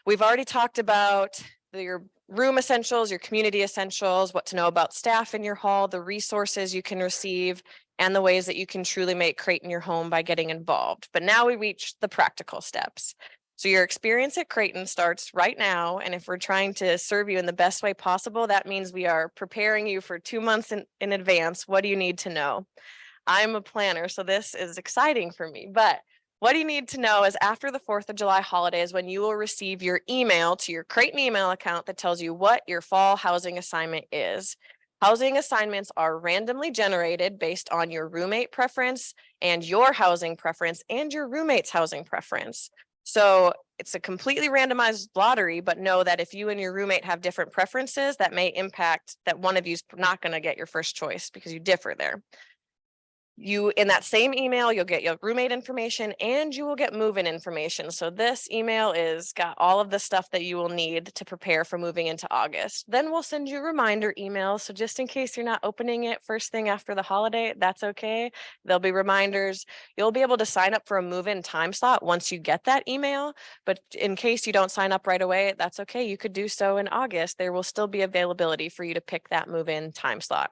we've already talked about your room essentials, your community essentials, what to know about staff in your hall, the resources you can receive, and the ways that you can truly make Creighton your home by getting involved. But now we reach the practical steps. So your experience at Creighton starts right now. And if we're trying to serve you in the best way possible, that means we are preparing you for 2 months in advance. What do you need to know? I'm a planner, so this is exciting for me. But what do you need to know is after the 4th of July holidays, when you will receive your email to your Creighton email account that tells you what your fall housing assignment is. Housing assignments are randomly generated based on your roommate preference and your housing preference and your roommate's housing preference. So it's a completely randomized lottery, but know that if you and your roommate have different preferences, that may impact that one of you is not going to get your first choice because you differ there. You, in that same email, you'll get your roommate information and you will get move-in information. So this email is got all of the stuff that you will need to prepare for moving into August. Then we'll send you reminder emails. So just in case you're not opening it first thing after the holiday, that's okay. There'll be reminders. You'll be able to sign up for a move-in time slot once you get that email. But in case you don't sign up right away, that's okay. You could do so in August. There will still be availability for you to pick that move-in time slot.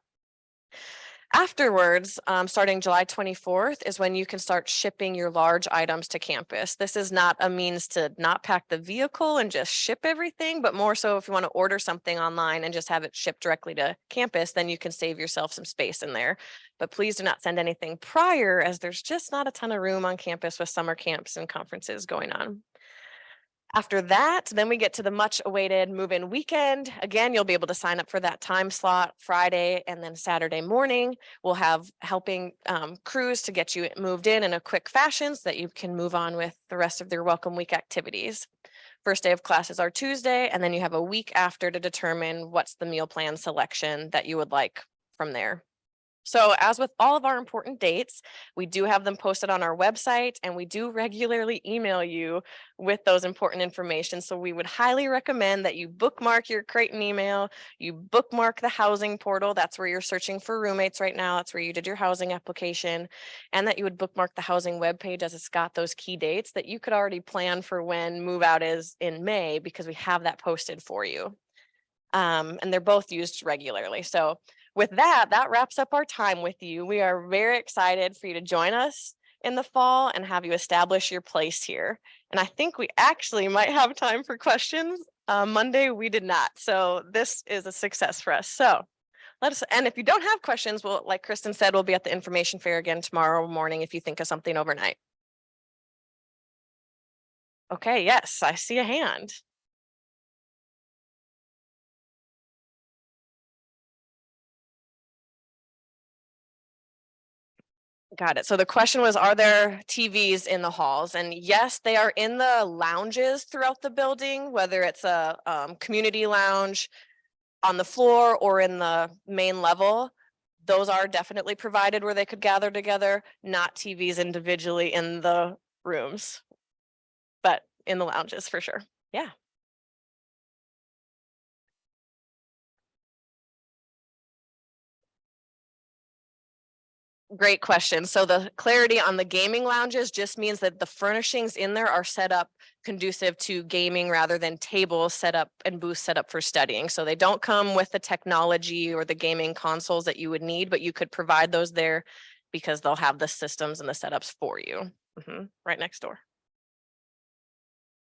Afterwards, starting July 24th is when you can start shipping your large items to campus. This is not a means to not pack the vehicle and just ship everything, but more so if you want to order something online and just have it shipped directly to campus, then you can save yourself some space in there. But please do not send anything prior, as there's just not a ton of room on campus with summer camps and conferences going on. After that, then we get to the much awaited move-in weekend. Again, you'll be able to sign up for that time slot Friday and then Saturday morning. We'll have helping crews to get you moved in a quick fashion so that you can move on with the rest of their welcome week activities. First day of classes are Tuesday, and then you have a week after to determine what's the meal plan selection that you would like from there. So as with all of our important dates, we do have them posted on our website, and we do regularly email you with those important information. So we would highly recommend that you bookmark your Creighton email, you bookmark the housing portal. That's where you're searching for roommates right now. That's where you did your housing application, and that you would bookmark the housing webpage, as it's got those key dates that you could already plan for when move out is in May, because we have that posted for you. And they're both used regularly. So with that, that wraps up our time with you. We are very excited for you to join us in the fall and have you establish your place here. And I think we actually might have time for questions. Monday, we did not. So this is a success for us. So let us, and if you don't have questions, we'll, like Kristen said, we'll be at the information fair again tomorrow morning if you think of something overnight. Okay, yes, I see a hand. Got it. So the question was, are there TVs in the halls? And yes, they are in the lounges throughout the building, whether it's a community lounge on the floor or in the main level. Those are definitely provided where they could gather together, not TVs individually in the rooms, but in the lounges for sure. Yeah. Great question. So the clarity on the gaming lounges just means that the furnishings in there are set up conducive to gaming rather than tables set up and booths set up for studying. So they don't come with the technology or the gaming consoles that you would need, but you could provide those there because they'll have the systems and the setups for you. Right next door.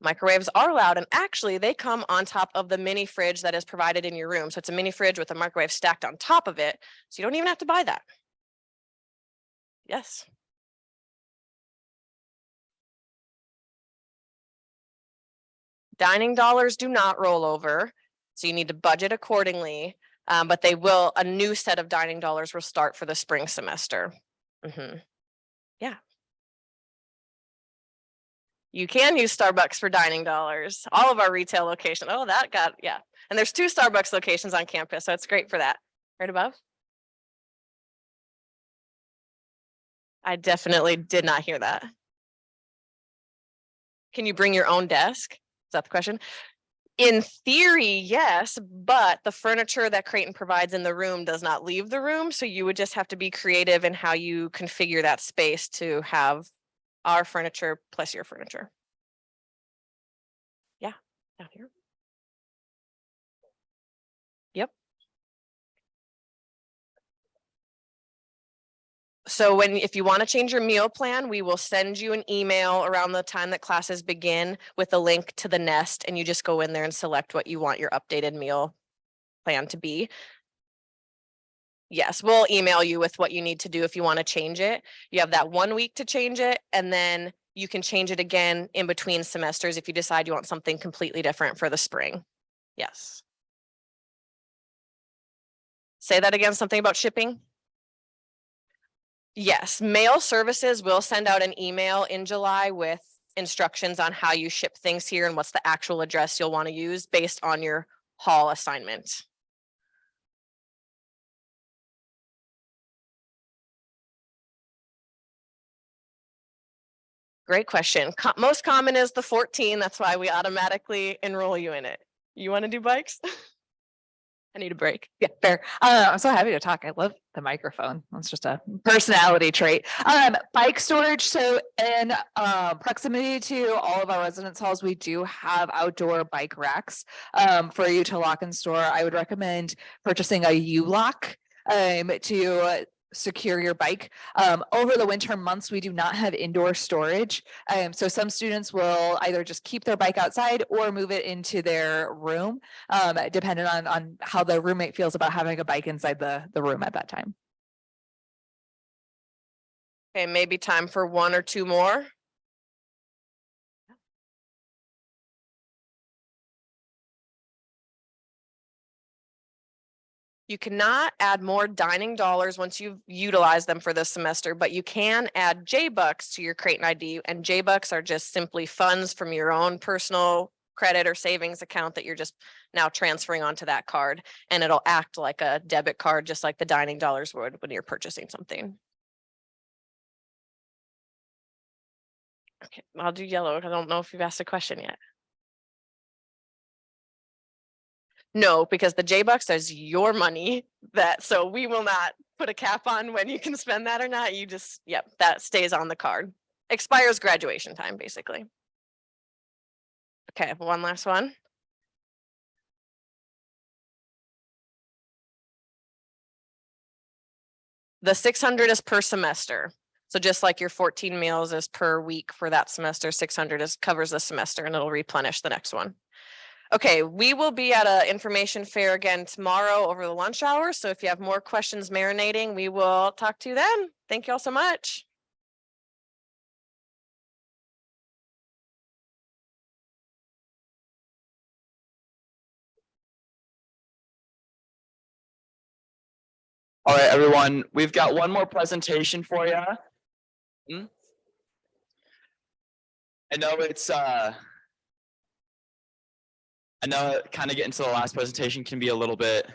Microwaves are allowed, and actually they come on top of the mini fridge that is provided in your room. So it's a mini fridge with a microwave stacked on top of it. So you don't even have to buy that. Yes. Dining dollars do not roll over, so you need to budget accordingly, but they will, a new set of dining dollars will start for the spring semester. Yeah. You can use Starbucks for dining dollars. All of our retail locations. Oh, that got, yeah. And there's 2 Starbucks locations on campus, so it's great for that. Right above? I definitely did not hear that. Can you bring your own desk? Is that the question? In theory, yes, but the furniture that Creighton provides in the room does not leave the room. So you would just have to be creative in how you configure that space to have our furniture plus your furniture. Yeah, down here. Yep. So if you want to change your meal plan, we will send you an email around the time that classes begin with a link to the Nest, and you just go in there and select what you want your updated meal plan to be. Yes, we'll email you with what you need to do if you want to change it. You have that 1 week to change it, and then you can change it again in between semesters if you decide you want something completely different for the spring. Yes. Say that again, something about shipping. Yes, mail services will send out an email in July with instructions on how you ship things here and what's the actual address you'll want to use based on your hall assignment. Great question. Most common is the 14. That's why we automatically enroll you in it. You want to do bikes? I need a break. Yeah, fair. I'm so happy to talk. I love the microphone. That's just a personality trait. Bike storage. So in proximity to all of our residence halls, we do have outdoor bike racks for you to lock and store. I would recommend purchasing a U-lock to secure your bike. Over the winter months, we do not have indoor storage. So some students will either just keep their bike outside or move it into their room, depending on how the roommate feels about having a bike inside the room at that time. Okay, maybe time for 1 or 2 more. You cannot add more dining dollars once you've utilized them for this semester, but you can add J-Bucks to your Creighton ID, and J-Bucks are just simply funds from your own personal credit or savings account that you're just now transferring onto that card, and it'll act like a debit card, just like the dining dollars would when you're purchasing something. Okay, I'll do yellow. I don't know if you've asked a question yet. No, because the J-Bucks is your money, so we will not put a cap on when you can spend that or not. You just, yep, that stays on the card. Expires graduation time, basically. Okay, one last one. The 600 is per semester. So just like your 14 meals is per week for that semester, 600 covers the semester, and it'll replenish the next one. Okay, we will be at an information fair again tomorrow over the lunch hour. So if you have more questions marinating, we will talk to you then. Thank you all so much. All right, everyone, we've got one more presentation for you. I know I know kind of getting to the last presentation can be a little bit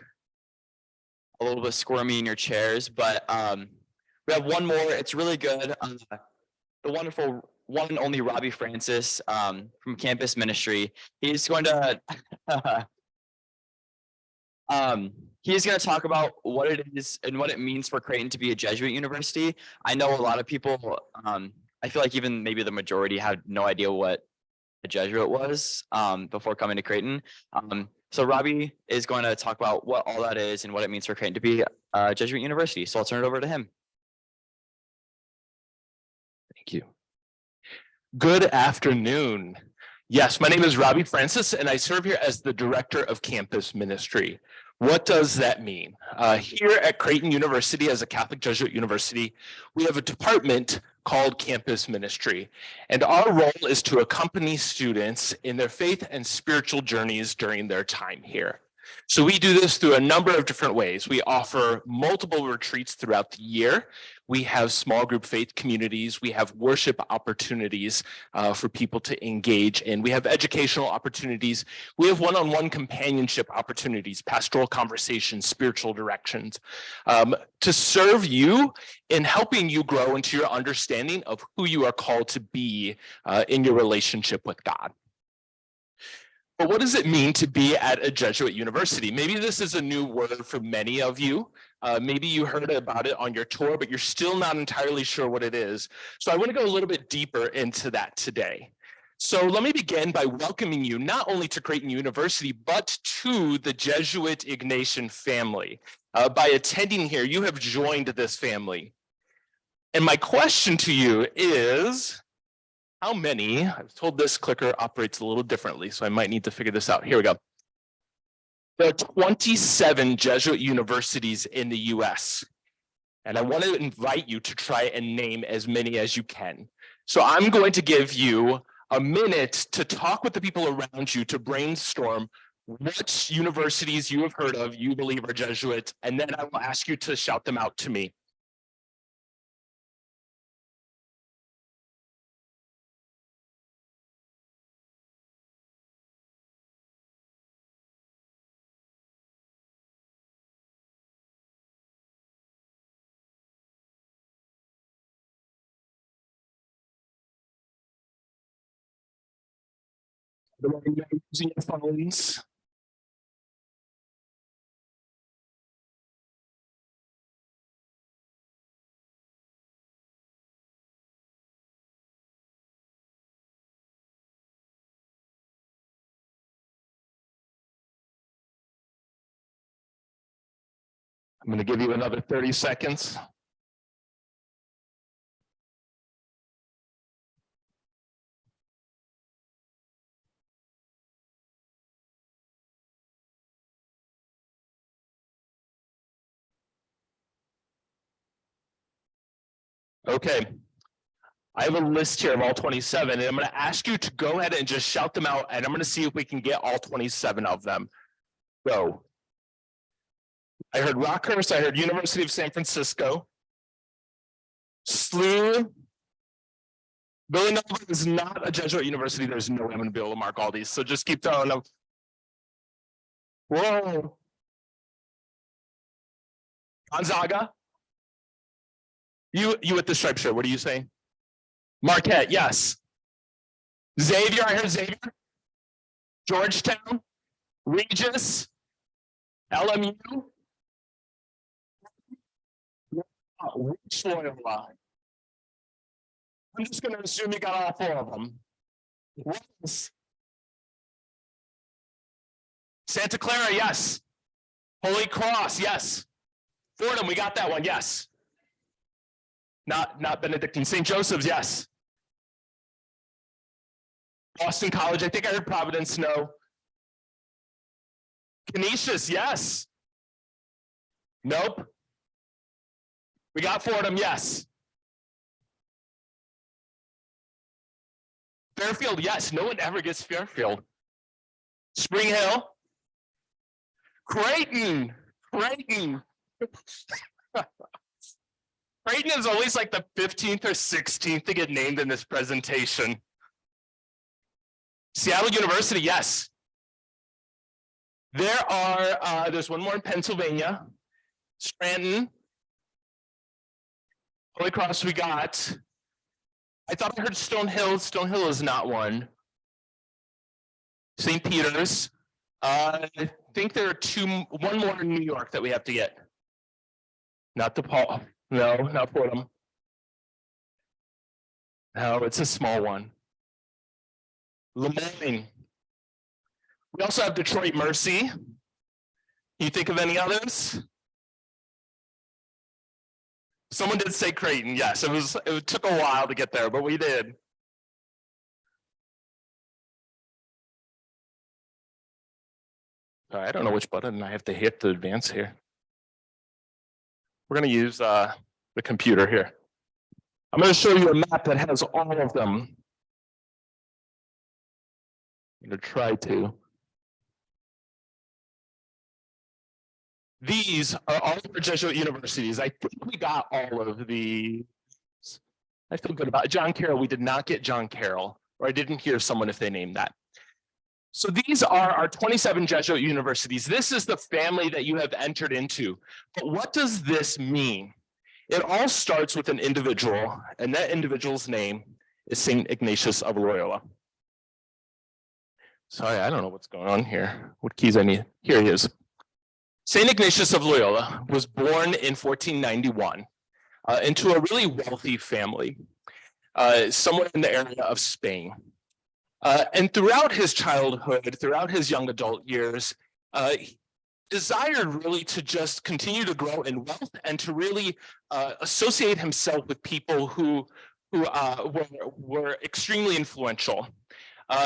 squirmy in your chairs, but we have one more. It's really good. The wonderful one and only Robbie Francis from Campus Ministry. He's going to He's going to talk about what it is and what it means for Creighton to be a Jesuit university. I know a lot of people, I feel like even maybe the majority had no idea what a Jesuit was before coming to Creighton. So Robbie is going to talk about what all that is and what it means for Creighton to be a Jesuit university. So I'll turn it over to him. Thank you. Good afternoon. Yes, my name is Robbie Francis, and I serve here as the Director of Campus Ministry. What does that mean? Here at Creighton University, as a Catholic Jesuit university, we have a department called Campus Ministry, and our role is to accompany students in their faith and spiritual journeys during their time here. So we do this through a number of different ways. We offer multiple retreats throughout the year. We have small group faith communities. We have worship opportunities for people to engage in. We have educational opportunities. We have one-on-one companionship opportunities, pastoral conversations, spiritual directions, to serve you in helping you grow into your understanding of who you are called to be in your relationship with God. But what does it mean to be at a Jesuit university? Maybe this is a new word for many of you. Maybe you heard about it on your tour, but you're still not entirely sure what it is. So I want to go a little bit deeper into that today. So let me begin by welcoming you not only to Creighton University, but to the Jesuit Ignatian family. By attending here, you have joined this family. And my question to you is, how many, I was told this clicker operates a little differently, so I might need to figure this out. Here we go. There are 27 Jesuit universities in the US, and I want to invite you to try and name as many as you can. So I'm going to give you a minute to talk with the people around you to brainstorm which universities you have heard of, you believe are Jesuit, and then I will ask you to shout them out to me. Using your phones. I'm going to give you another 30 seconds. Okay, I have a list here of all 27, and I'm going to ask you to go ahead and just shout them out, and I'm going to see if we can get all 27 of them. Go. I heard Rockhurst, I heard University of San Francisco. SLU. Villanova is not a Jesuit university. There's no way I'm going to be able to mark all these, so just keep throwing them. Whoa. Gonzaga. You with the striped shirt, what are you saying? Marquette, yes. Xavier, I heard Xavier. Georgetown, Regis, LMU. Which Loyola? I'm just going to assume you got all 4 of them. What else? Santa Clara, yes. Holy Cross, yes. Fordham, we got that one, yes. Not Benedictine. St. Joseph's, yes. Boston College, I think I heard Providence, no. Canisius, yes. Nope. We got Fordham, yes. Fairfield, yes. No one ever gets Fairfield. Spring Hill. Creighton. Creighton. Creighton is always like the 15th or 16th to get named in this presentation. Seattle University, yes. There's one more in Pennsylvania. Scranton. Holy Cross we got. I thought I heard Stonehill. Stonehill is not one. St. Peter's. think there are one more in New York that we have to get. Not DePaul. No, not Fordham. No, it's a small one. Lemoyne. We also have Detroit Mercy. Can you think of any others? Someone did say Creighton. Yes, it took a while to get there, but we did. I don't know which button I have to hit to advance here. We're going to use the computer here. I'm going to show you a map that has all of them. I'm going to try to. These are all of our Jesuit universities. I think we got all of these. I feel good about it. John Carroll, we did not get John Carroll, or I didn't hear someone if they named that. So these are our 27 Jesuit universities. This is the family that you have entered into. But what does this mean? It all starts with an individual, and that individual's name is St. Ignatius of Loyola. Sorry, I don't know what's going on here. What keys I need? Here he is. St. Ignatius of Loyola was born in 1491 into a really wealthy family, somewhere in the area of Spain. And throughout his childhood, throughout his young adult years, he desired really to just continue to grow in wealth and to really associate himself with people who were extremely influential.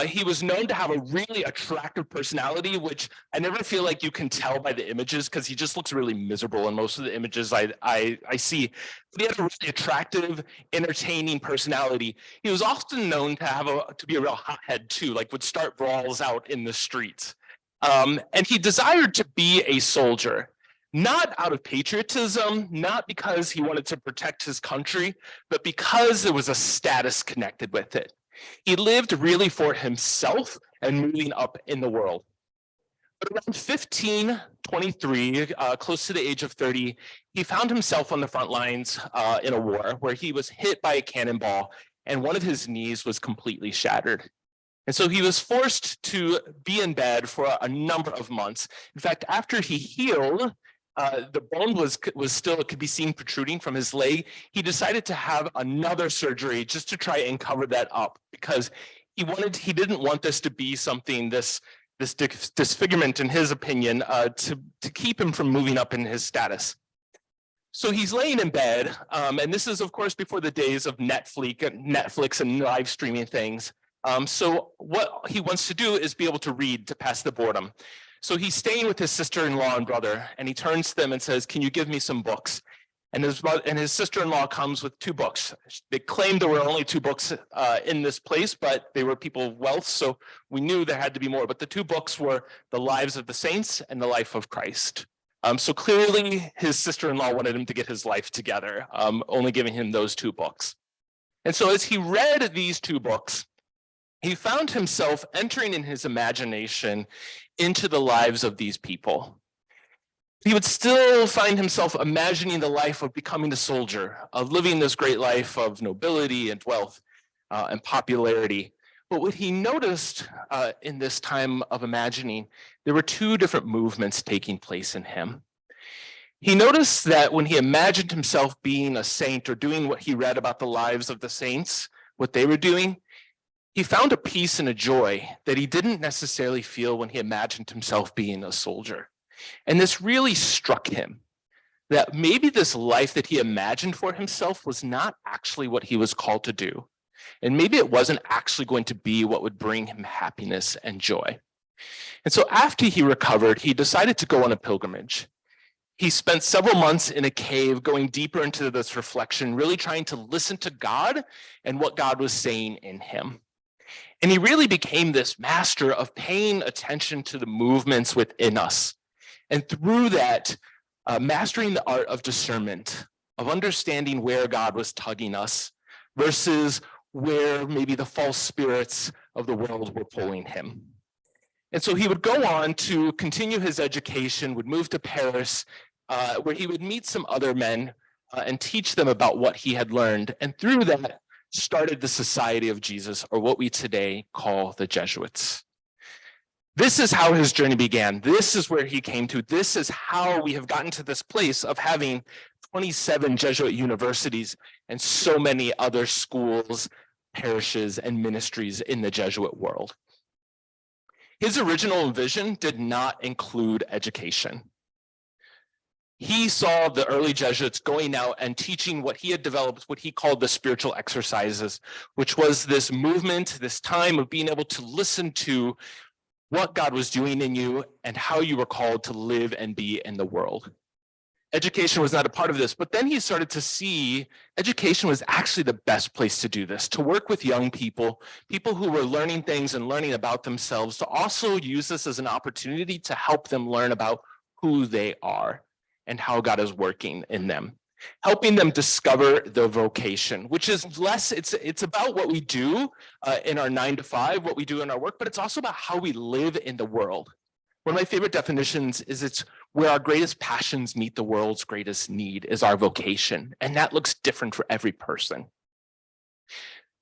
He was known to have a really attractive personality, which I never feel like you can tell by the images because he just looks really miserable in most of the images I see. But he had a really attractive, entertaining personality. He was often known to be a real hothead too, like would start brawls out in the streets. And he desired to be a soldier, not out of patriotism, not because he wanted to protect his country, but because there was a status connected with it. He lived really for himself and moving up in the world. But around 1523, close to the age of 30, he found himself on the front lines in a war where he was hit by a cannonball and one of his knees was completely shattered. And so he was forced to be in bed for a number of months. In fact, after he healed, the bone could be seen protruding from his leg. He decided to have another surgery just to try and cover that up because he didn't want this to be something, this disfigurement in his opinion, to keep him from moving up in his status. So he's laying in bed, and this is of course before the days of Netflix and live streaming things. So what he wants to do is be able to read to pass the boredom. So he's staying with his sister-in-law and brother, and he turns to them and says, "Can you give me some books?" And his sister-in-law comes with 2 books. They claimed there were only 2 books in this place, but they were people of wealth, so we knew there had to be more. But the 2 books were The Lives of the Saints and The Life of Christ. So clearly his sister-in-law wanted him to get his life together, only giving him those 2 books. And so as he read these 2 books, he found himself entering in his imagination into the lives of these people. He would still find himself imagining the life of becoming a soldier, of living this great life of nobility and wealth and popularity. But what he noticed in this time of imagining, there were 2 different movements taking place in him. He noticed that when he imagined himself being a saint or doing what he read about the lives of the saints, what they were doing, he found a peace and a joy that he didn't necessarily feel when he imagined himself being a soldier. And this really struck him, that maybe this life that he imagined for himself was not actually what he was called to do. And maybe it wasn't actually going to be what would bring him happiness and joy. And so after he recovered, he decided to go on a pilgrimage. He spent several months in a cave going deeper into this reflection, really trying to listen to God and what God was saying in him. And he really became this master of paying attention to the movements within us. And through that, mastering the art of discernment, of understanding where God was tugging us versus where maybe the false spirits of the world were pulling him. And so he would go on to continue his education, would move to Paris, where he would meet some other men and teach them about what he had learned. And through that, started the Society of Jesus, or what we today call the Jesuits. This is how his journey began. This is where he came to. This is how we have gotten to this place of having 27 Jesuit universities and so many other schools, parishes, and ministries in the Jesuit world. His original vision did not include education. He saw the early Jesuits going out and teaching what he had developed, what he called the spiritual exercises, which was this movement, this time of being able to listen to what God was doing in you and how you were called to live and be in the world. Education was not a part of this, but then he started to see education was actually the best place to do this, to work with young people, people who were learning things and learning about themselves, to also use this as an opportunity to help them learn about who they are and how God is working in them, helping them discover their vocation, which is less, it's about what we do in our 9 to 5, what we do in our work, but it's also about how we live in the world. One of my favorite definitions is it's where our greatest passions meet the world's greatest need is our vocation. And that looks different for every person.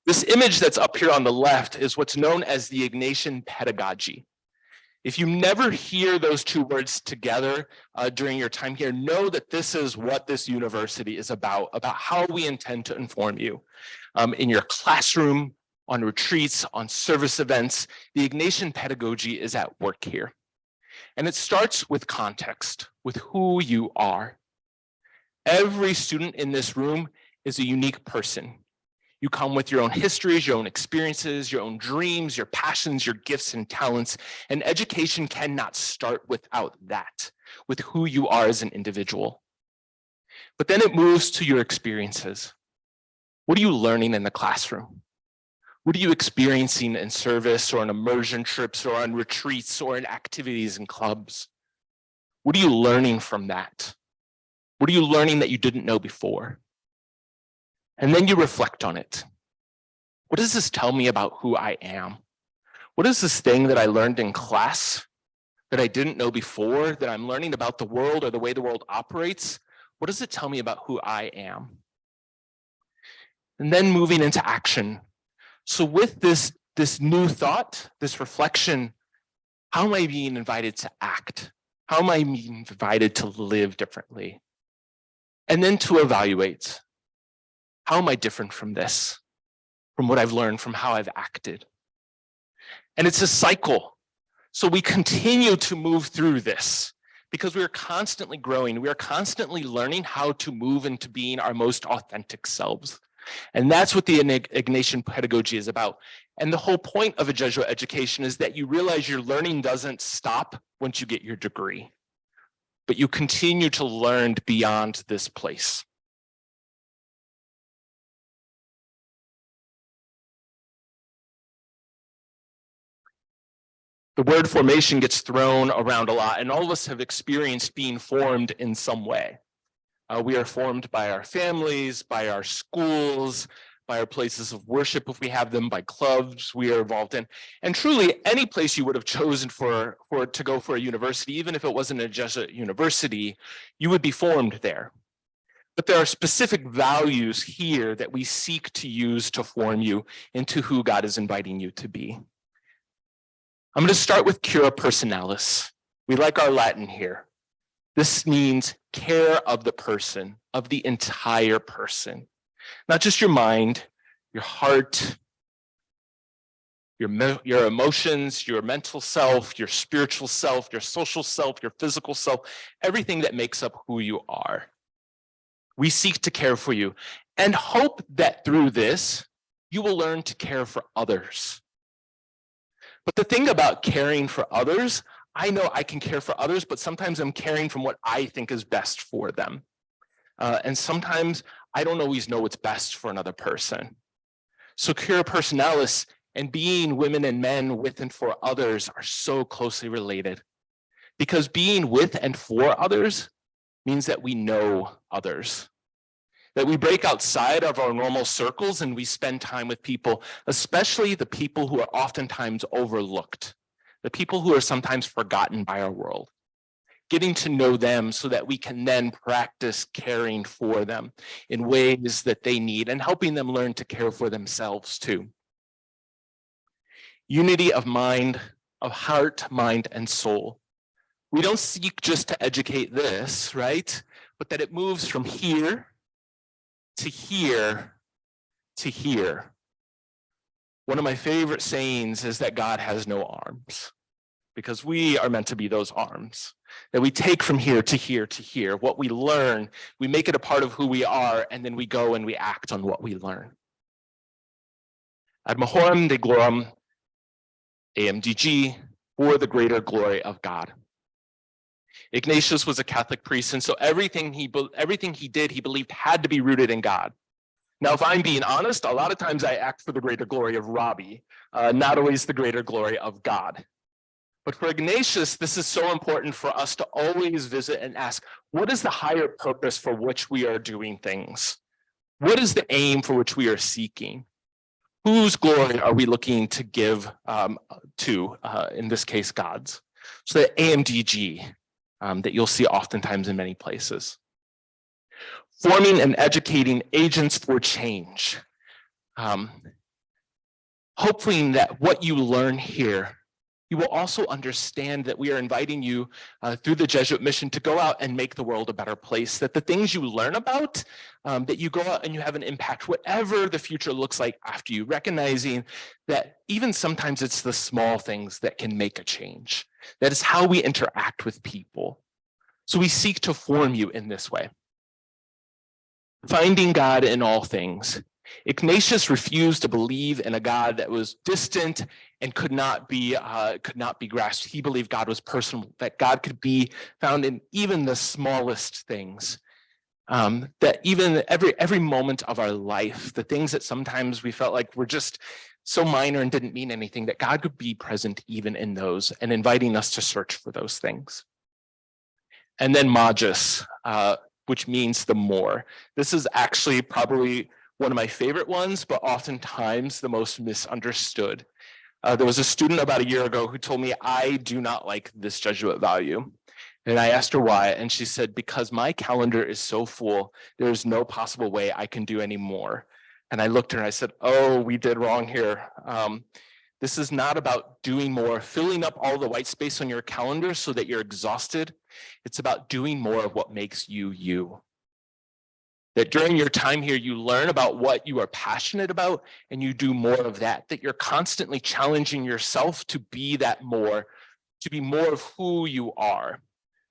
This image that's up here on the left is what's known as the Ignatian pedagogy. If you never hear those two words together during your time here, know that this is what this university is about how we intend to inform you. In your classroom, on retreats, on service events, the Ignatian pedagogy is at work here. And it starts with context, with who you are. Every student in this room is a unique person. You come with your own histories, your own experiences, your own dreams, your passions, your gifts and talents, and education cannot start without that, with who you are as an individual. But then it moves to your experiences. What are you learning in the classroom? What are you experiencing in service or on immersion trips or on retreats or in activities and clubs? What are you learning from that? What are you learning that you didn't know before? And then you reflect on it. What does this tell me about who I am? What is this thing that I learned in class that I didn't know before, that I'm learning about the world or the way the world operates? What does it tell me about who I am? And then moving into action. So with this new thought, this reflection, how am I being invited to act? How am I being invited to live differently? And then to evaluate, how am I different from this, from what I've learned, from how I've acted? And it's a cycle. So we continue to move through this because we are constantly growing. We are constantly learning how to move into being our most authentic selves. And that's what the Ignatian pedagogy is about. And the whole point of a Jesuit education is that you realize your learning doesn't stop once you get your degree, but you continue to learn beyond this place. The word formation gets thrown around a lot, and all of us have experienced being formed in some way. We are formed by our families, by our schools, by our places of worship, if we have them, by clubs we are involved in. And truly, any place you would have chosen to go for a university, even if it wasn't a Jesuit university, you would be formed there. But there are specific values here that we seek to use to form you into who God is inviting you to be. I'm going to start with cura personalis. We like our Latin here. This means care of the person, of the entire person, not just your mind, your heart, your emotions, your mental self, your spiritual self, your social self, your physical self, everything that makes up who you are. We seek to care for you and hope that through this, you will learn to care for others. But the thing about caring for others, I know I can care for others, but sometimes I'm caring from what I think is best for them. And sometimes I don't always know what's best for another person. So cura personalis and being women and men with and for others are so closely related. Because being with and for others means that we know others. That we break outside of our normal circles and we spend time with people, especially the people who are oftentimes overlooked. The people who are sometimes forgotten by our world, getting to know them so that we can then practice caring for them in ways that they need and helping them learn to care for themselves too. Unity of mind, of heart, mind, and soul. We don't seek just to educate this, right? But that it moves from here to here to here. One of my favorite sayings is that God has no arms, because we are meant to be those arms, that we take from here to here to here. What we learn, we make it a part of who we are, and then we go and we act on what we learn. Ad majorem Dei glorum, AMDG, for the greater glory of God. Ignatius was a Catholic priest, and so everything he did, he believed had to be rooted in God. Now, if I'm being honest, a lot of times I act for the greater glory of Robbie, not always the greater glory of God. But for Ignatius, this is so important for us to always visit and ask, what is the higher purpose for which we are doing things? What is the aim for which we are seeking? Whose glory are we looking to give to, in this case, God's? So the AMDG that you'll see oftentimes in many places. Forming and educating agents for change. Hoping that what you learn here, you will also understand that we are inviting you through the Jesuit mission to go out and make the world a better place, that the things you learn about, that you go out and you have an impact, whatever the future looks like after you, recognizing that even sometimes it's the small things that can make a change. That is how we interact with people. So we seek to form you in this way. Finding God in all things. Ignatius refused to believe in a God that was distant and could not be grasped. He believed God was personal, that God could be found in even the smallest things. That even every moment of our life, the things that sometimes we felt like were just so minor and didn't mean anything, that God could be present even in those and inviting us to search for those things. And then magis, which means the more. This is actually probably one of my favorite ones, but oftentimes the most misunderstood. There was a student about a year ago who told me, I do not like this Jesuit value. And I asked her why, and she said, because my calendar is so full, there's no possible way I can do any more. And I looked at her and I said, oh, we did wrong here. This is not about doing more, filling up all the white space on your calendar so that you're exhausted. It's about doing more of what makes you you. That during your time here, you learn about what you are passionate about and you do more of that, that you're constantly challenging yourself to be that more, to be more of who you are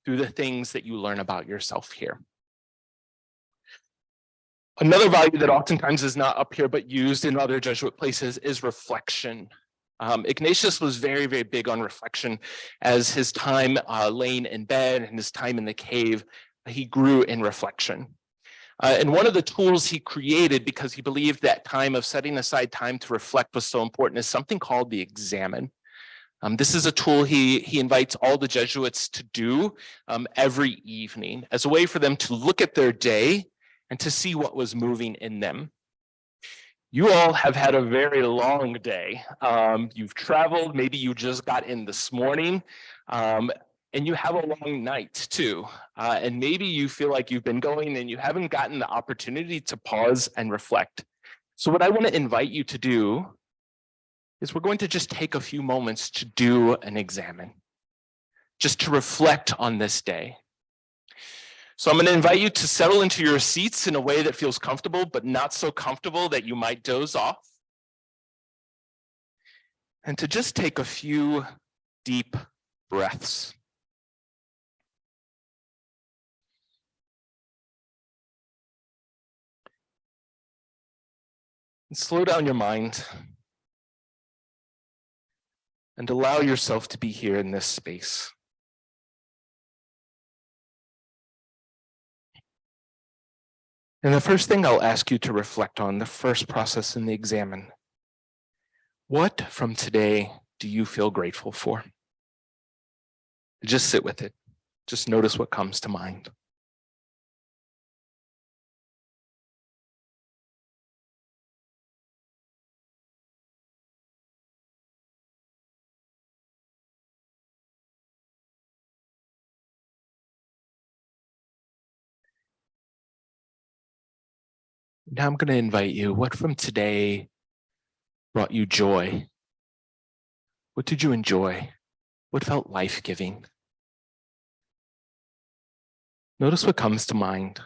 through the things that you learn about yourself here. Another value that oftentimes is not up here but used in other Jesuit places is reflection. Ignatius was very, very big on reflection. As his time laying in bed and his time in the cave, he grew in reflection. And one of the tools he created, because he believed that time of setting aside time to reflect was so important, is something called the examen. This is a tool he invites all the Jesuits to do every evening as a way for them to look at their day and to see what was moving in them. You all have had a very long day. You've traveled, maybe you just got in this morning, and you have a long night too. And maybe you feel like you've been going and you haven't gotten the opportunity to pause and reflect. So what I want to invite you to do is we're going to just take a few moments to do an examen, just to reflect on this day. So I'm going to invite you to settle into your seats in a way that feels comfortable, but not so comfortable that you might doze off. And to just take a few deep breaths. And slow down your mind. And allow yourself to be here in this space. And the first thing I'll ask you to reflect on, the first process in the examen, what from today do you feel grateful for? Just sit with it. Just notice what comes to mind. Now I'm going to invite you, what from today brought you joy? What did you enjoy? What felt life-giving? Notice what comes to mind.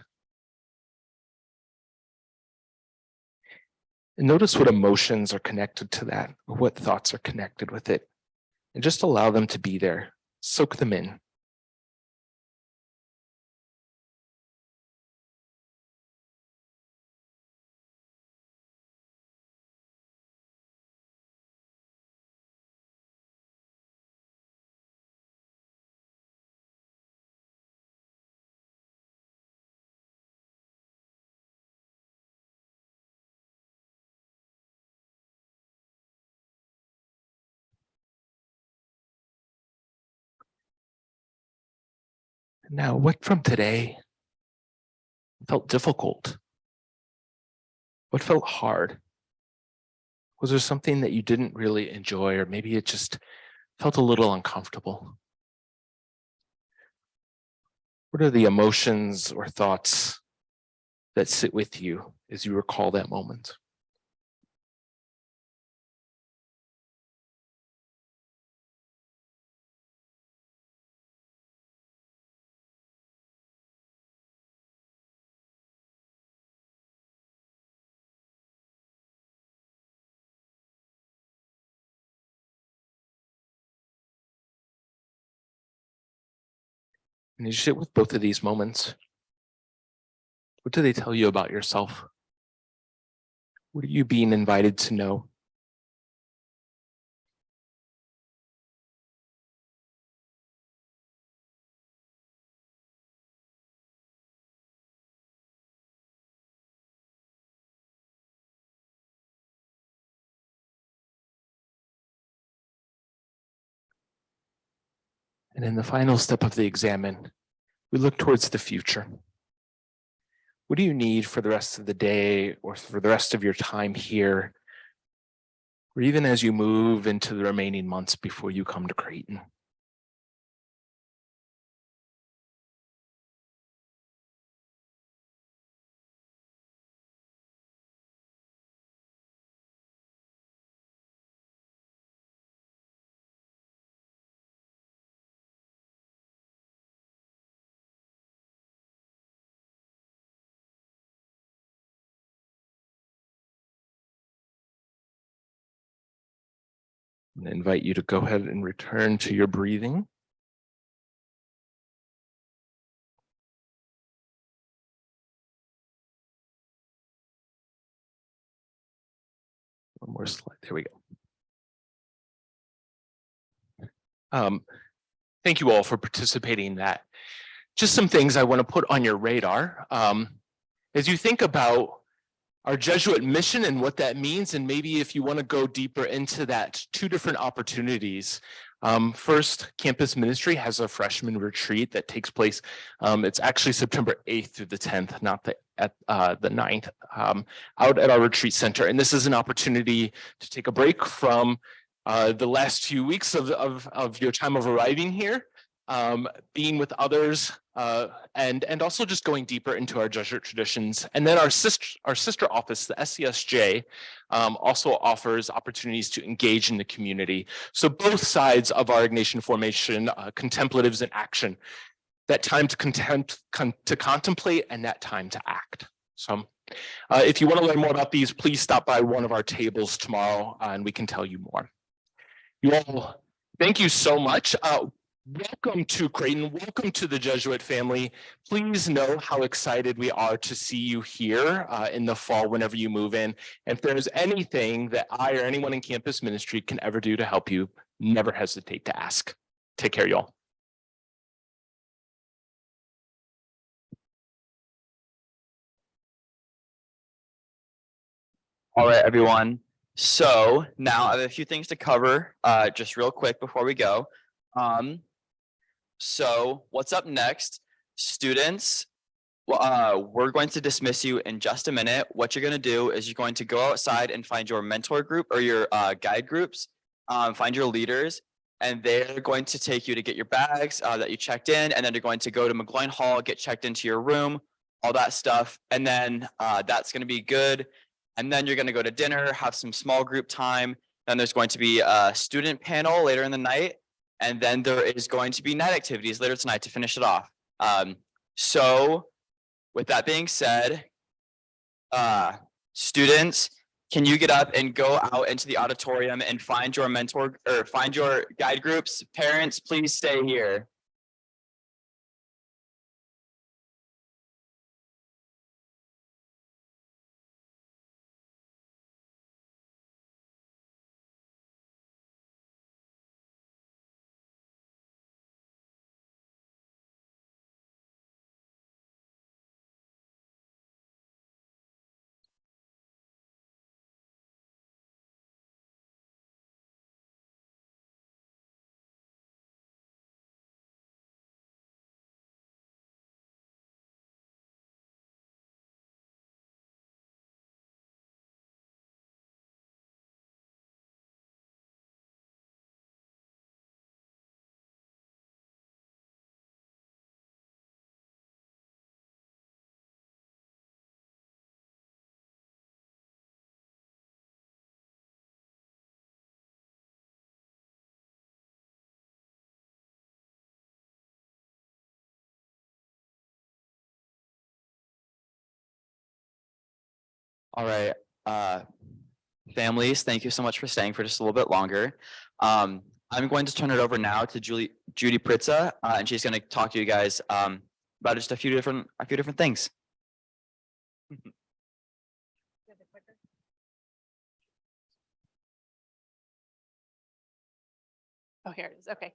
And notice what emotions are connected to that, or what thoughts are connected with it. And just allow them to be there. Soak them in. Now, what from today felt difficult? What felt hard? Was there something that you didn't really enjoy, or maybe it just felt a little uncomfortable? What are the emotions or thoughts that sit with you as you recall that moment? And as you sit with both of these moments, what do they tell you about yourself? What are you being invited to know? And in the final step of the examine, we look towards the future. What do you need for the rest of the day or for the rest of your time here? Or even as you move into the remaining months before you come to Creighton? I invite you to go ahead and return to your breathing. One more slide. There we go. Thank you all for participating in that. Just some things I want to put on your radar. As you think about our Jesuit mission and what that means, and maybe if you want to go deeper into that, two different opportunities. First, campus ministry has a freshman retreat that takes place. It's actually September 8th through the 10th, not the 9th, out at our retreat center. And this is an opportunity to take a break from the last few weeks of your time of arriving here, being with others, and also just going deeper into our Jesuit traditions. And then our sister office, the SCSJ, also offers opportunities to engage in the community. So both sides of our Ignatian formation, contemplatives in action, that time to contemplate and that time to act. So if you want to learn more about these, please stop by one of our tables tomorrow and we can tell you more. You all, thank you so much. Welcome to Creighton. Welcome to the Jesuit family. Please know how excited we are to see you here in the fall whenever you move in. And if there's anything that I or anyone in campus ministry can ever do to help you, never hesitate to ask. Take care, y'all. All right, everyone. So now I have a few things to cover just real quick before we go. So what's up next? Students, we're going to dismiss you in just a minute. What you're going to do is you're going to go outside and find your mentor group or your guide groups, find your leaders, and they're going to take you to get your bags that you checked in, and then they're going to go to McGloin Hall, get checked into your room, all that stuff, and then that's going to be good. And then you're going to go to dinner, have some small group time. Then there's going to be a student panel later in the night. And then there is going to be night activities later tonight to finish it off. So with that being said, students, can you get up and go out into the auditorium and find your mentor or find your guide groups? Parents, please stay here. All right, families, thank you so much for staying for just a little bit longer. I'm going to turn it over now to Judy Pritza, and she's going to talk to you guys about just a few different things. Oh, here it is. Okay.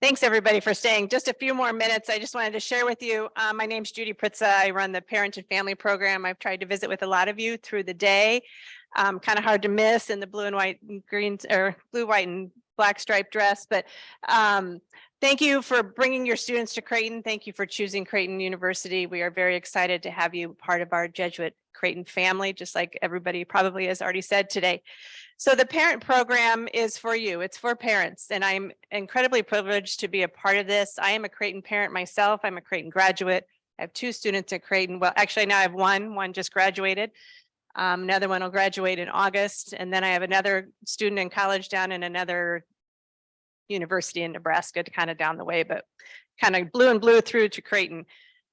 Thanks, everybody, for staying. Just a few more minutes. I just wanted to share with you. My name's Judy Pritza. I run the Parent and Family Program. I've tried to visit with a lot of you through the day. Kind of hard to miss in the blue and white and greens or blue, white and black striped dress. But thank you for bringing your students to Creighton. Thank you for choosing Creighton University. We are very excited to have you part of our Jesuit Creighton family, just like everybody probably has already said today. So the parent program is for you. It's for parents, and I'm incredibly privileged to be a part of this. I am a Creighton parent myself. I'm a Creighton graduate. I have 2 students at Creighton. Well, actually now I have one just graduated. Another one will graduate in August. And then I have another student in college down in another university in Nebraska, kind of down the way, but kind of blew through to Creighton.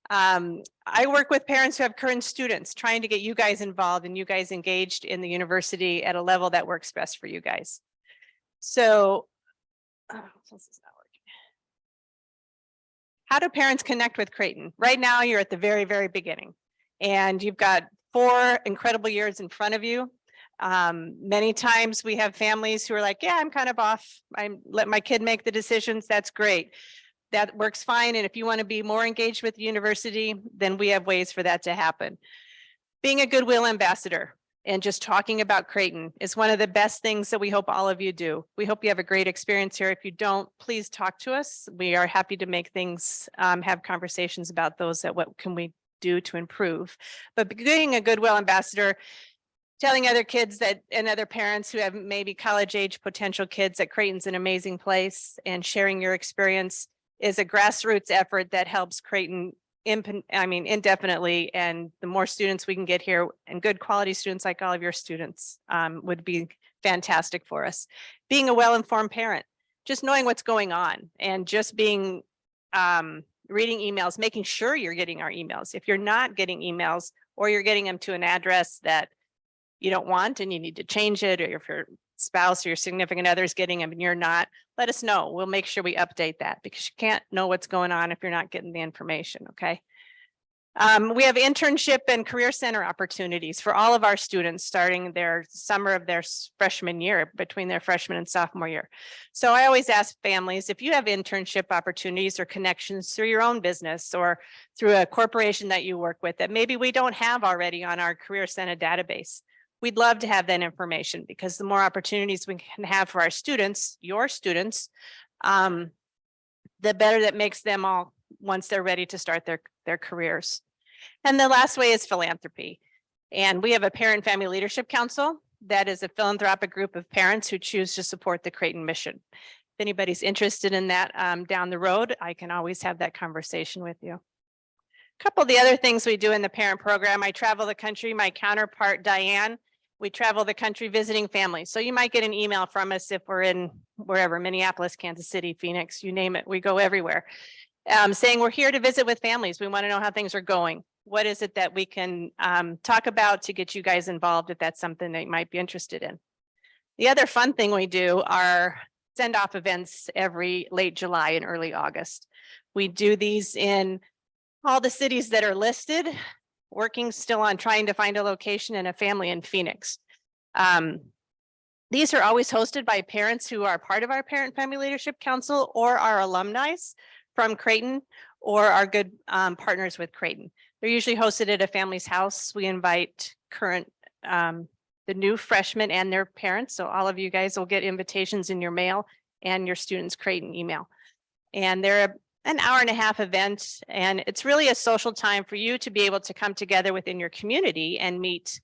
I work with parents who have current students, trying to get you guys involved and you guys engaged in the university at a level that works best for you guys. So, this is not working. How do parents connect with Creighton? Right now, you're at the very, very beginning, and you've got 4 incredible years in front of you. Many times we have families who are like, yeah, I'm kind of off. I let my kid make the decisions. That's great. That works fine. And if you want to be more engaged with the university, then we have ways for that to happen. Being a goodwill ambassador and just talking about Creighton is one of the best things that we hope all of you do. We hope you have a great experience here. If you don't, please talk to us. We are happy to make things, have conversations about those, that what can we do to improve. But being a goodwill ambassador, telling other kids that and other parents who have maybe college age potential kids that Creighton's an amazing place, and sharing your experience is a grassroots effort that helps Creighton indefinitely. And the more students we can get here, and good quality students like all of your students, would be fantastic for us. Being a well-informed parent, just knowing what's going on, and just being reading emails, making sure you're getting our emails. If you're not getting emails, or you're getting them to an address that you don't want and you need to change it, or if your spouse or your significant other is getting them and you're not, let us know. We'll make sure we update that, because you can't know what's going on if you're not getting the information. Okay. We have internship and career center opportunities for all of our students starting their summer of their freshman year, between their freshman and sophomore year. So I always ask families, if you have internship opportunities or connections through your own business or through a corporation that you work with that maybe we don't have already on our career center database, we'd love to have that information, because the more opportunities we can have for our students, your students, the better that makes them all once they're ready to start their careers. And the last way is philanthropy. And we have a Parent Family Leadership Council that is a philanthropic group of parents who choose to support the Creighton mission. If anybody's interested in that down the road, I can always have that conversation with you. A couple of the other things we do in the parent program: I travel the country. My counterpart, Diane, We travel the country visiting families. So you might get an email from us if we're in wherever, Minneapolis, Kansas City, Phoenix, you name it. We go everywhere. Saying we're here to visit with families. We want to know how things are going. What is it that we can talk about to get you guys involved if that's something that you might be interested in? The other fun thing we do are send off events every late July and early August. We do these in all the cities that are listed, working still on trying to find a location and a family in Phoenix. These are always hosted by parents who are part of our Parent Family Leadership Council or our alumni from Creighton or our good partners with Creighton. They're usually hosted at a family's house. We invite current, the new freshmen and their parents. So all of you guys will get invitations in your mail and your students' Creighton email. And they're an hour-and-a-half event, and it's really a social time for you to be able to come together within your community and meet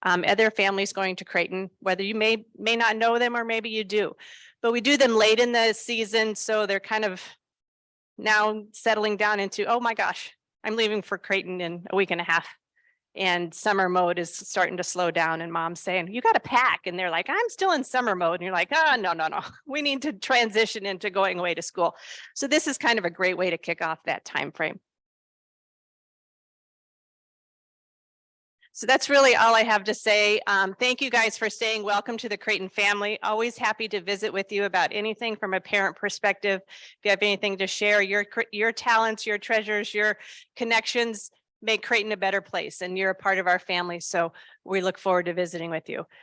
other families going to Creighton, whether you may not know them or maybe you do. But we do them late in the season, so they're kind of now settling down into, oh my gosh, I'm leaving for Creighton in a week and a half. And summer mode is starting to slow down, and mom's saying, you got to pack. And they're like, I'm still in summer mode. And you're like, oh, no. We need to transition into going away to school. So this is kind of a great way to kick off that time frame. So that's really all I have to say. Thank you guys for staying. Welcome to the Creighton family. Always happy to visit with you about anything from a parent perspective. If you have anything to share, your talents, your treasures, your connections, make Creighton a better place, and you're a part of our family. So we look forward to visiting with you.